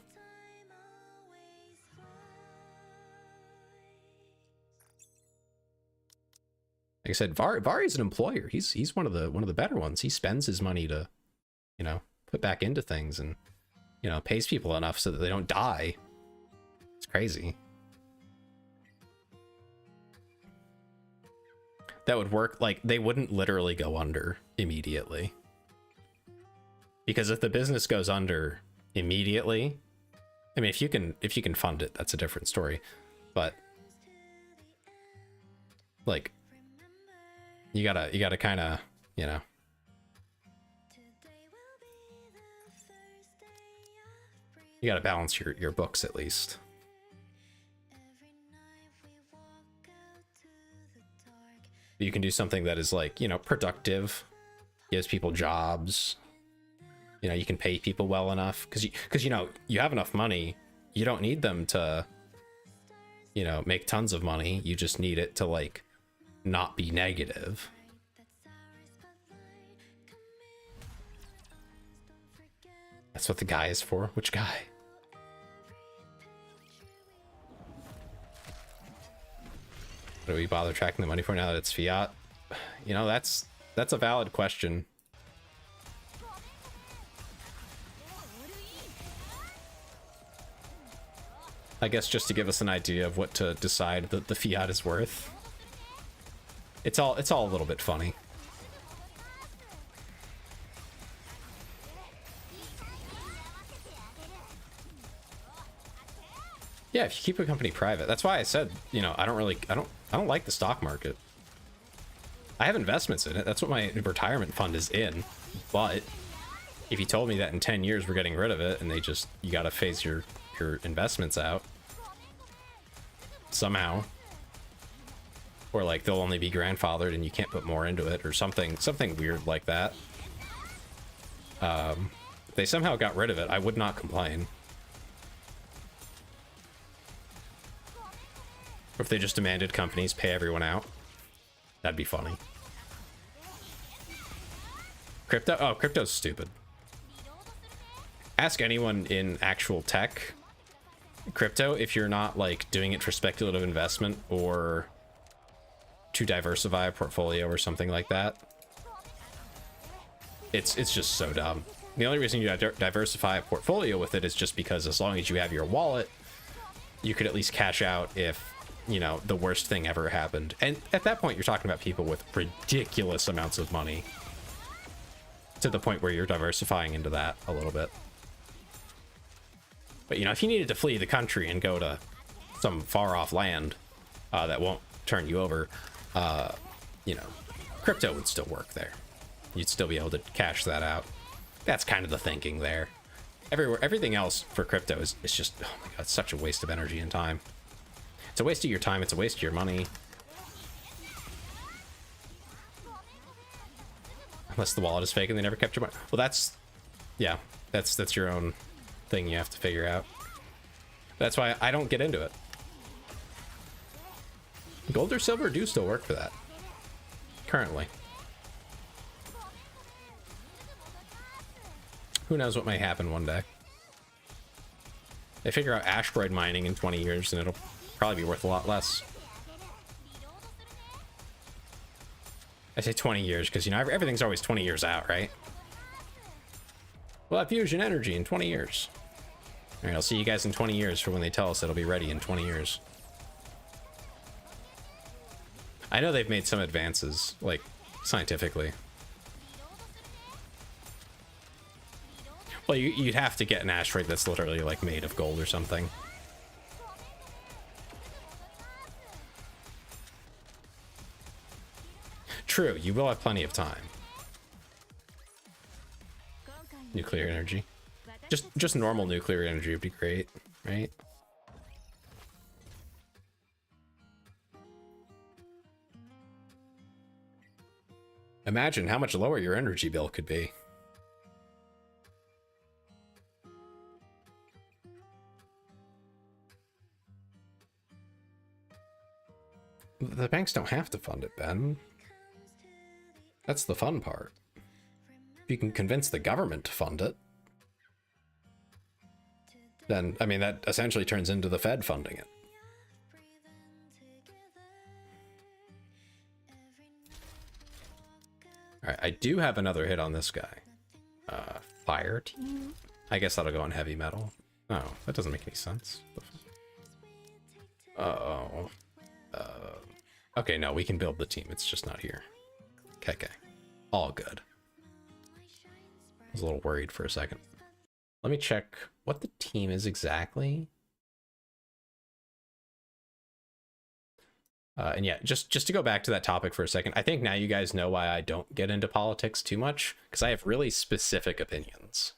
Like I said, Vari's an employer. He's one of the better ones. He spends his money to, you know, put back into things and, you know, pays people enough so that they don't die. It's crazy. That would work. Like, they wouldn't literally go under immediately. Because if the business goes under immediately, I mean, if you can fund it, that's a different story. But like, you gotta kind of, you know, you gotta balance your books at least. You can do something that is like, you know, productive, gives people jobs. You know, you can pay people well enough because you know, you have enough money. You don't need them to, you know, make tons of money. You just need it to like not be negative. That's what the guy is for. Which guy? What do we bother tracking the money for now that it's fiat? You know, that's a valid question. I guess just to give us an idea of what to decide that the fiat is worth. It's all a little bit funny. Yeah, if you keep a company private, that's why I said, you know, I don't like the stock market. I have investments in it. That's what my retirement fund is in. But if you told me that in 10 years we're getting rid of it and you got to phase your investments out somehow, or like they'll only be grandfathered and you can't put more into it or something weird like that. If they somehow got rid of it, I would not complain. Or if they just demanded companies pay everyone out. That'd be funny. Crypto? Oh, crypto's stupid. Ask anyone in actual tech. Crypto, if you're not like doing it for speculative investment or to diversify a portfolio or something like that, it's just so dumb. The only reason you diversify a portfolio with it is just because as long as you have your wallet, you could at least cash out if, you know, the worst thing ever happened. And at that point, you're talking about people with ridiculous amounts of money, to the point where you're diversifying into that a little bit. But, you know, if you needed to flee the country and go to some far-off land that won't turn you over, you know, crypto would still work there. You'd still be able to cash that out. That's kind of the thinking there. Everything else for crypto is just, oh my god, it's such a waste of energy and time. It's a waste of your time, it's a waste of your money. Unless the wallet is fake and they never kept your money. Well, that's, yeah, that's your own thing you have to figure out. That's why I don't get into it. Gold or silver do still work for that. Currently. Who knows what might happen one day. They figure out asteroid mining in 20 years and it'll probably be worth a lot less. I say 20 years because, you know, everything's always 20 years out, right? We'll have fusion energy in 20 years. All right, I'll see you guys in 20 years for when they tell us it'll be ready in 20 years. I know they've made some advances, like, scientifically. Well, you'd have to get an asteroid that's literally, like, made of gold or something. True, you will have plenty of time. Nuclear energy. Just normal nuclear energy would be great, right? Imagine how much lower your energy bill could be. The banks don't have to fund it, Ben. That's the fun part. If you can convince the government to fund it, then, I mean, that essentially turns into the Fed funding it. Alright, I do have another hit on this guy. Fire team? I guess that'll go on heavy metal. Oh, that doesn't make any sense. Uh-oh. Okay, no, we can build the team. It's just not here. Okay. All good. I was a little worried for a second. Let me check what the team is exactly. And yeah, just to go back to that topic for a second, I think now you guys know why I don't get into politics too much, because I have really specific opinions.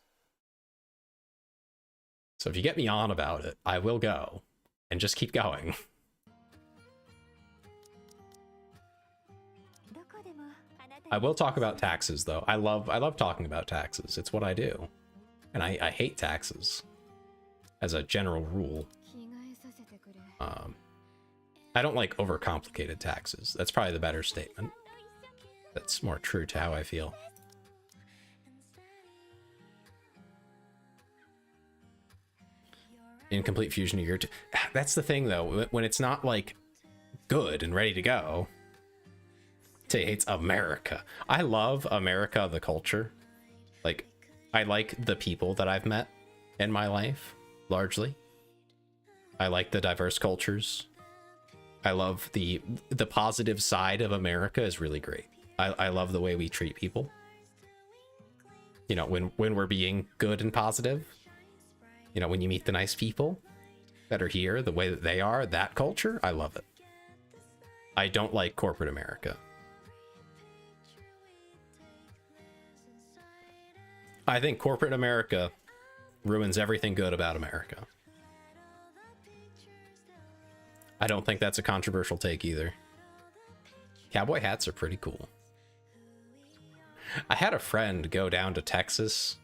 So if you get me on about it, I will go and just keep going. I will talk about taxes, though. I love talking about taxes. It's what I do. And I hate taxes as a general rule. I don't like overcomplicated taxes. That's probably the better statement. That's more true to how I feel. Incomplete fusion of year 2. That's the thing, though. When it's not, like, good and ready to go, it hates America. I love America, the culture. Like, I like the people that I've met in my life, largely. I like the diverse cultures. I love the positive side of America is really great. I love the way we treat people. You know, when we're being good and positive. You know, when you meet the nice people that are here, the way that they are, that culture, I love it. I don't like corporate America. I think corporate America ruins everything good about America. I don't think that's a controversial take either. Cowboy hats are pretty cool. I had a friend go down to Texas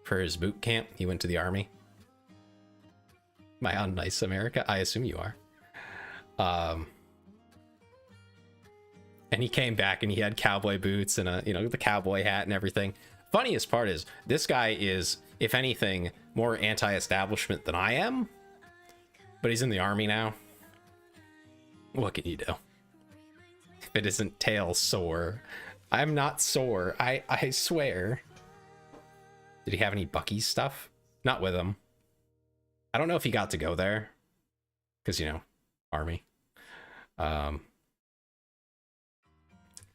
for his boot camp. He went to the army. Am I on Nice America? I assume you are. Um, and he came back and he had cowboy boots and a, you know, the cowboy hat and everything. Funniest part is this guy is, if anything, more anti-establishment than I am, but he's in the army now. What can you do? If it isn't tail sore, I'm not sore. I swear. Did he have any Bucky stuff? Not with him. I don't know if he got to go there, because, you know, army.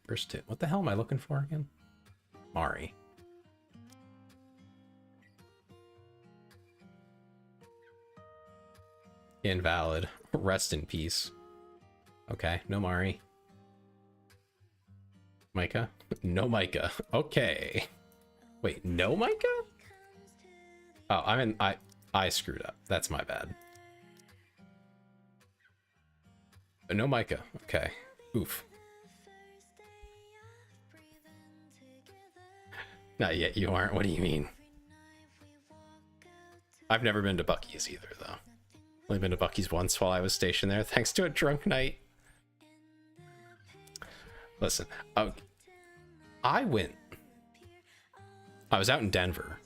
First tip. What the hell am I looking for again? Mari. Invalid. Rest in peace. Okay, no Mari. Micah? No Micah. Okay. Wait, no Micah? Oh, I screwed up. That's my bad. No Micah. Okay. Oof. Not yet, you aren't. What do you mean? I've never been to Bucky's either, though. Only been to Bucky's once while I was stationed there, thanks to a drunk night. Listen, I was out in Denver.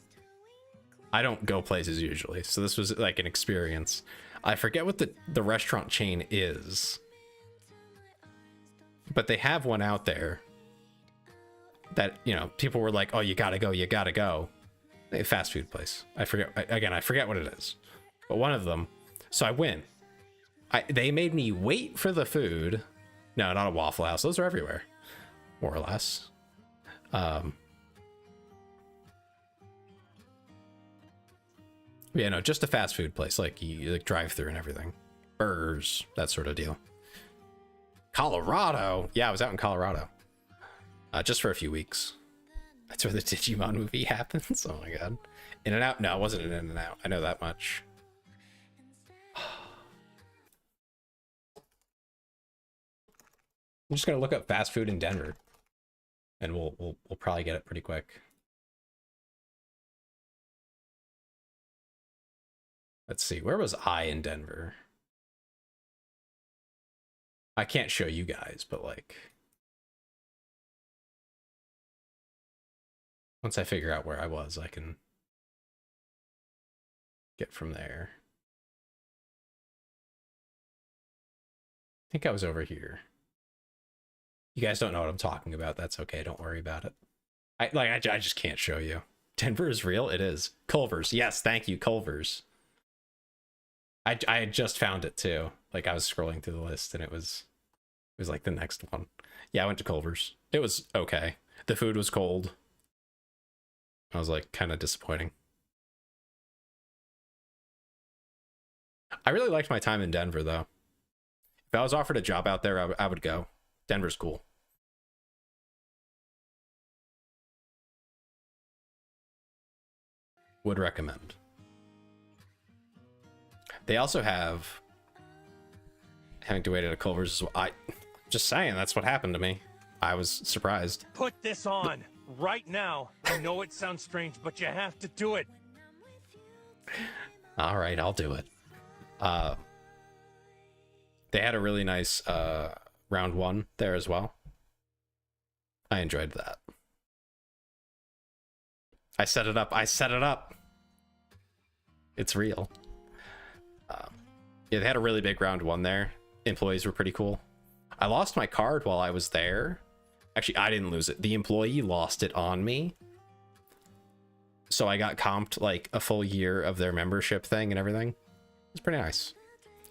I don't go places usually, so this was like an experience. I forget what the restaurant chain is, but they have one out there that, you know, people were like, oh, you gotta go, you gotta go. A fast food place. I forget what it is, but one of them. So I went. They made me wait for the food. No, not a Waffle House. Those are everywhere, more or less. Yeah, no, just a fast food place, like you like drive through and everything, burgers, that sort of deal. Colorado. Yeah, I was out in Colorado, just for a few weeks. That's where the Digimon movie happens. Oh my god. In-N-Out? No, it wasn't an In-N-Out. I know that much. I'm just gonna look up fast food in Denver, and we'll probably get it pretty quick. Let's see, where was I in Denver? I can't show you guys, but like, once I figure out where I was, I can get from there. I think I was over here. You guys don't know what I'm talking about. That's okay. Don't worry about it. I just can't show you. Denver is real. It is. Culver's. Yes. Thank you. Culver's. I had just found it too. Like I was scrolling through the list and it was like the next one. Yeah. I went to Culver's. It was okay. The food was cold. I was like kind of disappointing. I really liked my time in Denver though. If I was offered a job out there, I would go. Denver's cool. Would recommend. They also have having to wait at a Culver's as well. I just saying, that's what happened to me. I was surprised. Put this on right now. I know it sounds strange, but you have to do it. All right, I'll do it. They had a really nice round one there as well. I enjoyed that. I set it up. It's real. Yeah, they had a really big round one there. Employees were pretty cool. I lost my card while I was there. Actually, I didn't lose it. The employee lost it on me. So I got comped like a full year of their membership thing and everything. It was pretty nice.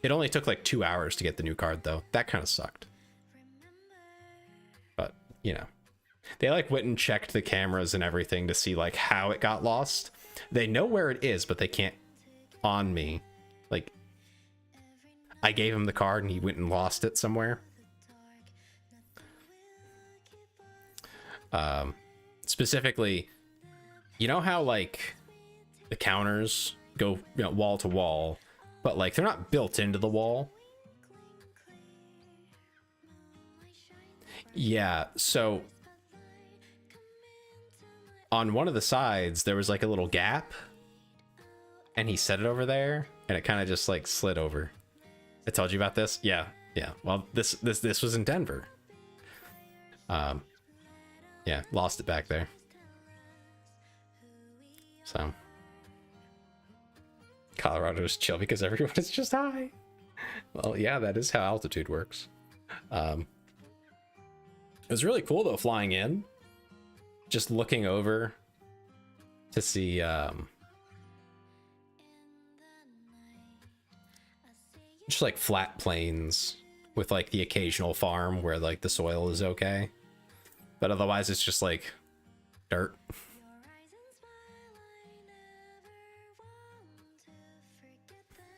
It only took like 2 hours to get the new card though. That kind of sucked. But, you know. They like went and checked the cameras and everything to see like how it got lost. They know where it is, but they can't on me. Like, I gave him the card and he went and lost it somewhere. Specifically, you know how like the counters go, you know, wall to wall, but like they're not built into the wall. Yeah, so on one of the sides there was like a little gap and he set it over there and it kind of just like slid over. I told you about this. Yeah, Yeah, well, this was in Denver. Yeah, lost it back there. So Colorado's chill because everyone is just high. Well, yeah, that is how altitude works. It was really cool though, flying in, just looking over to see just like flat plains with like the occasional farm where like the soil is okay, but otherwise it's just like dirt.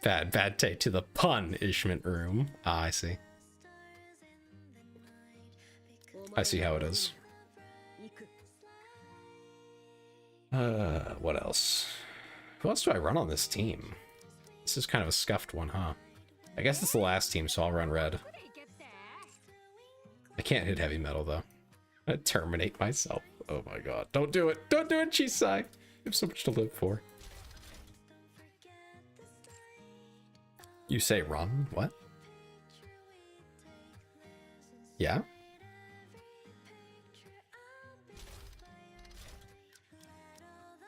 Bad take to the punishment room. Ah, I see. I see how it is. What else? Who else do I run on this team? This is kind of a scuffed one, huh? I guess it's the last team, so I'll run red. I can't hit heavy metal, though. I terminate myself. Oh my god. Don't do it! Don't do it, Chisai! I have so much to live for. You say run? What? Yeah?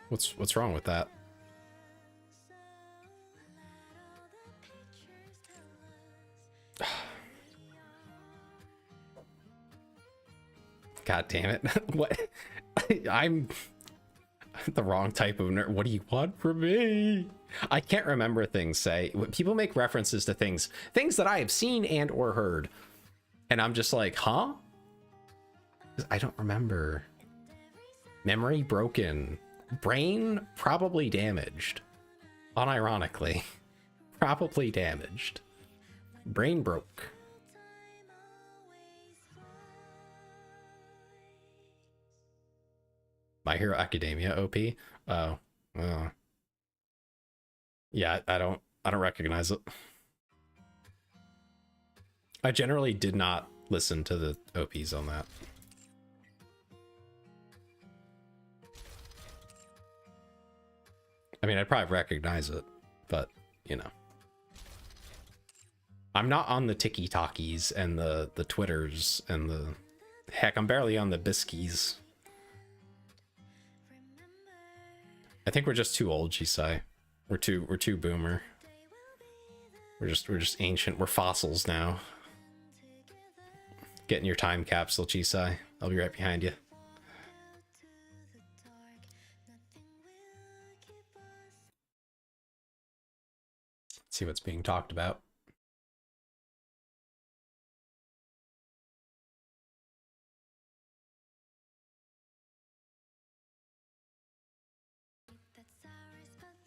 What's wrong with that? God damn it. What? I'm the wrong type of nerd. What do you want from me? I can't remember things. Say people make references to things that I have seen and or heard, and I'm just like, huh? I don't remember. Memory broken, brain probably damaged. Unironically, probably damaged. Brain broke. My Hero Academia OP. Oh, yeah. I don't recognize it. I generally did not listen to the OPs on that. I mean, I'd probably recognize it, but you know, I'm not on the TikTokies and the Twitters and the heck. I'm barely on the Biskies. I think we're just too old, Chisai. We're too boomer. We're just ancient. We're fossils now. Get in your time capsule, Chisai. I'll be right behind you. Let's see what's being talked about.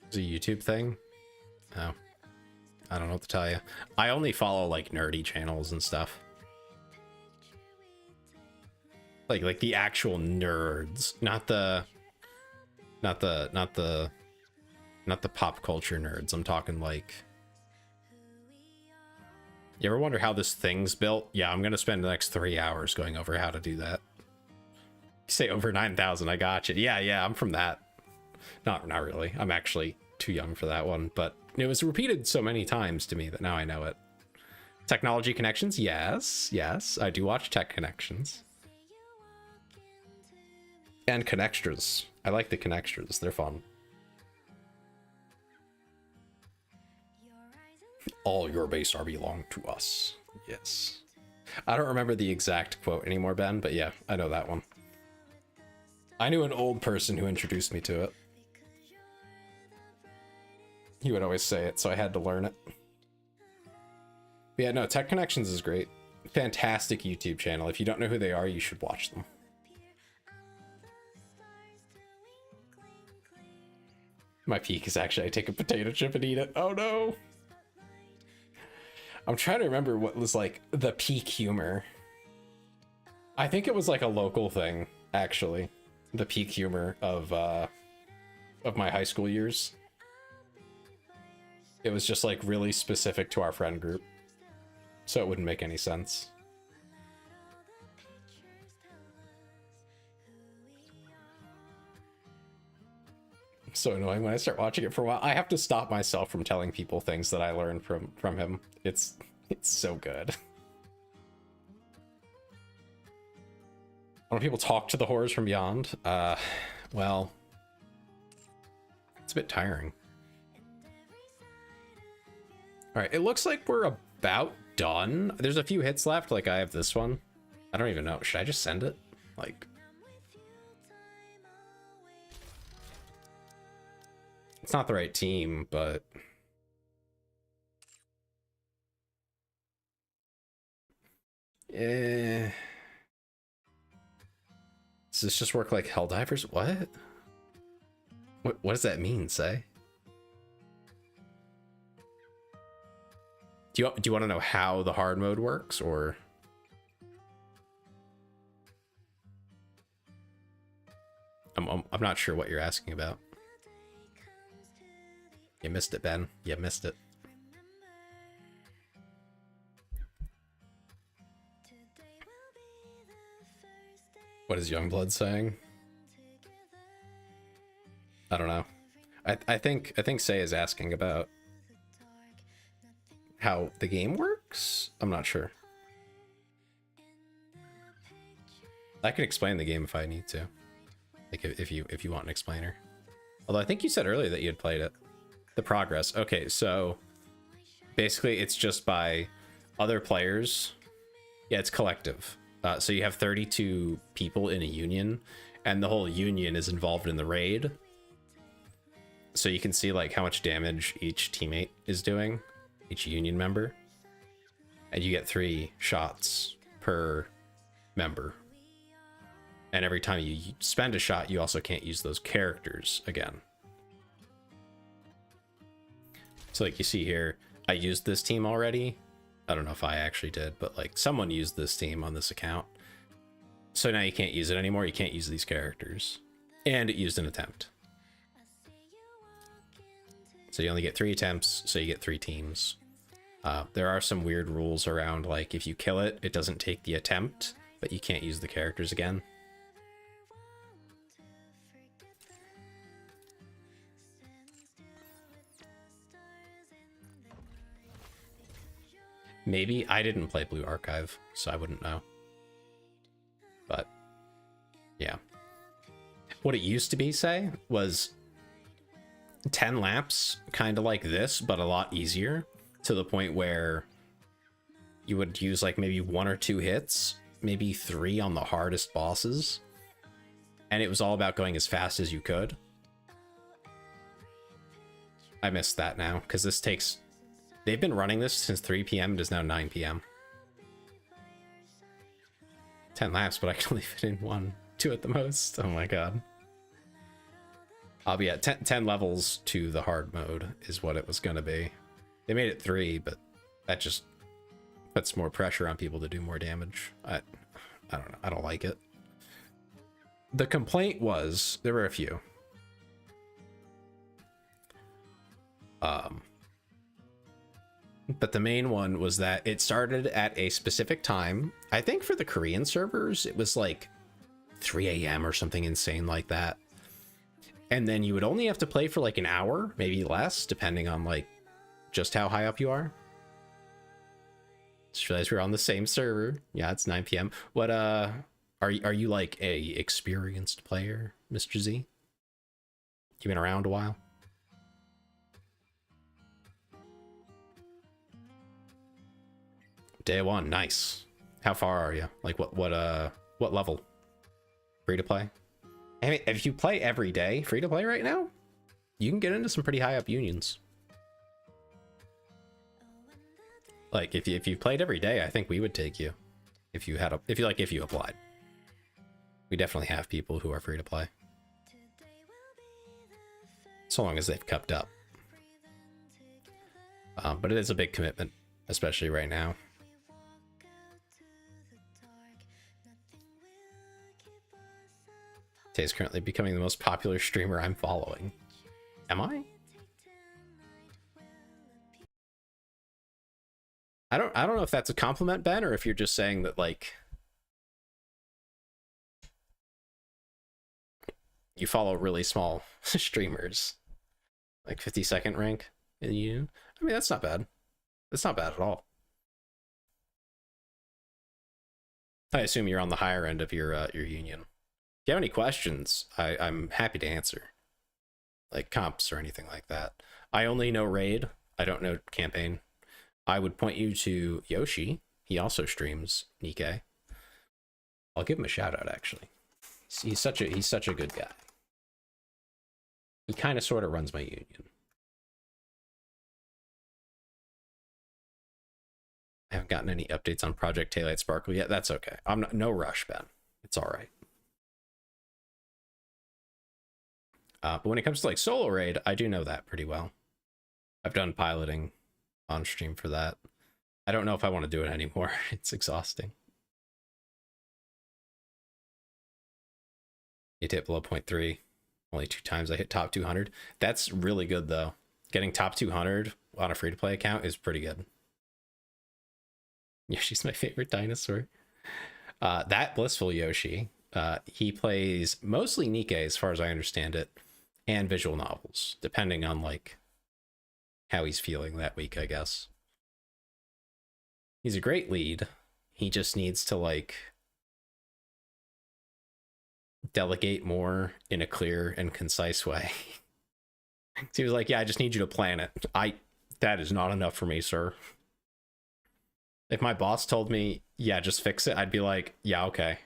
It's a YouTube thing? Oh. I don't know what to tell you. I only follow like nerdy channels and stuff. Like the actual nerds, not the pop culture nerds. I'm talking like, you ever wonder how this thing's built? Yeah, I'm gonna spend the next 3 hours going over how to do that. You say over 9,000, I got you. Yeah, I'm from that. Not really. I'm actually too young for that one, but it was repeated so many times to me that now I know it. Technology Connections, yes. I do watch Tech Connections. And Connextras. I like the Connextras, they're fun. All your base are belong to us. Yes. I don't remember the exact quote anymore, Ben, but yeah, I know that one. I knew an old person who introduced me to it. He would always say it, so I had to learn it. But yeah, no, Tech Connections is great. Fantastic YouTube channel. If you don't know who they are, you should watch them. My peak is actually I take a potato chip and eat it. Oh no! I'm trying to remember what was like the peak humor. I think it was like a local thing, actually. The peak humor of my high school years. It was just like really specific to our friend group, so it wouldn't make any sense. So annoying when I start watching it for a while. I have to stop myself from telling people things that I learned from him. It's so good. When people talk to the horrors from beyond, well, it's a bit tiring. All right, it looks like we're about done. There's a few hits left. Like I have this one. I don't even know. Should I just send it? Like, it's not the right team, but does this just work like Helldivers? What? What does that mean, say? Do you want to know how the hard mode works, or? I'm not sure what you're asking about. You missed it, Ben. You missed it. What is Youngblood saying? I don't know. I think Say is asking about how the game works. I'm not sure. I can explain the game if I need to. Like if you want an explainer. Although I think you said earlier that you had played it. The progress. Okay, so basically it's just by other players. Yeah, it's collective. So you have 32 people in a union, and the whole union is involved in the raid. So you can see like how much damage each teammate is doing, each union member. And you get 3 shots per member. And every time you spend a shot, you also can't use those characters again. So like you see here, I used this team already. I don't know if I actually did, but like someone used this team on this account. So now you can't use it anymore. You can't use these characters. And it used an attempt. So you only get 3 attempts, so you get 3 teams. There are some weird rules around, like if you kill it, it doesn't take the attempt, but you can't use the characters again. Maybe. I didn't play Blue Archive, so I wouldn't know. But yeah. What it used to be, say, was 10 laps, kind of like this, but a lot easier, to the point where you would use like maybe 1 or 2 hits, maybe 3 on the hardest bosses, and it was all about going as fast as you could. I missed that now, because this takes... They've been running this since 3 p.m. It is now 9 p.m. 10 laps, but I can only fit in 1, 2 at the most. Oh my god. I'll be at 10 levels to the hard mode is what it was going to be. They made it 3, but that just puts more pressure on people to do more damage. I don't know. I don't like it. The complaint was, there were a few. But the main one was that it started at a specific time. I think for the Korean servers, it was like 3 a.m. or something insane like that. And then you would only have to play for like an hour, maybe less, depending on like just how high up you are. Just realized we're on the same server. Yeah, it's 9 p.m. What are you like a experienced player, Mr. Z? You been around a while? Day 1, nice. How far are you? Like what level? Free to play? I mean, if you play every day free to play right now, you can get into some pretty high up unions. Like if you played every day, I think we would take you if you applied. We definitely have people who are free to play. So long as they've kept up. But it is a big commitment, especially right now. Tay is currently becoming the most popular streamer I'm following. Am I? I don't know if that's a compliment, Ben, or if you're just saying that like you follow really small streamers, like 52nd rank in you. I mean, that's not bad. That's not bad at all. I assume you're on the higher end of your union. If you have any questions, I'm happy to answer. Like comps or anything like that. I only know raid. I don't know campaign. I would point you to Yoshi. He also streams NIKKE. I'll give him a shout out actually. He's such a good guy. He kind of sort of runs my union. I haven't gotten any updates on Project Taillight Sparkle yet. That's okay. I'm not, no rush, Ben. It's all right. But when it comes to like solo raid, I do know that pretty well. I've done piloting on stream for that. I don't know if I want to do it anymore. It's exhausting. You hit below 0.3. Only 2 times I hit top 200. That's really good though. Getting top 200 on a free-to-play account is pretty good. Yoshi's my favorite dinosaur. That Blissful Yoshi, he plays mostly NIKKE as far as I understand it, and visual novels, depending on like how he's feeling that week, I guess. He's a great lead. He just needs to like delegate more in a clear and concise way. So he was like, yeah, I just need you to plan it. That is not enough for me, sir. If my boss told me, yeah, just fix it, I'd be like, yeah, okay.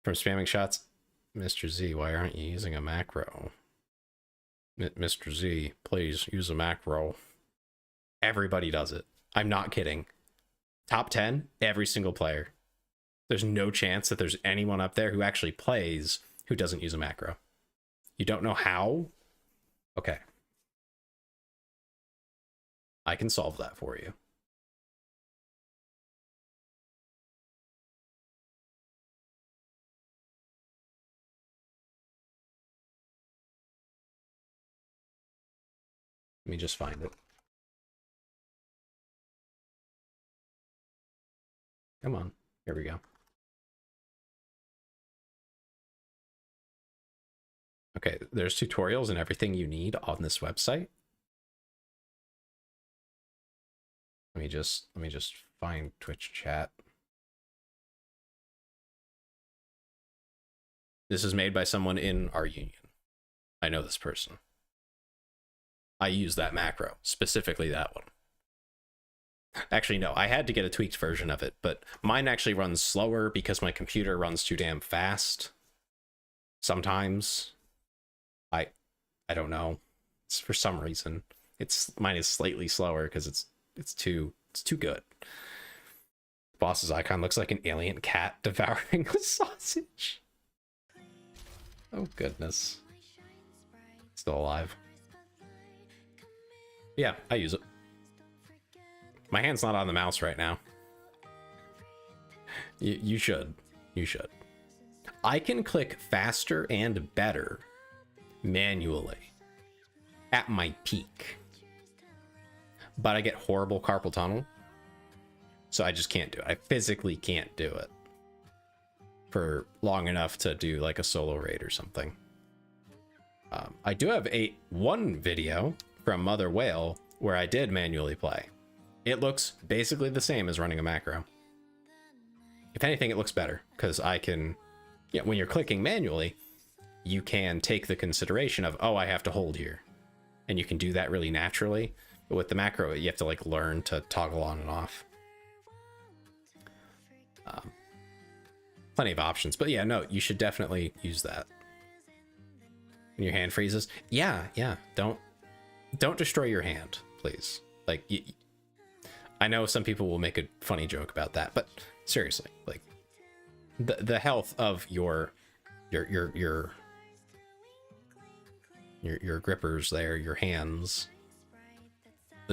From spamming shots, Mr. Z, why aren't you using a macro? Mr. Z, please use a macro. Everybody does it. I'm not kidding. Top 10, every single player. There's no chance that there's anyone up there who actually plays who doesn't use a macro. You don't know how? Okay. I can solve that for you. Let me just find it. Come on. Here we go. Okay, there's tutorials and everything you need on this website. Let me just find Twitch chat. This is made by someone in our union. I know this person. I use that macro, specifically that one. Actually, no, I had to get a tweaked version of it, but mine actually runs slower because my computer runs too damn fast. Sometimes. I don't know. It's for some reason. Mine is slightly slower because it's too good. Boss's icon looks like an alien cat devouring a sausage. Oh goodness. Still alive. Yeah, I use it. My hand's not on the mouse right now. You should. You should. I can click faster and better manually at my peak. But I get horrible carpal tunnel. So I just can't do it. I physically can't do it for long enough to do like a solo raid or something. I do have one video from Mother Whale where I did manually play. It looks basically the same as running a macro. If anything, it looks better because I can, when you're clicking manually, you can take the consideration of, oh, I have to hold here. And you can do that really naturally. But with the macro, you have to like learn to toggle on and off. Plenty of options, but yeah, no, you should definitely use that. When your hand freezes, yeah, don't destroy your hand, please. Like, I know some people will make a funny joke about that, but seriously, like, the health of your grippers there, your hands,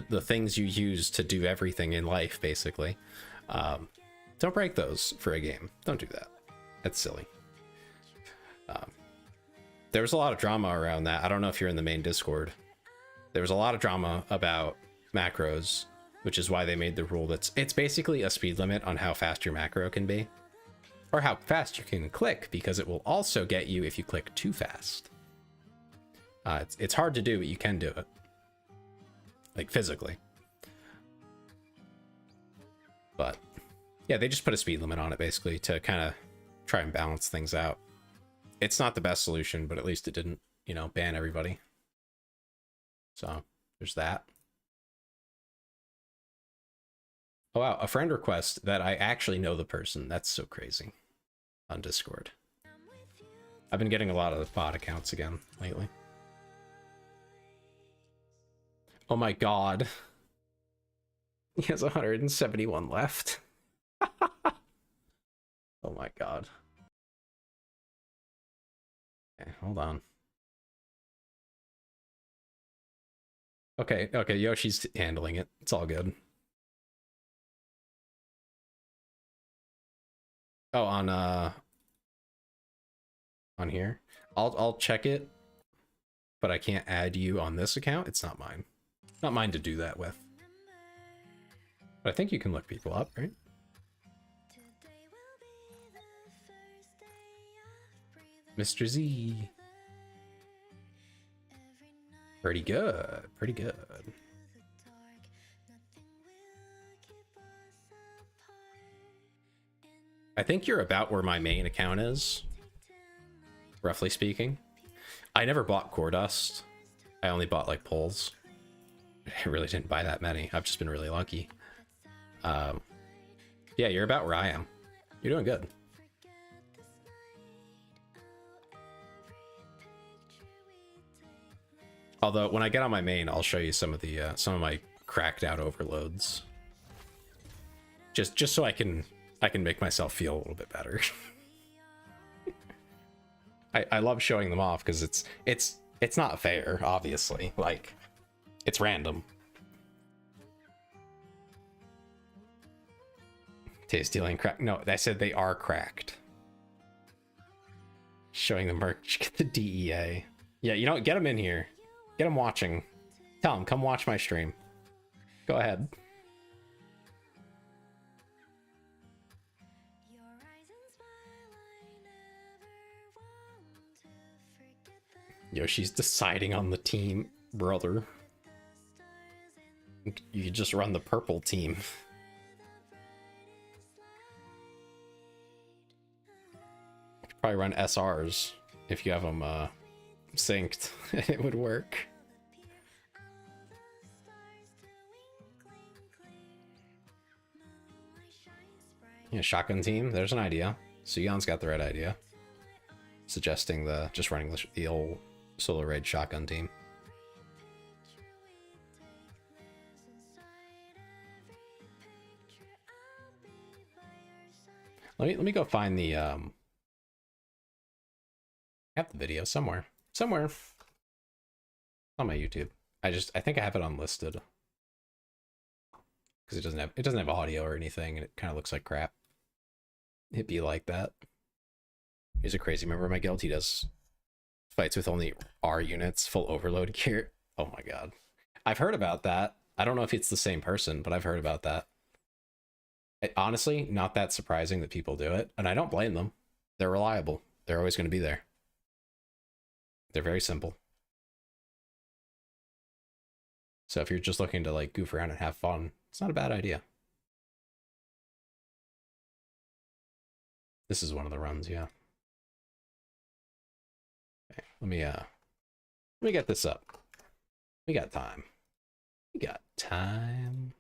the things you use to do everything in life, basically. Don't break those for a game. Don't do that. That's silly. There was a lot of drama around that. I don't know if you're in the main Discord. There was a lot of drama about macros, which is why they made the rule it's basically a speed limit on how fast your macro can be. Or how fast you can click, because it will also get you if you click too fast. It's hard to do, but you can do it. Like, physically. But Yeah, they just put a speed limit on it basically to kind of try and balance things out. It's not the best solution, but at least it didn't, you know, ban everybody. So there's that. Oh wow, a friend request that I actually know the person. That's so crazy. On Discord. I've been getting a lot of bot accounts again lately. Oh my god. He has 171 left. Oh my god. Okay, hold on. Okay, okay, Yoshi's handling it. It's all good. Oh, on here. I'll check it, but I can't add you on this account. It's not mine. Not mine to do that with. But I think you can look people up, right? Mr. Z. Pretty good. Pretty good. I think you're about where my main account is, roughly speaking. I never bought core dust. I only bought like poles. I really didn't buy that many. I've just been really lucky. Yeah, you're about where I am. You're doing good. Although when I get on my main, I'll show you some of my cracked out overloads. Just so I can make myself feel a little bit better. I love showing them off because it's not fair, obviously. Like, it's random. Taste dealing crack. No, I said they are cracked. Showing the merch. Get the DEA. Yeah, you know what? Get them in here. Get them watching. Tell them, come watch my stream. Go ahead. Yoshi's deciding on the team, brother. You could just run the purple team. You could probably run SRs if you have them synced. It would work. Yeah, shotgun team. There's an idea. Suyan's got the right idea. Suggesting just running the old solo raid shotgun team. Let me go find the I have the video somewhere on my YouTube. I think I have it unlisted because it doesn't have audio or anything, and it kind of looks like crap. It'd be like that. He's a crazy member of my guild. He does fights with only R units, full overload gear. Oh my god. I've heard about that. I don't know if it's the same person, but I've heard about that. Honestly, not that surprising that people do it, and I don't blame them. They're reliable. They're always going to be there. They're very simple. So if you're just looking to like goof around and have fun, it's not a bad idea. This is one of the runs, yeah. Okay, let me get this up. We got time. We got time.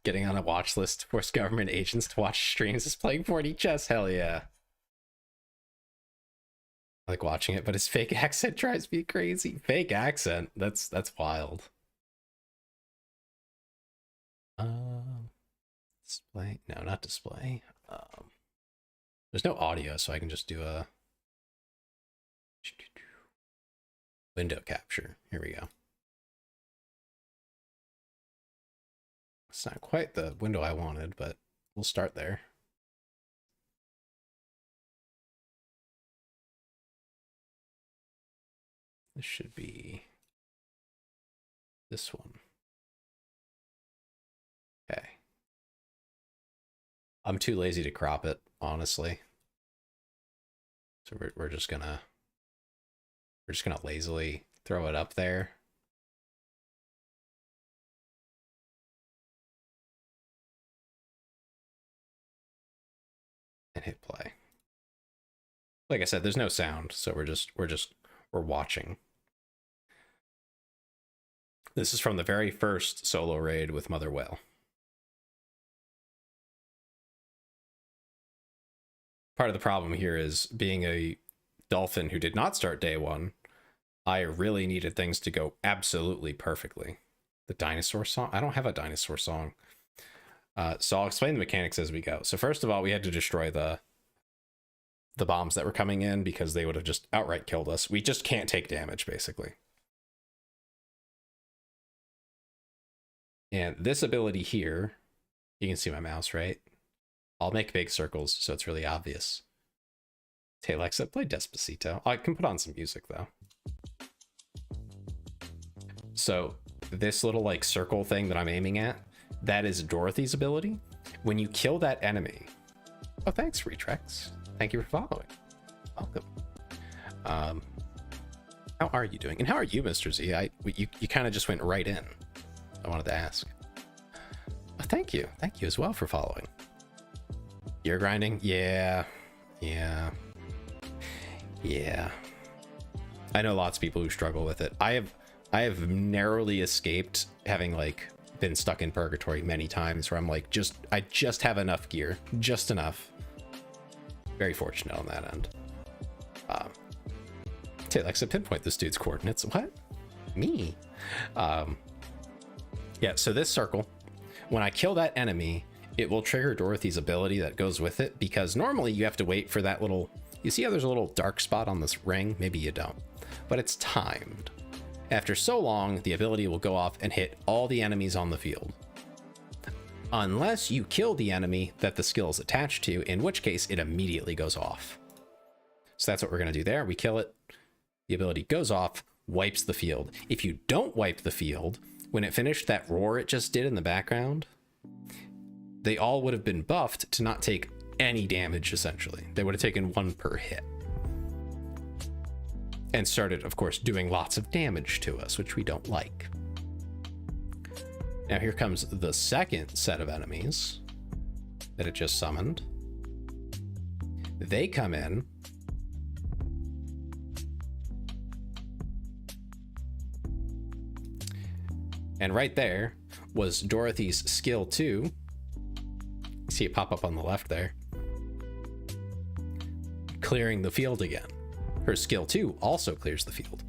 Getting on a watch list to force government agents to watch streams is playing 4D chess. Hell yeah. I like watching it, but his fake accent drives me crazy. Fake accent? That's wild. Display? No, not display. There's no audio, so I can just do a window capture. Here we go. It's not quite the window I wanted, but we'll start there. This should be this one. Okay. I'm too lazy to crop it, honestly. So we're just gonna We're just gonna lazily throw it up there. And hit play. Like I said, there's no sound, so we're watching. This is from the very first solo raid with Mother Whale. Part of the problem here is being a dolphin who did not start day one, I really needed things to go absolutely perfectly. The dinosaur song? I don't have a dinosaur song. So I'll explain the mechanics as we go. So first of all, we had to destroy the bombs that were coming in because they would have just outright killed us. We just can't take damage, basically. And this ability here, you can see my mouse, right? I'll make big circles so it's really obvious. Hey Alexa, play Despacito. I can put on some music though. So this little like circle thing that I'm aiming at, that is Dorothy's ability. When you kill that enemy, oh thanks Retrex. Thank you for following. Welcome. How are you doing? And how are you, Mr. Z? You kind of just went right in. I wanted to ask. Oh, thank you as well for following. Gear grinding? Yeah. I know lots of people who struggle with it. I have narrowly escaped having like been stuck in purgatory many times where I'm like, I just have enough gear, just enough. Very fortunate on that end. Okay, Alexa, pinpoint this dude's coordinates. What? Me? Yeah, so this circle, when I kill that enemy, it will trigger Dorothy's ability that goes with it, because normally you have to wait for that little, you see how there's a little dark spot on this ring? Maybe you don't, but it's timed. After so long, the ability will go off and hit all the enemies on the field. Unless you kill the enemy that the skill is attached to, in which case it immediately goes off. So that's what we're gonna do there. We kill it, the ability goes off, wipes the field. If you don't wipe the field, when it finished that roar it just did in the background, they all would have been buffed to not take any damage, essentially. They would have taken 1 per hit. And started, of course, doing lots of damage to us, which we don't like. Now here comes the second set of enemies that it just summoned. They come in. And right there was Dorothy's skill 2. See it pop up on the left there. Clearing the field again. Her skill 2 also clears the field.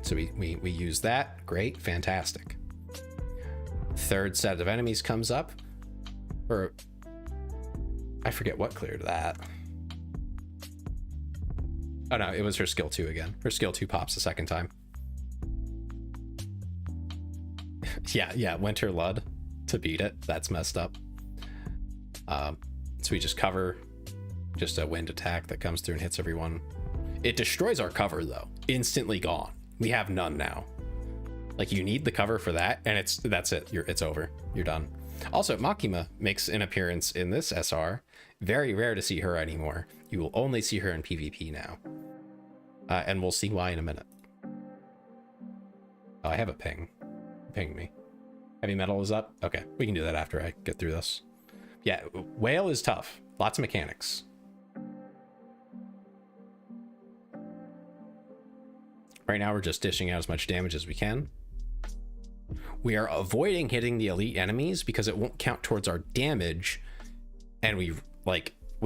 So we use that. Great, fantastic. Third set of enemies comes up. Or I forget what cleared that. Oh no, it was her skill 2 again. Her skill 2 pops the second time. yeah, Winter Lud to beat it. That's messed up. So we just cover just a wind attack that comes through and hits everyone. It destroys our cover though. Instantly gone. We have none now. Like you need the cover for that, and that's it. It's over. You're done. Also, Makima makes an appearance in this SR. Very rare to see her anymore. You will only see her in PvP now. And we'll see why in a minute. Oh, I have a ping. Ping me. Heavy metal is up? Okay, we can do that after I get through this. Yeah, Whale is tough. Lots of mechanics. Right now we're just dishing out as much damage as we can. We are avoiding hitting the elite enemies because it won't count towards our damage, and we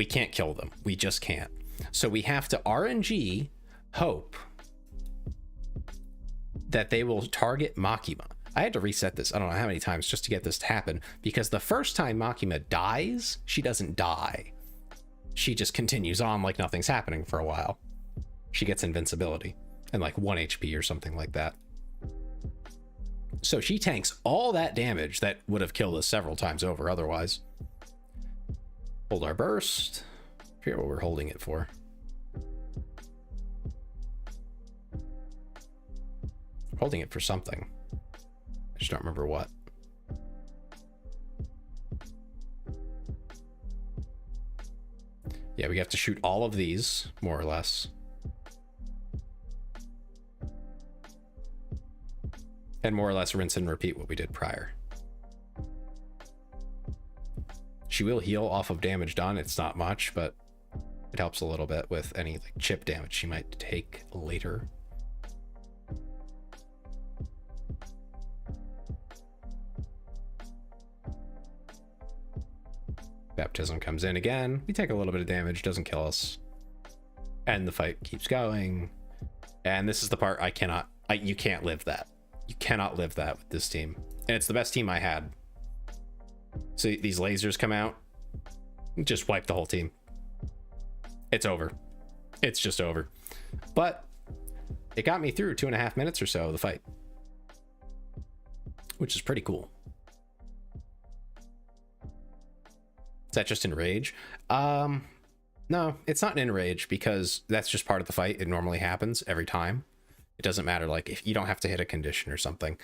can't kill them. We just can't. So we have to RNG hope that they will target Makima. I had to reset this, I don't know how many times, just to get this to happen, because the first time Makima dies, she doesn't die. She just continues on like nothing's happening for a while. She gets invincibility and like 1 HP or something like that. So she tanks all that damage that would have killed us several times over otherwise. Hold our burst. I forget what we're holding it for. Holding it for something. I just don't remember what. Yeah, we have to shoot all of these, more or less. and more or less rinse and repeat what we did prior. She will heal off of damage done. It's not much, but it helps a little bit with any like chip damage she might take later. Baptism comes in again. We take a little bit of damage, doesn't kill us. And the fight keeps going. And this is the part you can't live that. You cannot live that with this team. And it's the best team I had. So these lasers come out, just wipe the whole team. It's over. It's just over. But it got me through 2.5 minutes or so of the fight, which is pretty cool. Is that just enrage? No, it's not an enrage because that's just part of the fight. It normally happens every time. It doesn't matter, like if you don't have to hit a condition or something.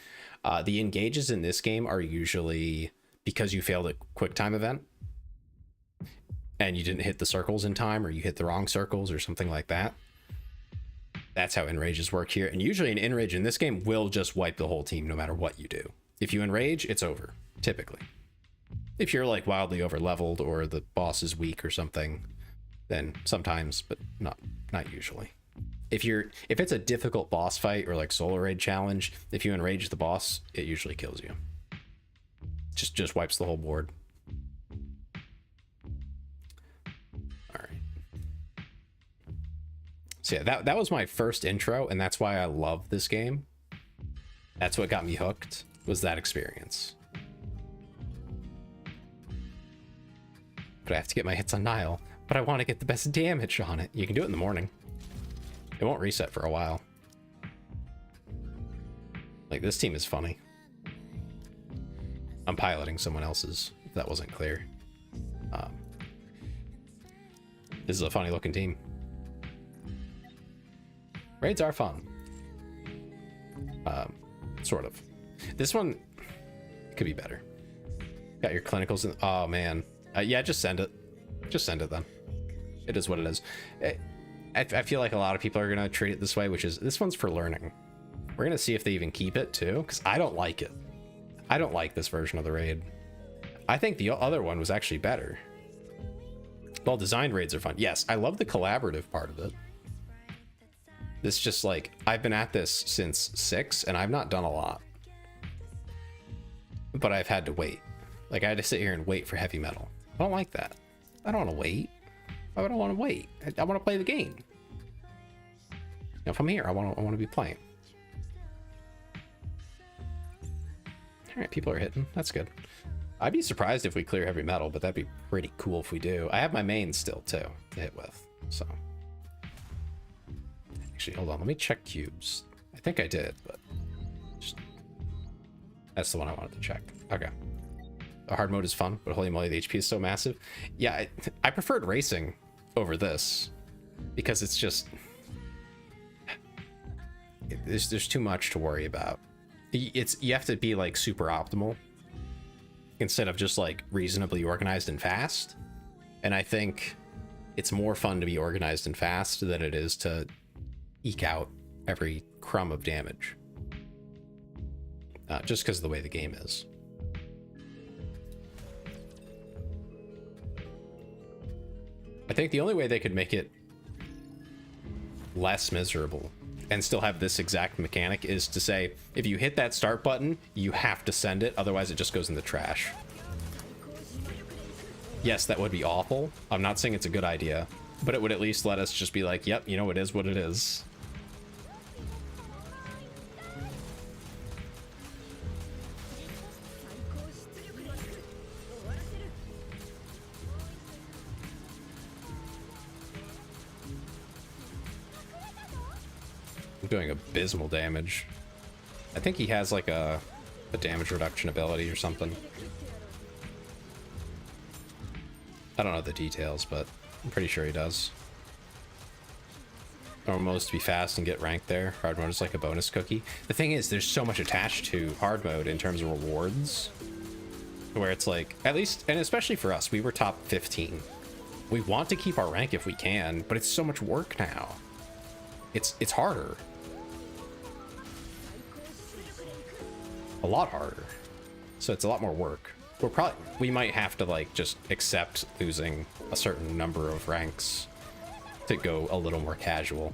The engages in this game are usually because you failed a quick time event and you didn't hit the circles in time, or you hit the wrong circles or something like that. That's how enrages work here. And usually an enrage in this game will just wipe the whole team no matter what you do. If you enrage, it's over, typically. If you're like wildly over leveled or the boss is weak or something, then sometimes, but not usually. If it's a difficult boss fight or like solar raid challenge, if you enrage the boss, it usually kills you. Just wipes the whole board. All right. So yeah, that was my first intro, and that's why I love this game. That's what got me hooked, was that experience. But I have to get my hits on Nile, but I want to get the best damage on it. You can do it in the morning. It won't reset for a while. Like, this team is funny. I'm piloting someone else's, if that wasn't clear. This is a funny looking team. Raids are fun. Sort of. This one could be better. Got your clinicals in. Oh man. Yeah, just send it. Just send it then. It is what it is. I feel like a lot of people are gonna treat it this way, which is this one's for learning. We're gonna see if they even keep it too, because I don't like it. I don't like this version of the raid. I think the other one was actually better. Well, designed raids are fun. Yes, I love the collaborative part of it. This just like, I've been at this since 6 and I've not done a lot. But I've had to wait. Like, I had to sit here and wait for heavy metal. I don't like that. I don't want to wait. Why would I want to wait? I want to play the game. Now, if I'm here, I want to be playing. All right, people are hitting. That's good. I'd be surprised if we clear heavy metal, but that'd be pretty cool if we do. I have my main still too to hit with. So actually, hold on. Let me check cubes. I think I did, but that's the one I wanted to check. Okay. The hard mode is fun, but holy moly, the HP is so massive. Yeah, I preferred racing over this because it's just there's too much to worry about. You have to be like super optimal instead of just like reasonably organized and fast. And I think it's more fun to be organized and fast than it is to eke out every crumb of damage. Just because of the way the game is. I think the only way they could make it less miserable and still have this exact mechanic is to say, if you hit that start button, you have to send it, otherwise it just goes in the trash. Yes, that would be awful. I'm not saying it's a good idea, but it would at least let us just be like, yep, you know, it is what it is. I'm doing abysmal damage. I think he has like a damage reduction ability or something. I don't know the details, but I'm pretty sure he does. Almost to be fast and get ranked there. Hard mode is like a bonus cookie. The thing is, there's so much attached to hard mode in terms of rewards, where it's like, at least, and especially for us, we were top 15. We want to keep our rank if we can, but it's so much work now. It's harder. a lot harder. So it's a lot more work. We might have to like just accept losing a certain number of ranks to go a little more casual.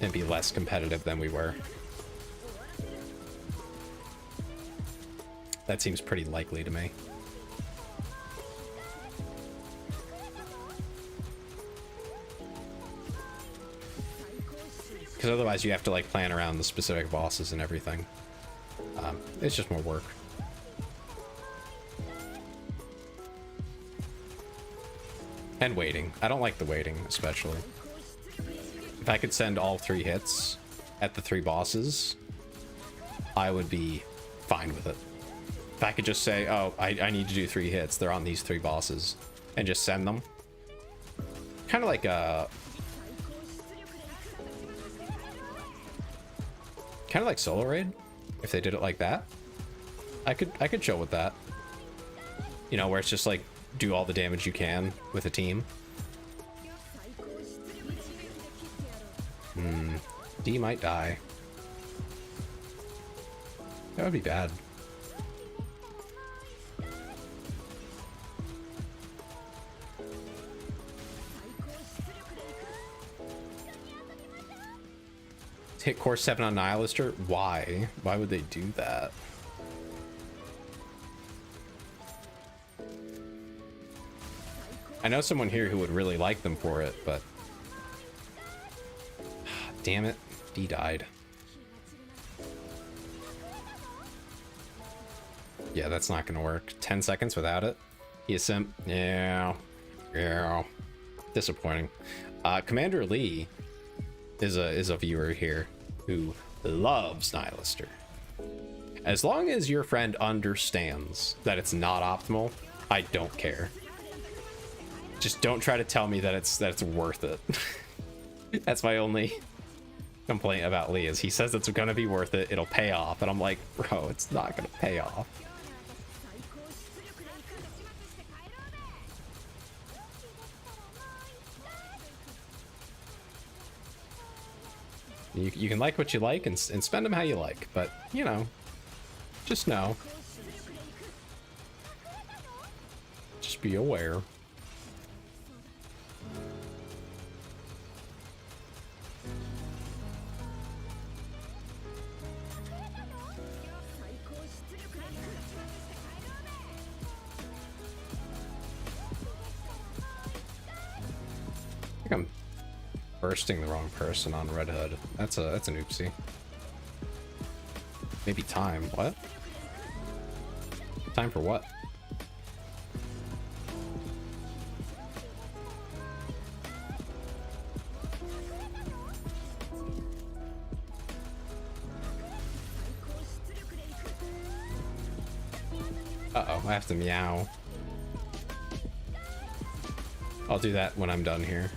And be less competitive than we were. That seems pretty likely to me. Because otherwise you have to like plan around the specific bosses and everything. It's just more work. And waiting. I don't like the waiting, especially. If I could send all 3 hits at the 3 bosses, I would be fine with it. If I could just say, oh, I need to do 3 hits, they're on these 3 bosses, and just send them. Kind of like a... Kind of like Solo Raid, if they did it like that. I could chill with that. You know, where it's just like, do all the damage you can with a team. D might die. That would be bad. Hit core 7 on Nihilister? Why? Why would they do that? I know someone here who would really like them for it, but... Damn it. D died. Yeah, that's not gonna work. 10 seconds without it? He is simp. Yeah. Yeah. Disappointing. Commander Lee is a viewer here who loves Nihilister. As long as your friend understands that it's not optimal, I don't care. Just don't try to tell me that it's worth it. That's my only complaint about Lee, is he says it's gonna be worth it, it'll pay off, and I'm like, bro, it's not gonna pay off. You can like what you like and spend them how you like, but you know, just know, just be aware. I think I'm bursting the wrong person on Red Hood. That's an oopsie. Maybe time. What? Time for what? Uh-oh, I have to meow. I'll do that when I'm done here.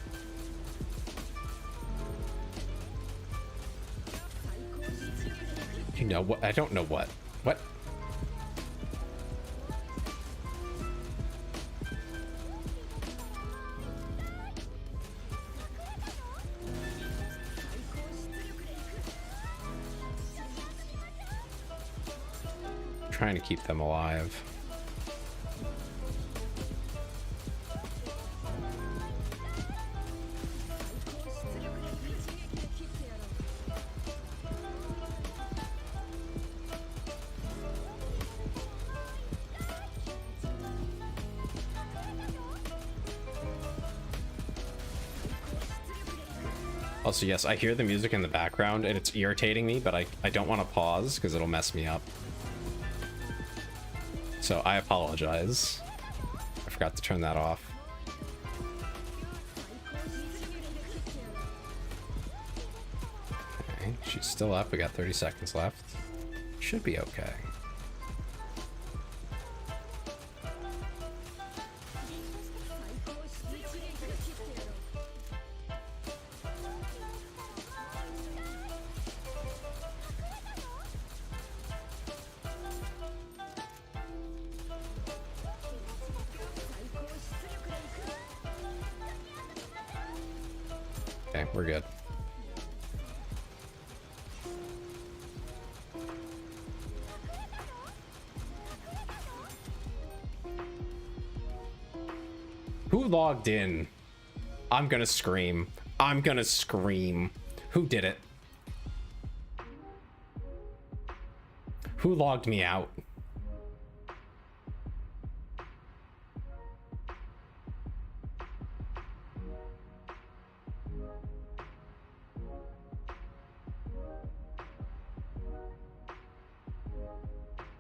You know what? I don't know what. What? Trying to keep them alive. Also, yes, I hear the music in the background and it's irritating me, but I don't want to pause because it'll mess me up. So I apologize. I forgot to turn that off. Okay, she's still up. We got 30 seconds left. Should be okay. Okay, we're good. logged in? I'm gonna scream. I'm gonna scream. Who did it? Who logged me out?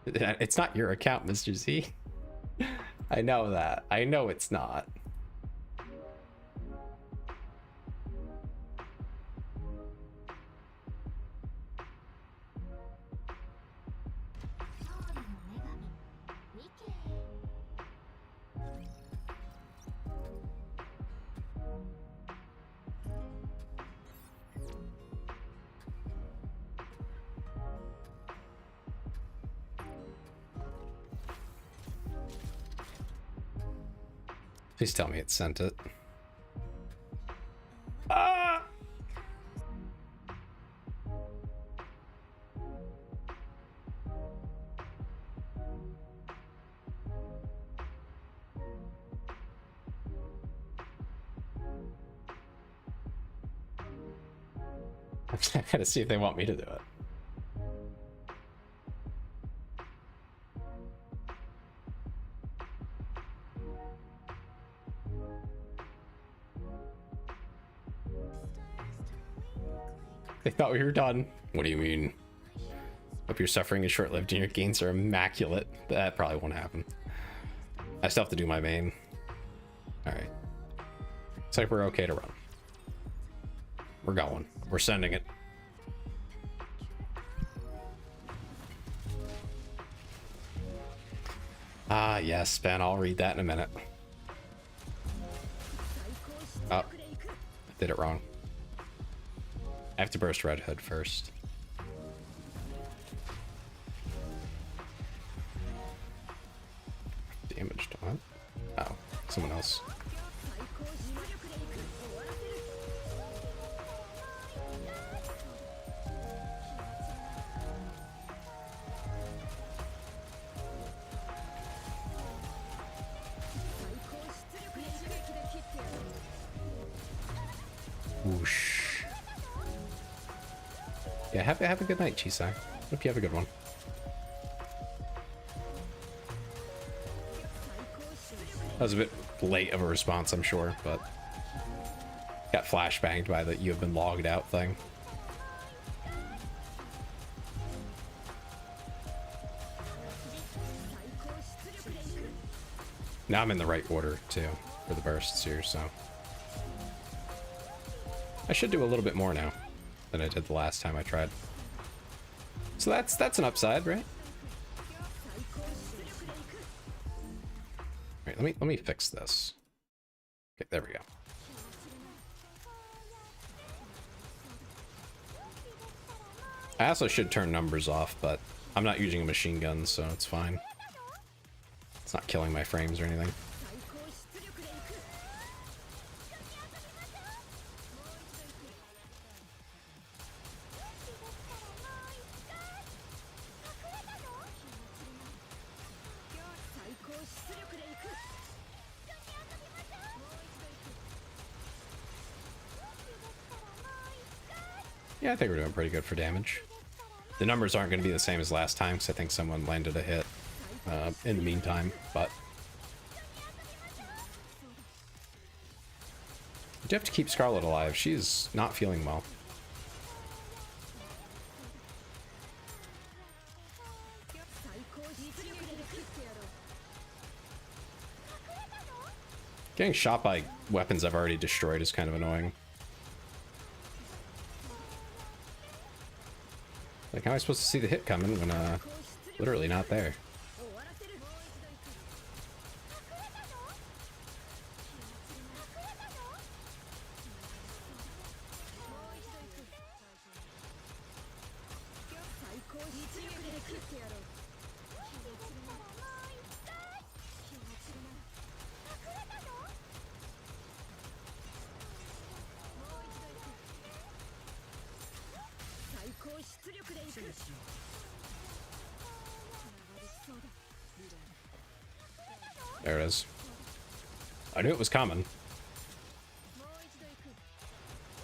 It's not your account, Mr. Z. I know that. I know it's not. Please tell me it sent it. Ah! I gotta see if they want me to do it. They thought we were done. What do you mean? Hope your suffering is short-lived and your gains are immaculate. That probably won't happen. I still have to do my main. Alright. Looks like we're okay to run. We're going. We're sending it. Ah, yes, Ben. I'll read that in a minute. Oh, I did it wrong. I have to burst Red Hood first. Damaged what? Oh, someone else. Whoosh. Yeah, have a good night, Chisai. Hope you have a good one. That was a bit late of a response, I'm sure, but got flashbanged by the "you have been logged out" thing. Now I'm in the right order too for the bursts here, so I should do a little bit more now than I did the last time I tried. So that's an upside, right? All right, let me fix this. Okay, there we go. I also should turn numbers off, but I'm not using a machine gun, so it's fine. It's not killing my frames or anything. Yeah, I think we're doing pretty good for damage. The numbers aren't going to be the same as last time, because I think someone landed a hit in the meantime, but you do have to keep Scarlet alive. She's not feeling well. Getting shot by weapons I've already destroyed is kind of annoying. Like, how am I supposed to see the hit coming when, literally not there? There it is. I knew it was coming.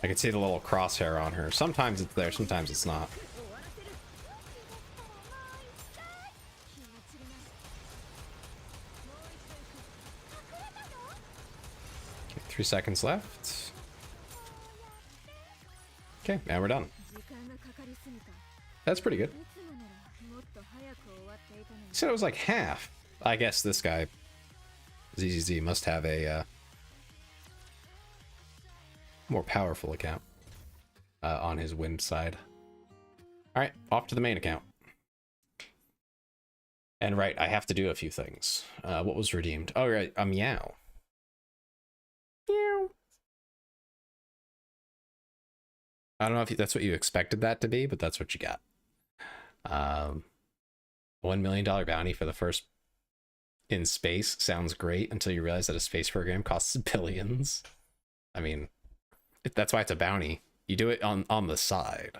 I could see the little crosshair on her. Sometimes it's there, sometimes it's not. Okay, 3 seconds left. Okay, now we're done. That's pretty good. Said it was like half. I guess this guy, ZZZ, must have a more powerful account on his wind side. All right, off to the main account. And right, I have to do a few things. What was redeemed? Oh, right, a meow. Meow. I don't know if that's what you expected that to be, but that's what you got. $1 million bounty for the first in space sounds great until you realize that a space program costs billions. I mean, that's why it's a bounty. You do it on the side.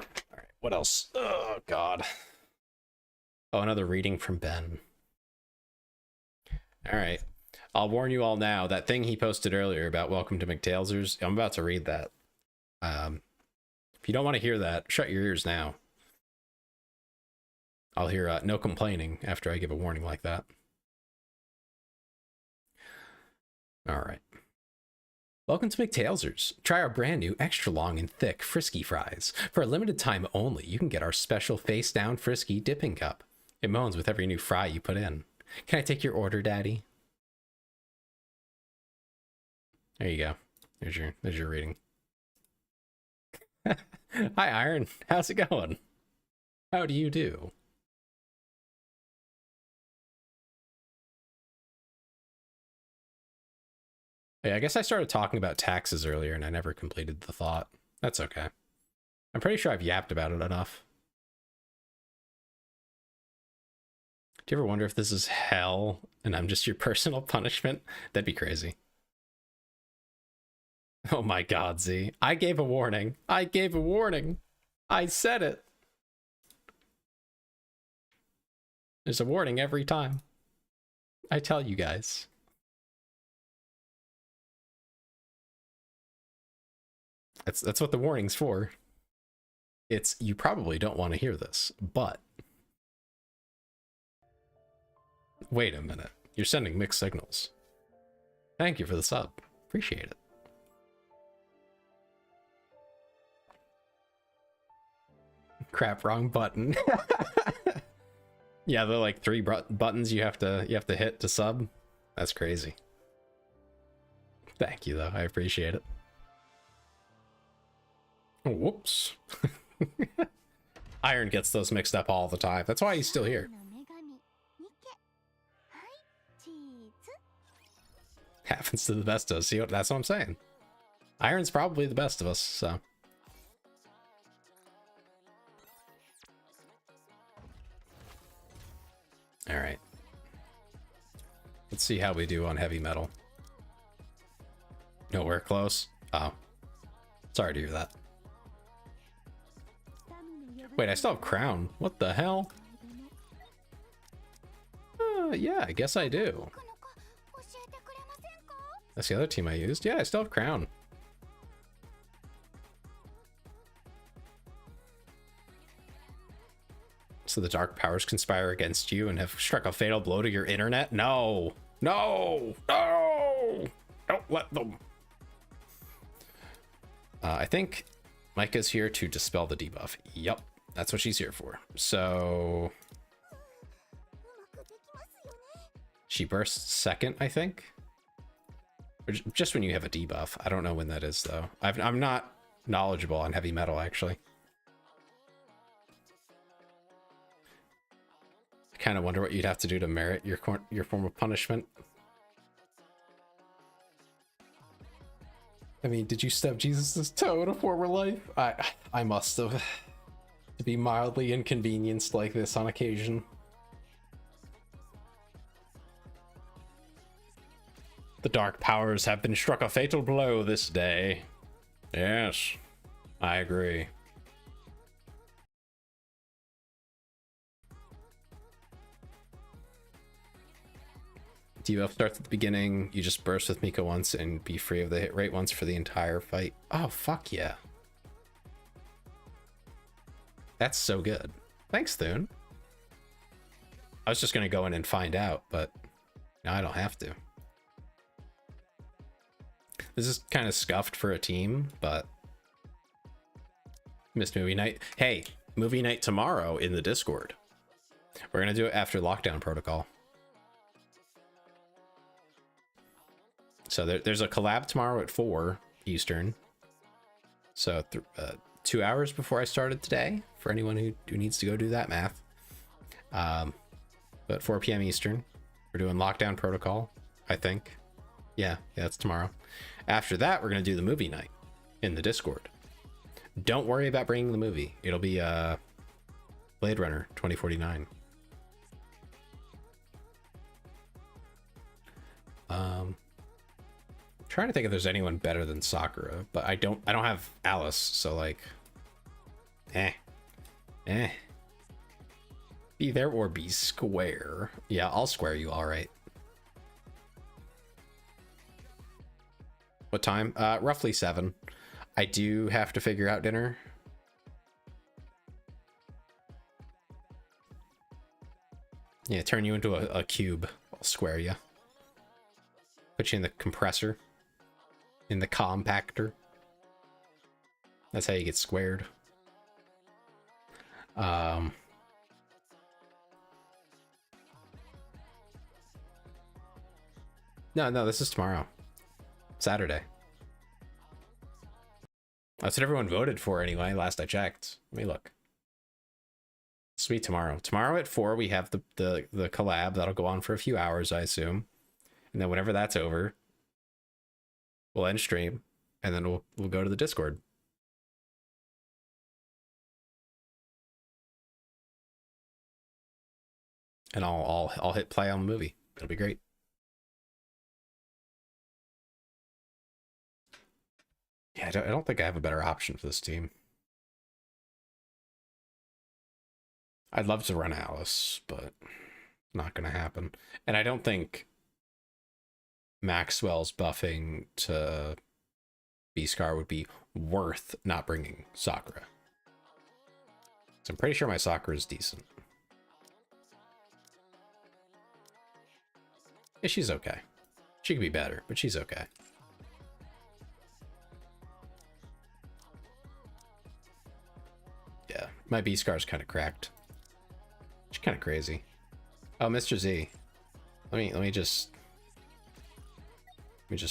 All right, what else? Oh, God. Oh, another reading from Ben. All right. I'll warn you all now, that thing he posted earlier about welcome to McTailsers, I'm about to read that. If you don't want to hear that, shut your ears now. I'll hear no complaining after I give a warning like that. All right. Welcome to McTailsers. Try our brand new extra long and thick frisky fries. For a limited time only, you can get our special face down frisky dipping cup. It moans with every new fry you put in. Can I take your order, Daddy? There you go. There's your reading. Hi, Iron. How's it going? How do you do? Hey, I guess I started talking about taxes earlier and I never completed the thought. That's okay. I'm pretty sure I've yapped about it enough. Do you ever wonder if this is hell and I'm just your personal punishment? That'd be crazy. Oh my God, Z. I gave a warning. I gave a warning. I said it. There's a warning every time. I tell you guys. That's what the warning's for. It's, you probably don't want to hear this, but... Wait a minute. You're sending mixed signals. Thank you for the sub. Appreciate it. Crap, wrong button. Yeah, there are like 3 buttons you have to hit to sub. That's crazy. Thank you though, I appreciate it. Oh, whoops. Iron gets those mixed up all the time. That's why he's still here. Happens to the best of us. See, that's what I'm saying. Iron's probably the best of us, so. All right. Let's see how we do on heavy metal. Nowhere close. Oh. Sorry to hear that. Wait, I still have crown. What the hell? Yeah, I guess I do. That's the other team I used. Yeah, I still have crown. So the dark powers conspire against you and have struck a fatal blow to your internet? No! No! No! Don't let them! I think Micah's here to dispel the debuff. Yep, that's what she's here for. So... she bursts second, I think? Or just when you have a debuff. I don't know when that is, though. I'm not knowledgeable on heavy metal, actually. I kind of wonder what you'd have to do to merit your form of punishment. I mean, did you stub Jesus' toe in a former life? I must have. To be mildly inconvenienced like this on occasion. The dark powers have been struck a fatal blow this day. Yes, I agree. Debuff starts at the beginning. You just burst with Miko once and be free of the hit rate once for the entire fight. Oh, fuck yeah. That's so good. Thanks, Thune. I was just going to go in and find out, but now I don't have to. This is kind of scuffed for a team, but missed movie night. Hey, movie night tomorrow in the Discord. We're going to do it after lockdown protocol. So there's a collab tomorrow at 4 Eastern. So 2 hours before I started today, for anyone who needs to go do that math. But 4 p.m. Eastern, we're doing lockdown protocol, I think. Yeah, that's tomorrow. After that, we're going to do the movie night in the Discord. Don't worry about bringing the movie. It'll be Blade Runner 2049. Trying to think if there's anyone better than Sakura, but I don't have Alice, so like be there or be square. Yeah, I'll square you, all right. What time? Roughly 7. I do have to figure out dinner. Yeah, turn you into a cube. I'll square you. Put you in the compressor. In the compactor. That's how you get squared. No, this is tomorrow. Saturday. That's what everyone voted for anyway, last I checked. Let me look. Sweet, tomorrow. Tomorrow at 4 we have the collab. That'll go on for a few hours, I assume. And then whenever that's over, we'll end stream, and then we'll go to the Discord. And I'll hit play on the movie. It'll be great. Yeah, I don't think I have a better option for this team. I'd love to run Alice, but not gonna happen. And I don't think Maxwell's buffing to B-Scar would be worth not bringing Sakura. So I'm pretty sure my Sakura is decent. Yeah, she's okay. She could be better, but she's okay. Yeah, my B-Scar's kind of cracked. She's kind of crazy. Oh, Mr. Z. Let me just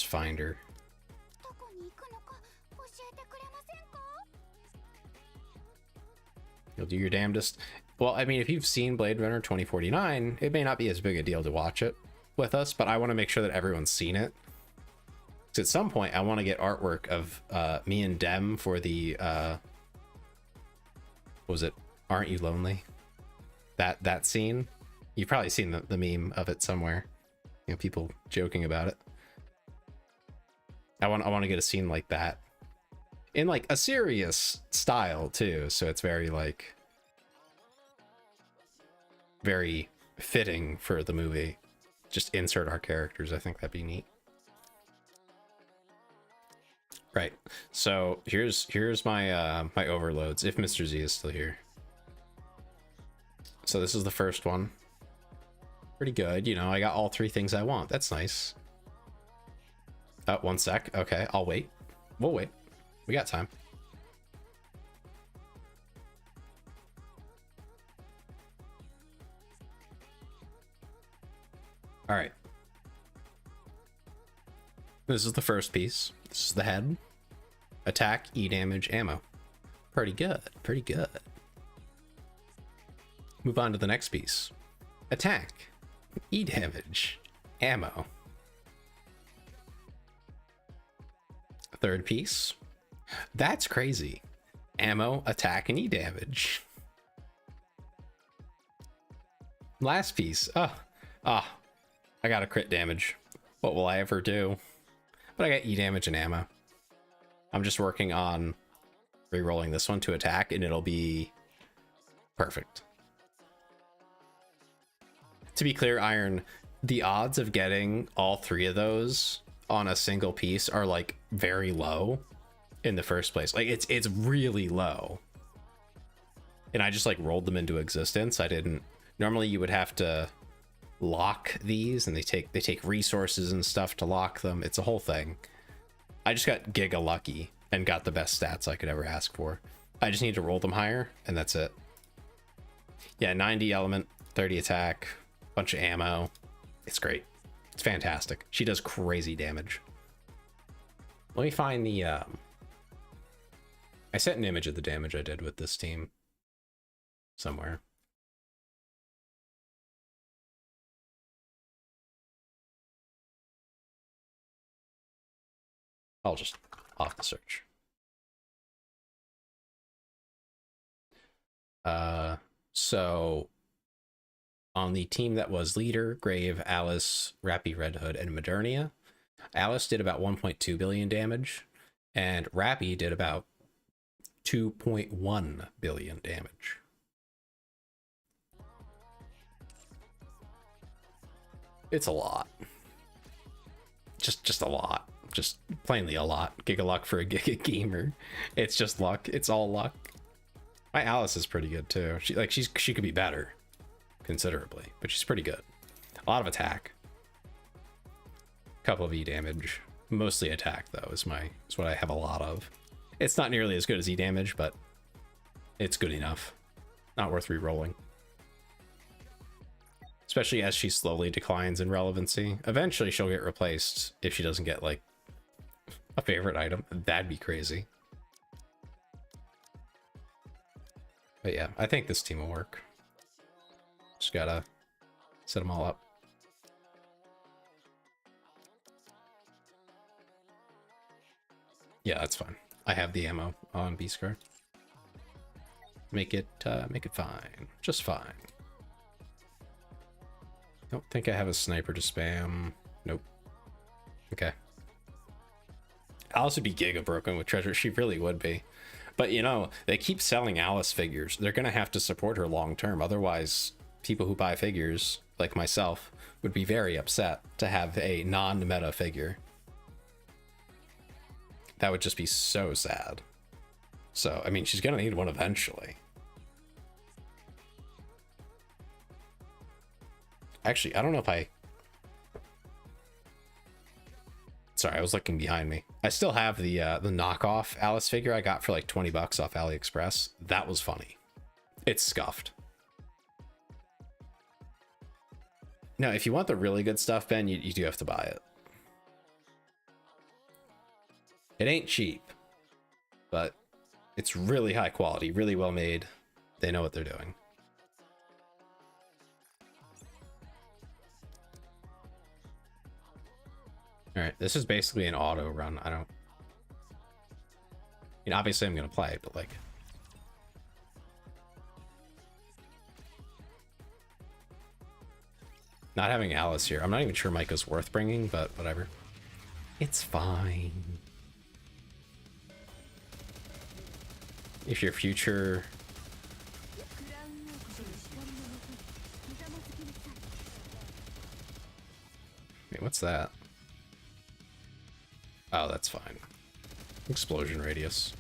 find her. You'll do your damnedest. Well, I mean, if you've seen Blade Runner 2049, it may not be as big a deal to watch it with us, but I want to make sure that everyone's seen it. Because at some point, I want to get artwork of me and Dem for the what was it? Aren't You Lonely? That scene. You've probably seen the meme of it somewhere. You know, people joking about it. I want to get a scene like that in like a serious style too, so it's very like very fitting for the movie. Just insert our characters. I think that'd be neat. Right. So here's my my overloads if Mr. Z is still here. So this is the first one. Pretty good, you know, I got all 3 things I want. That's nice. Oh, 1 sec. Okay, I'll wait. We'll wait. We got time. All right. This is the first piece. This is the head. Attack, E damage, ammo. Pretty good. Pretty good. Move on to the next piece. Attack, E damage, ammo. Third piece. That's crazy. Ammo, attack, and E damage. Last piece. I got a crit damage. What will I ever do? But I got E damage and ammo. I'm just working on re-rolling this one to attack, and it'll be perfect. To be clear, Iron, the odds of getting all three of those on a single piece are like very low in the first place. Like it's really low. And I just like rolled them into existence. I didn't. Normally you would have to lock these, and they take resources and stuff to lock them. It's a whole thing. I just got giga lucky and got the best stats I could ever ask for. I just need to roll them higher, and that's it. Yeah, 90 element, 30 attack, bunch of ammo. It's great. It's fantastic. She does crazy damage. Let me find the I sent an image of the damage I did with this team somewhere. I'll just off the search. So on the team that was leader, Grave, Alice, Rappy, Red Hood, and Modernia, Alice did about 1.2 billion damage, and Rappy did about 2.1 billion damage. It's a lot. Just a lot. Just plainly a lot. Giga luck for a Giga gamer. It's just luck. It's all luck. My Alice is pretty good too. She could be better considerably, but she's pretty good. A lot of attack. Couple of E damage. Mostly attack though is what I have a lot of. It's not nearly as good as E damage, but it's good enough. Not worth re-rolling. Especially as she slowly declines in relevancy. Eventually she'll get replaced if she doesn't get like a favorite item. That'd be crazy. But yeah, I think this team will work. Just gotta set them all up. Yeah, that's fine. I have the ammo on B-Scar. Make it fine. Just fine. Don't think I have a sniper to spam. Nope. Okay. Alice would be giga broken with treasure. She really would be. But you know, they keep selling Alice figures. They're gonna have to support her long term. Otherwise, people who buy figures, like myself, would be very upset to have a non-meta figure. That would just be so sad. So, I mean, she's gonna need one eventually. Actually, I don't know if I... Sorry, I was looking behind me. I still have the knockoff Alice figure I got for like 20 bucks off AliExpress. That was funny. It's scuffed. Now, if you want the really good stuff, Ben, you do have to buy it. It ain't cheap, but it's really high quality, really well made. They know what they're doing. All right, this is basically an auto run. I mean, obviously I'm gonna play, but like, not having Alice here. I'm not even sure Micah's worth bringing, but whatever. It's fine. If your future... Wait, what's that? Oh, that's fine. Explosion radius.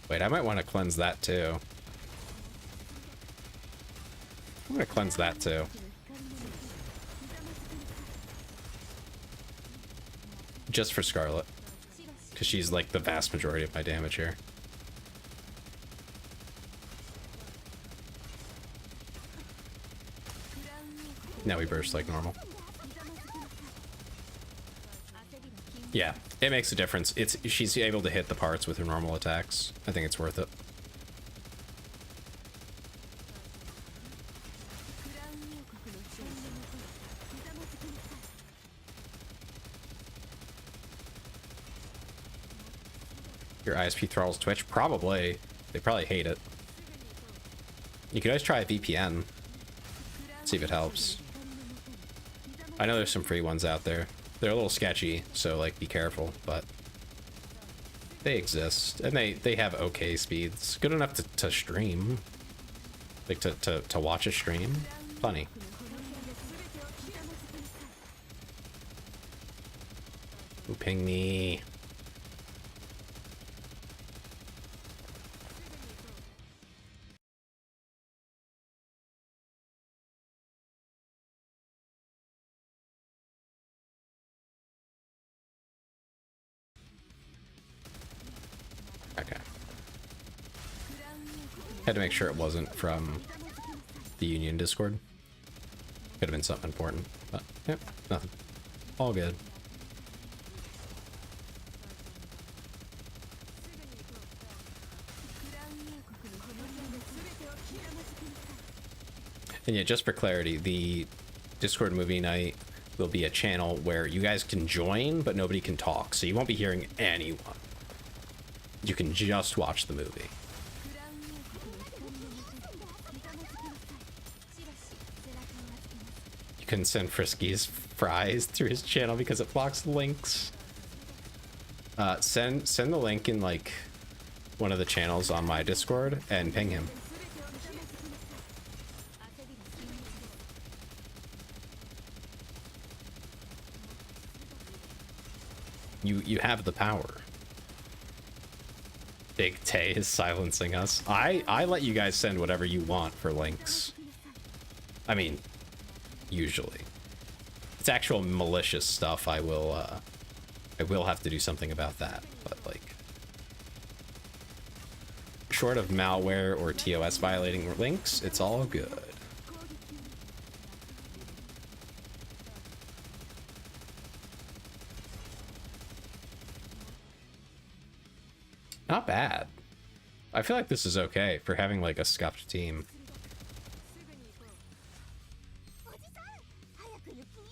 Wait, I might want to cleanse that too. I'm gonna cleanse that too. Just for Scarlet. Because she's like the vast majority of my damage here. Now we burst like normal. Yeah, it makes a difference. She's able to hit the parts with her normal attacks. I think it's worth it. Your ISP thralls Twitch? Probably. They probably hate it. You could always try a VPN. See if it helps. I know there's some free ones out there. They're a little sketchy, so like be careful, but they exist and they have okay speeds, good enough to stream, like to watch a stream. Plenty. Ooh, ping me. Okay. Had to make sure it wasn't from the Union Discord. Could have been something important, but yep, nothing. All good. And yeah, just for clarity, the Discord movie night will be a channel where you guys can join, but nobody can talk, so you won't be hearing anyone. You can just watch the movie. You can send Frisky's fries through his channel because it blocks links. Send the link in like one of the channels on my Discord and ping him. You have the power. Big Tay is silencing us. I let you guys send whatever you want for links. I mean, usually. It's actual malicious stuff. I will have to do something about that. But like, short of malware or TOS violating links, it's all good. Not bad. I feel like this is okay for having like a scuffed team.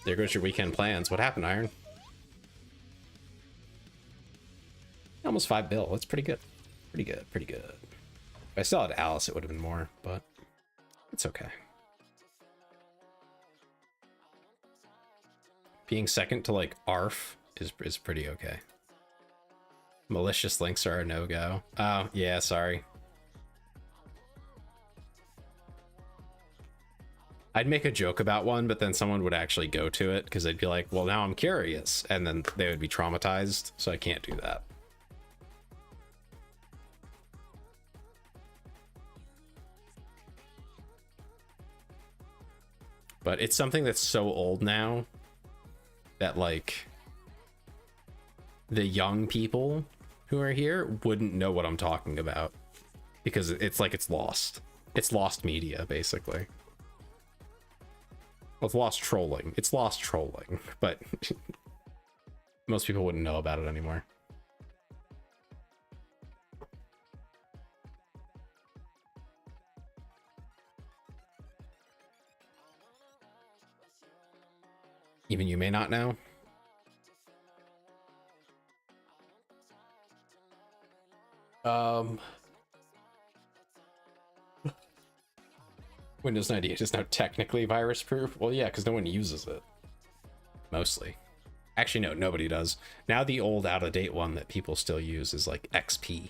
There goes your weekend plans. What happened, Iron? Almost 5 bill. That's pretty good. Pretty good. Pretty good. If I still had Alice, it would have been more, but it's okay. Being second to like ARF is pretty okay. Malicious links are a no-go. Oh, yeah, sorry. I'd make a joke about one, but then someone would actually go to it because they'd be like, well, now I'm curious. And then they would be traumatized, so I can't do that. But it's something that's so old now that, like, the young people who are here wouldn't know what I'm talking about because it's like it's lost. It's lost media, basically. Well, it's lost trolling. It's lost trolling, but most people wouldn't know about it anymore. Even you may not know. Windows 98 is now technically virus proof. Well, yeah, because no one uses it. Mostly. Actually, no, nobody does. Now the old out-of-date one that people still use is like XP.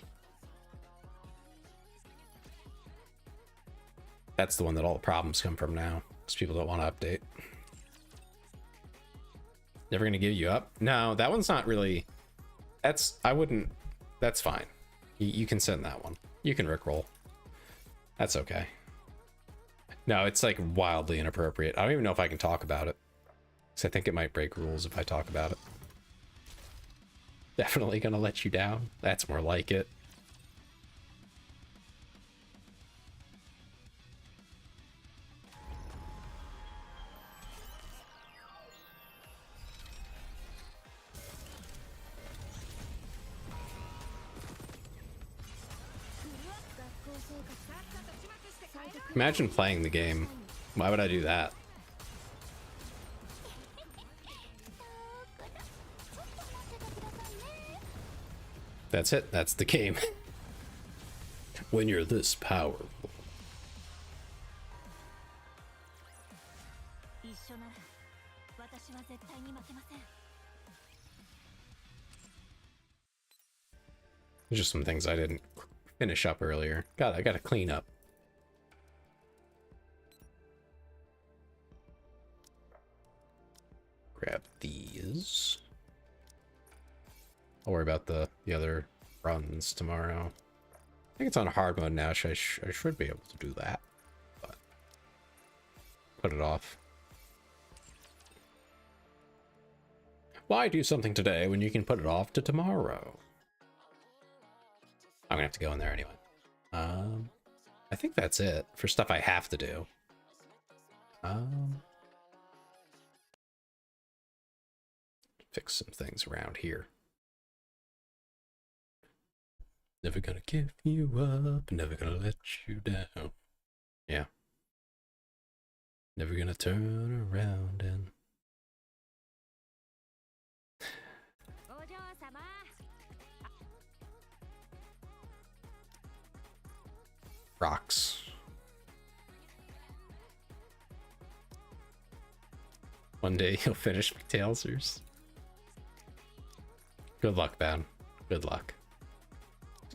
That's the one that all the problems come from now, because people don't want to update. Never gonna give you up? No, that one's not really... I wouldn't... That's fine. You can send that one. You can rickroll. That's okay. No, it's like wildly inappropriate. I don't even know if I can talk about it, because I think it might break rules if I talk about it. Definitely gonna let you down. That's more like it. Imagine playing the game. Why would I do that? That's it. That's the game. When you're this powerful. There's just some things I didn't finish up earlier. I gotta clean up. Grab these. I'll worry about the other runs tomorrow. I think it's on hard mode now, so I should be able to do that. But put it off. Why do something today when you can put it off to tomorrow? I'm gonna have to go in there anyway. I think that's it for stuff I have to do. Fix some things around here. Never gonna give you up, never gonna let you down. Yeah. Never gonna turn around and... Rocks. One day you'll finish McTailsers. Good luck, man. Good luck.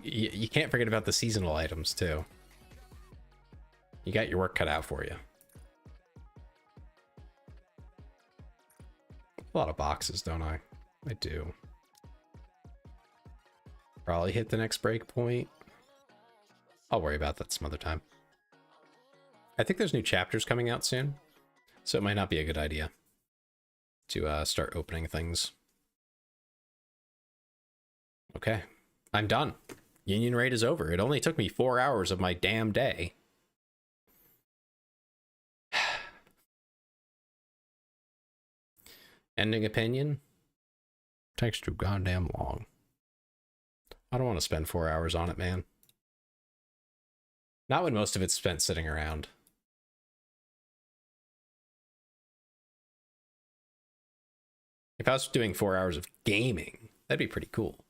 You can't forget about the seasonal items, too. You got your work cut out for you. A lot of boxes, don't I? I do. Probably hit the next break point. I'll worry about that some other time. I think there's new chapters coming out soon, so it might not be a good idea to start opening things. Okay, I'm done. Union raid is over. It only took me 4 hours of my damn day. Ending opinion? Takes too goddamn long. I don't want to spend 4 hours on it, man. Not when most of it's spent sitting around. If I was doing 4 hours of gaming, that'd be pretty cool.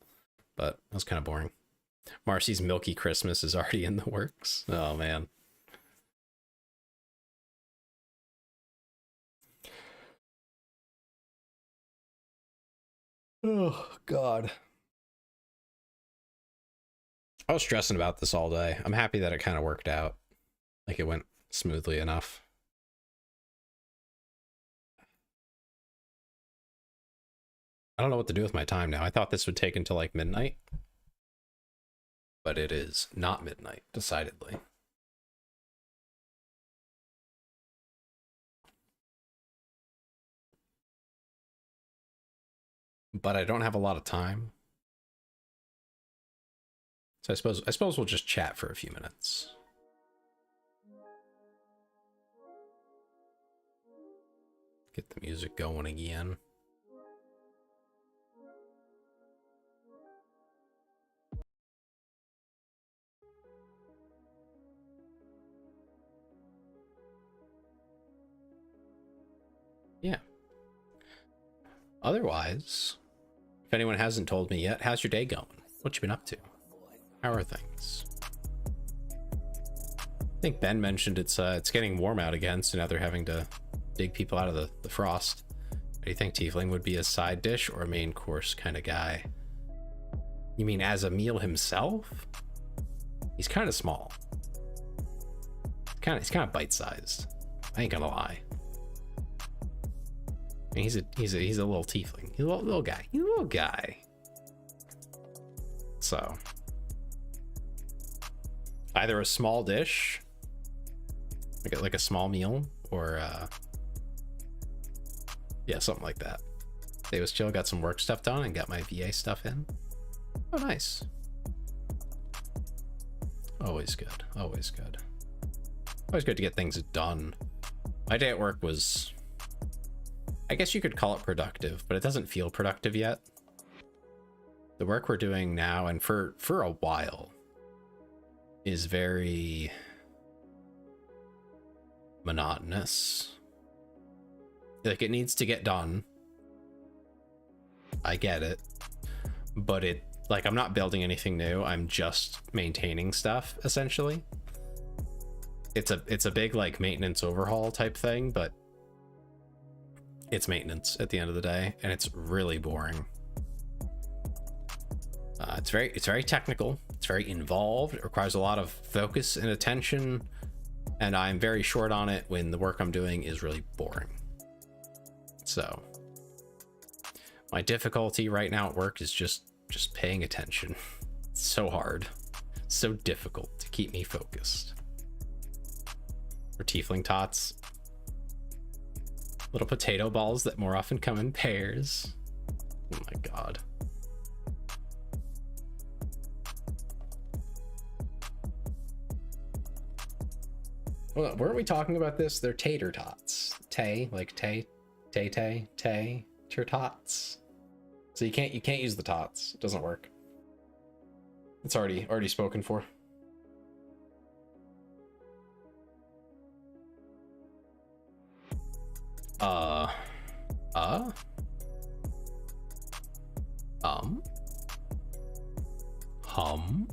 But that was kind of boring. Marcy's Milky Christmas is already in the works. Oh, man. Oh, God. I was stressing about this all day. I'm happy that it kind of worked out. Like, it went smoothly enough. I don't know what to do with my time now. I thought this would take until like midnight. But it is not midnight, decidedly. But I don't have a lot of time. So I suppose we'll just chat for a few minutes. Get the music going again. Yeah. Otherwise, if anyone hasn't told me yet, how's your day going? What you been up to? How are things? I think Ben mentioned it's getting warm out again, so now they're having to dig people out of the frost. Do you think Tiefling would be a side dish or a main course kind of guy? You mean as a meal himself? He's kind of small. He's kind of bite-sized. I ain't gonna lie. I mean, he's a little tiefling. He's a little guy. He's a little guy. So either a small dish, like a small meal, or yeah, something like that. Today was chill. Got some work stuff done and got my VA stuff in. Oh, nice. Always good. Always good. Always good to get things done. My day at work was, I guess you could call it productive, but it doesn't feel productive yet. The work we're doing now and for a while is very monotonous. Like, it needs to get done. I get it. But like, I'm not building anything new. I'm just maintaining stuff, essentially. It's a big, like, maintenance overhaul type thing, but it's maintenance at the end of the day, and it's really boring. It's very technical. It's very involved. It requires a lot of focus and attention, and I'm very short on it when the work I'm doing is really boring. So My difficulty right now at work is just paying attention. It's so hard, so difficult to keep me focused. For tiefling tots, little potato balls that more often come in pairs. Oh my god. Well, weren't we talking about this? They're tater tots. Tay, like tay, tots. So you can't use the tots. It doesn't work. It's already spoken for. Hum.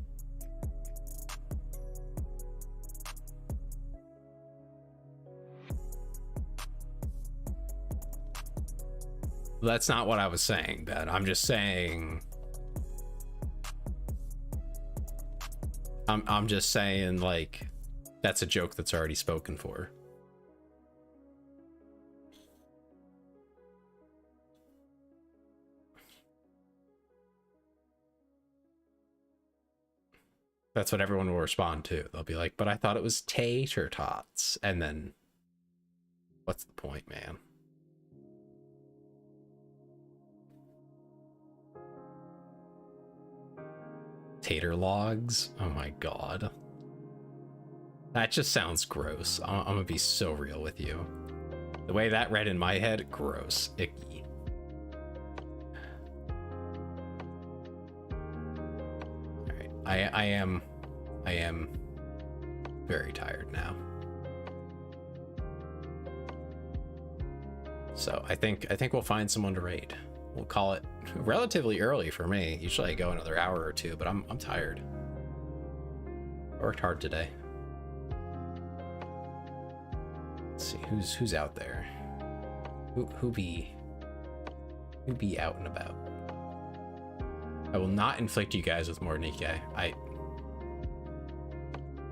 That's not what I was saying, Ben. I'm just saying. I'm just saying, like, that's a joke that's already spoken for. That's what everyone will respond to. They'll be like, but I thought it was tater tots. And then, what's the point, man? Tater logs? Oh my god. That just sounds gross. I'm gonna be so real with you. The way that read in my head, gross. Icky. Alright, I am very tired now. So I think we'll find someone to raid. We'll call it relatively early for me. Usually I go another hour or two, but I'm tired. I worked hard today. Let's see who's out there. Who be out and about. I will not inflict you guys with more NIKKE. I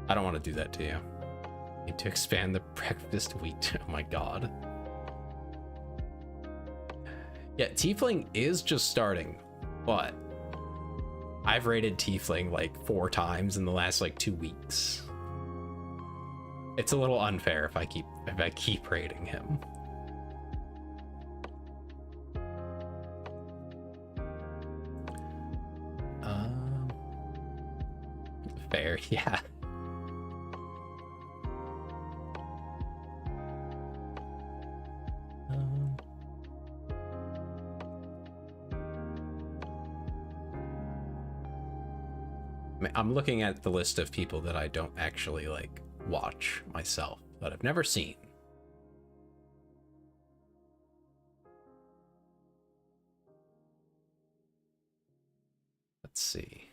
don't want to do that to you. Need to expand the breakfast wheat. Oh my god. Yeah, Tiefling is just starting, but I've rated Tiefling like 4 times in the last like 2 weeks. It's a little unfair if I keep rating him. Fair, yeah. I'm looking at the list of people that I don't actually like watch myself, that I've never seen. Let's see.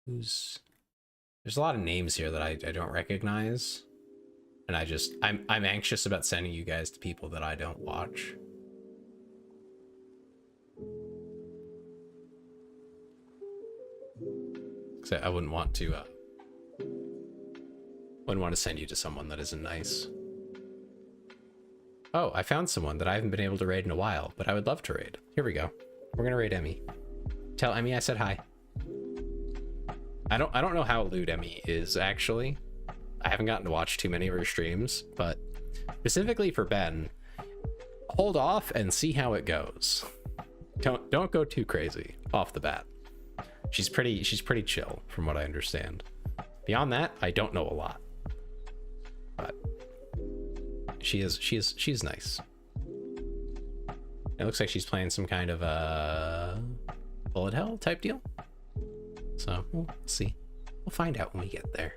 There's a lot of names here that I don't recognize. And I'm anxious about sending you guys to people that I don't watch. So I wouldn't want to send you to someone that isn't nice. Oh, I found someone that I haven't been able to raid in a while, but I would love to raid. Here we go. We're gonna raid Emmy. Tell Emmy I said hi. I don't know how lewd Emmy is actually. I haven't gotten to watch too many of her streams, but specifically for Ben, hold off and see how it goes. Don't go too crazy off the bat. She's pretty chill from what I understand. Beyond that, I don't know a lot. But she's nice. It looks like she's playing some kind of bullet hell type deal. So we'll see. We'll find out when we get there.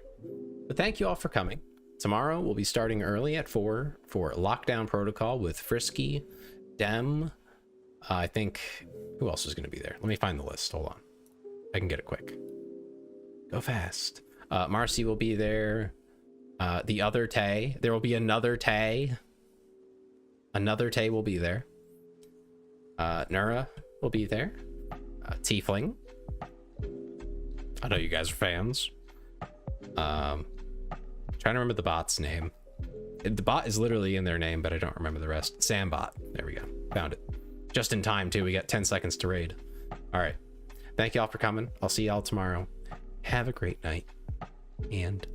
But thank you all for coming. Tomorrow we'll be starting early at 4 for Lockdown Protocol with Frisky, Dem. I think, who else is going to be there? Let me find the list. Hold on. I can get it quick. Go fast. Marcy will be there. The other Tay. There will be another Tay. Another Tay will be there. Nura will be there. Tiefling. I know you guys are fans. Trying to remember the bot's name. The bot is literally in their name, but I don't remember the rest. Sambot. There we go. Found it. Just in time, too. We got 10 seconds to raid. All right. Thank y'all for coming. I'll see y'all tomorrow. Have a great night. And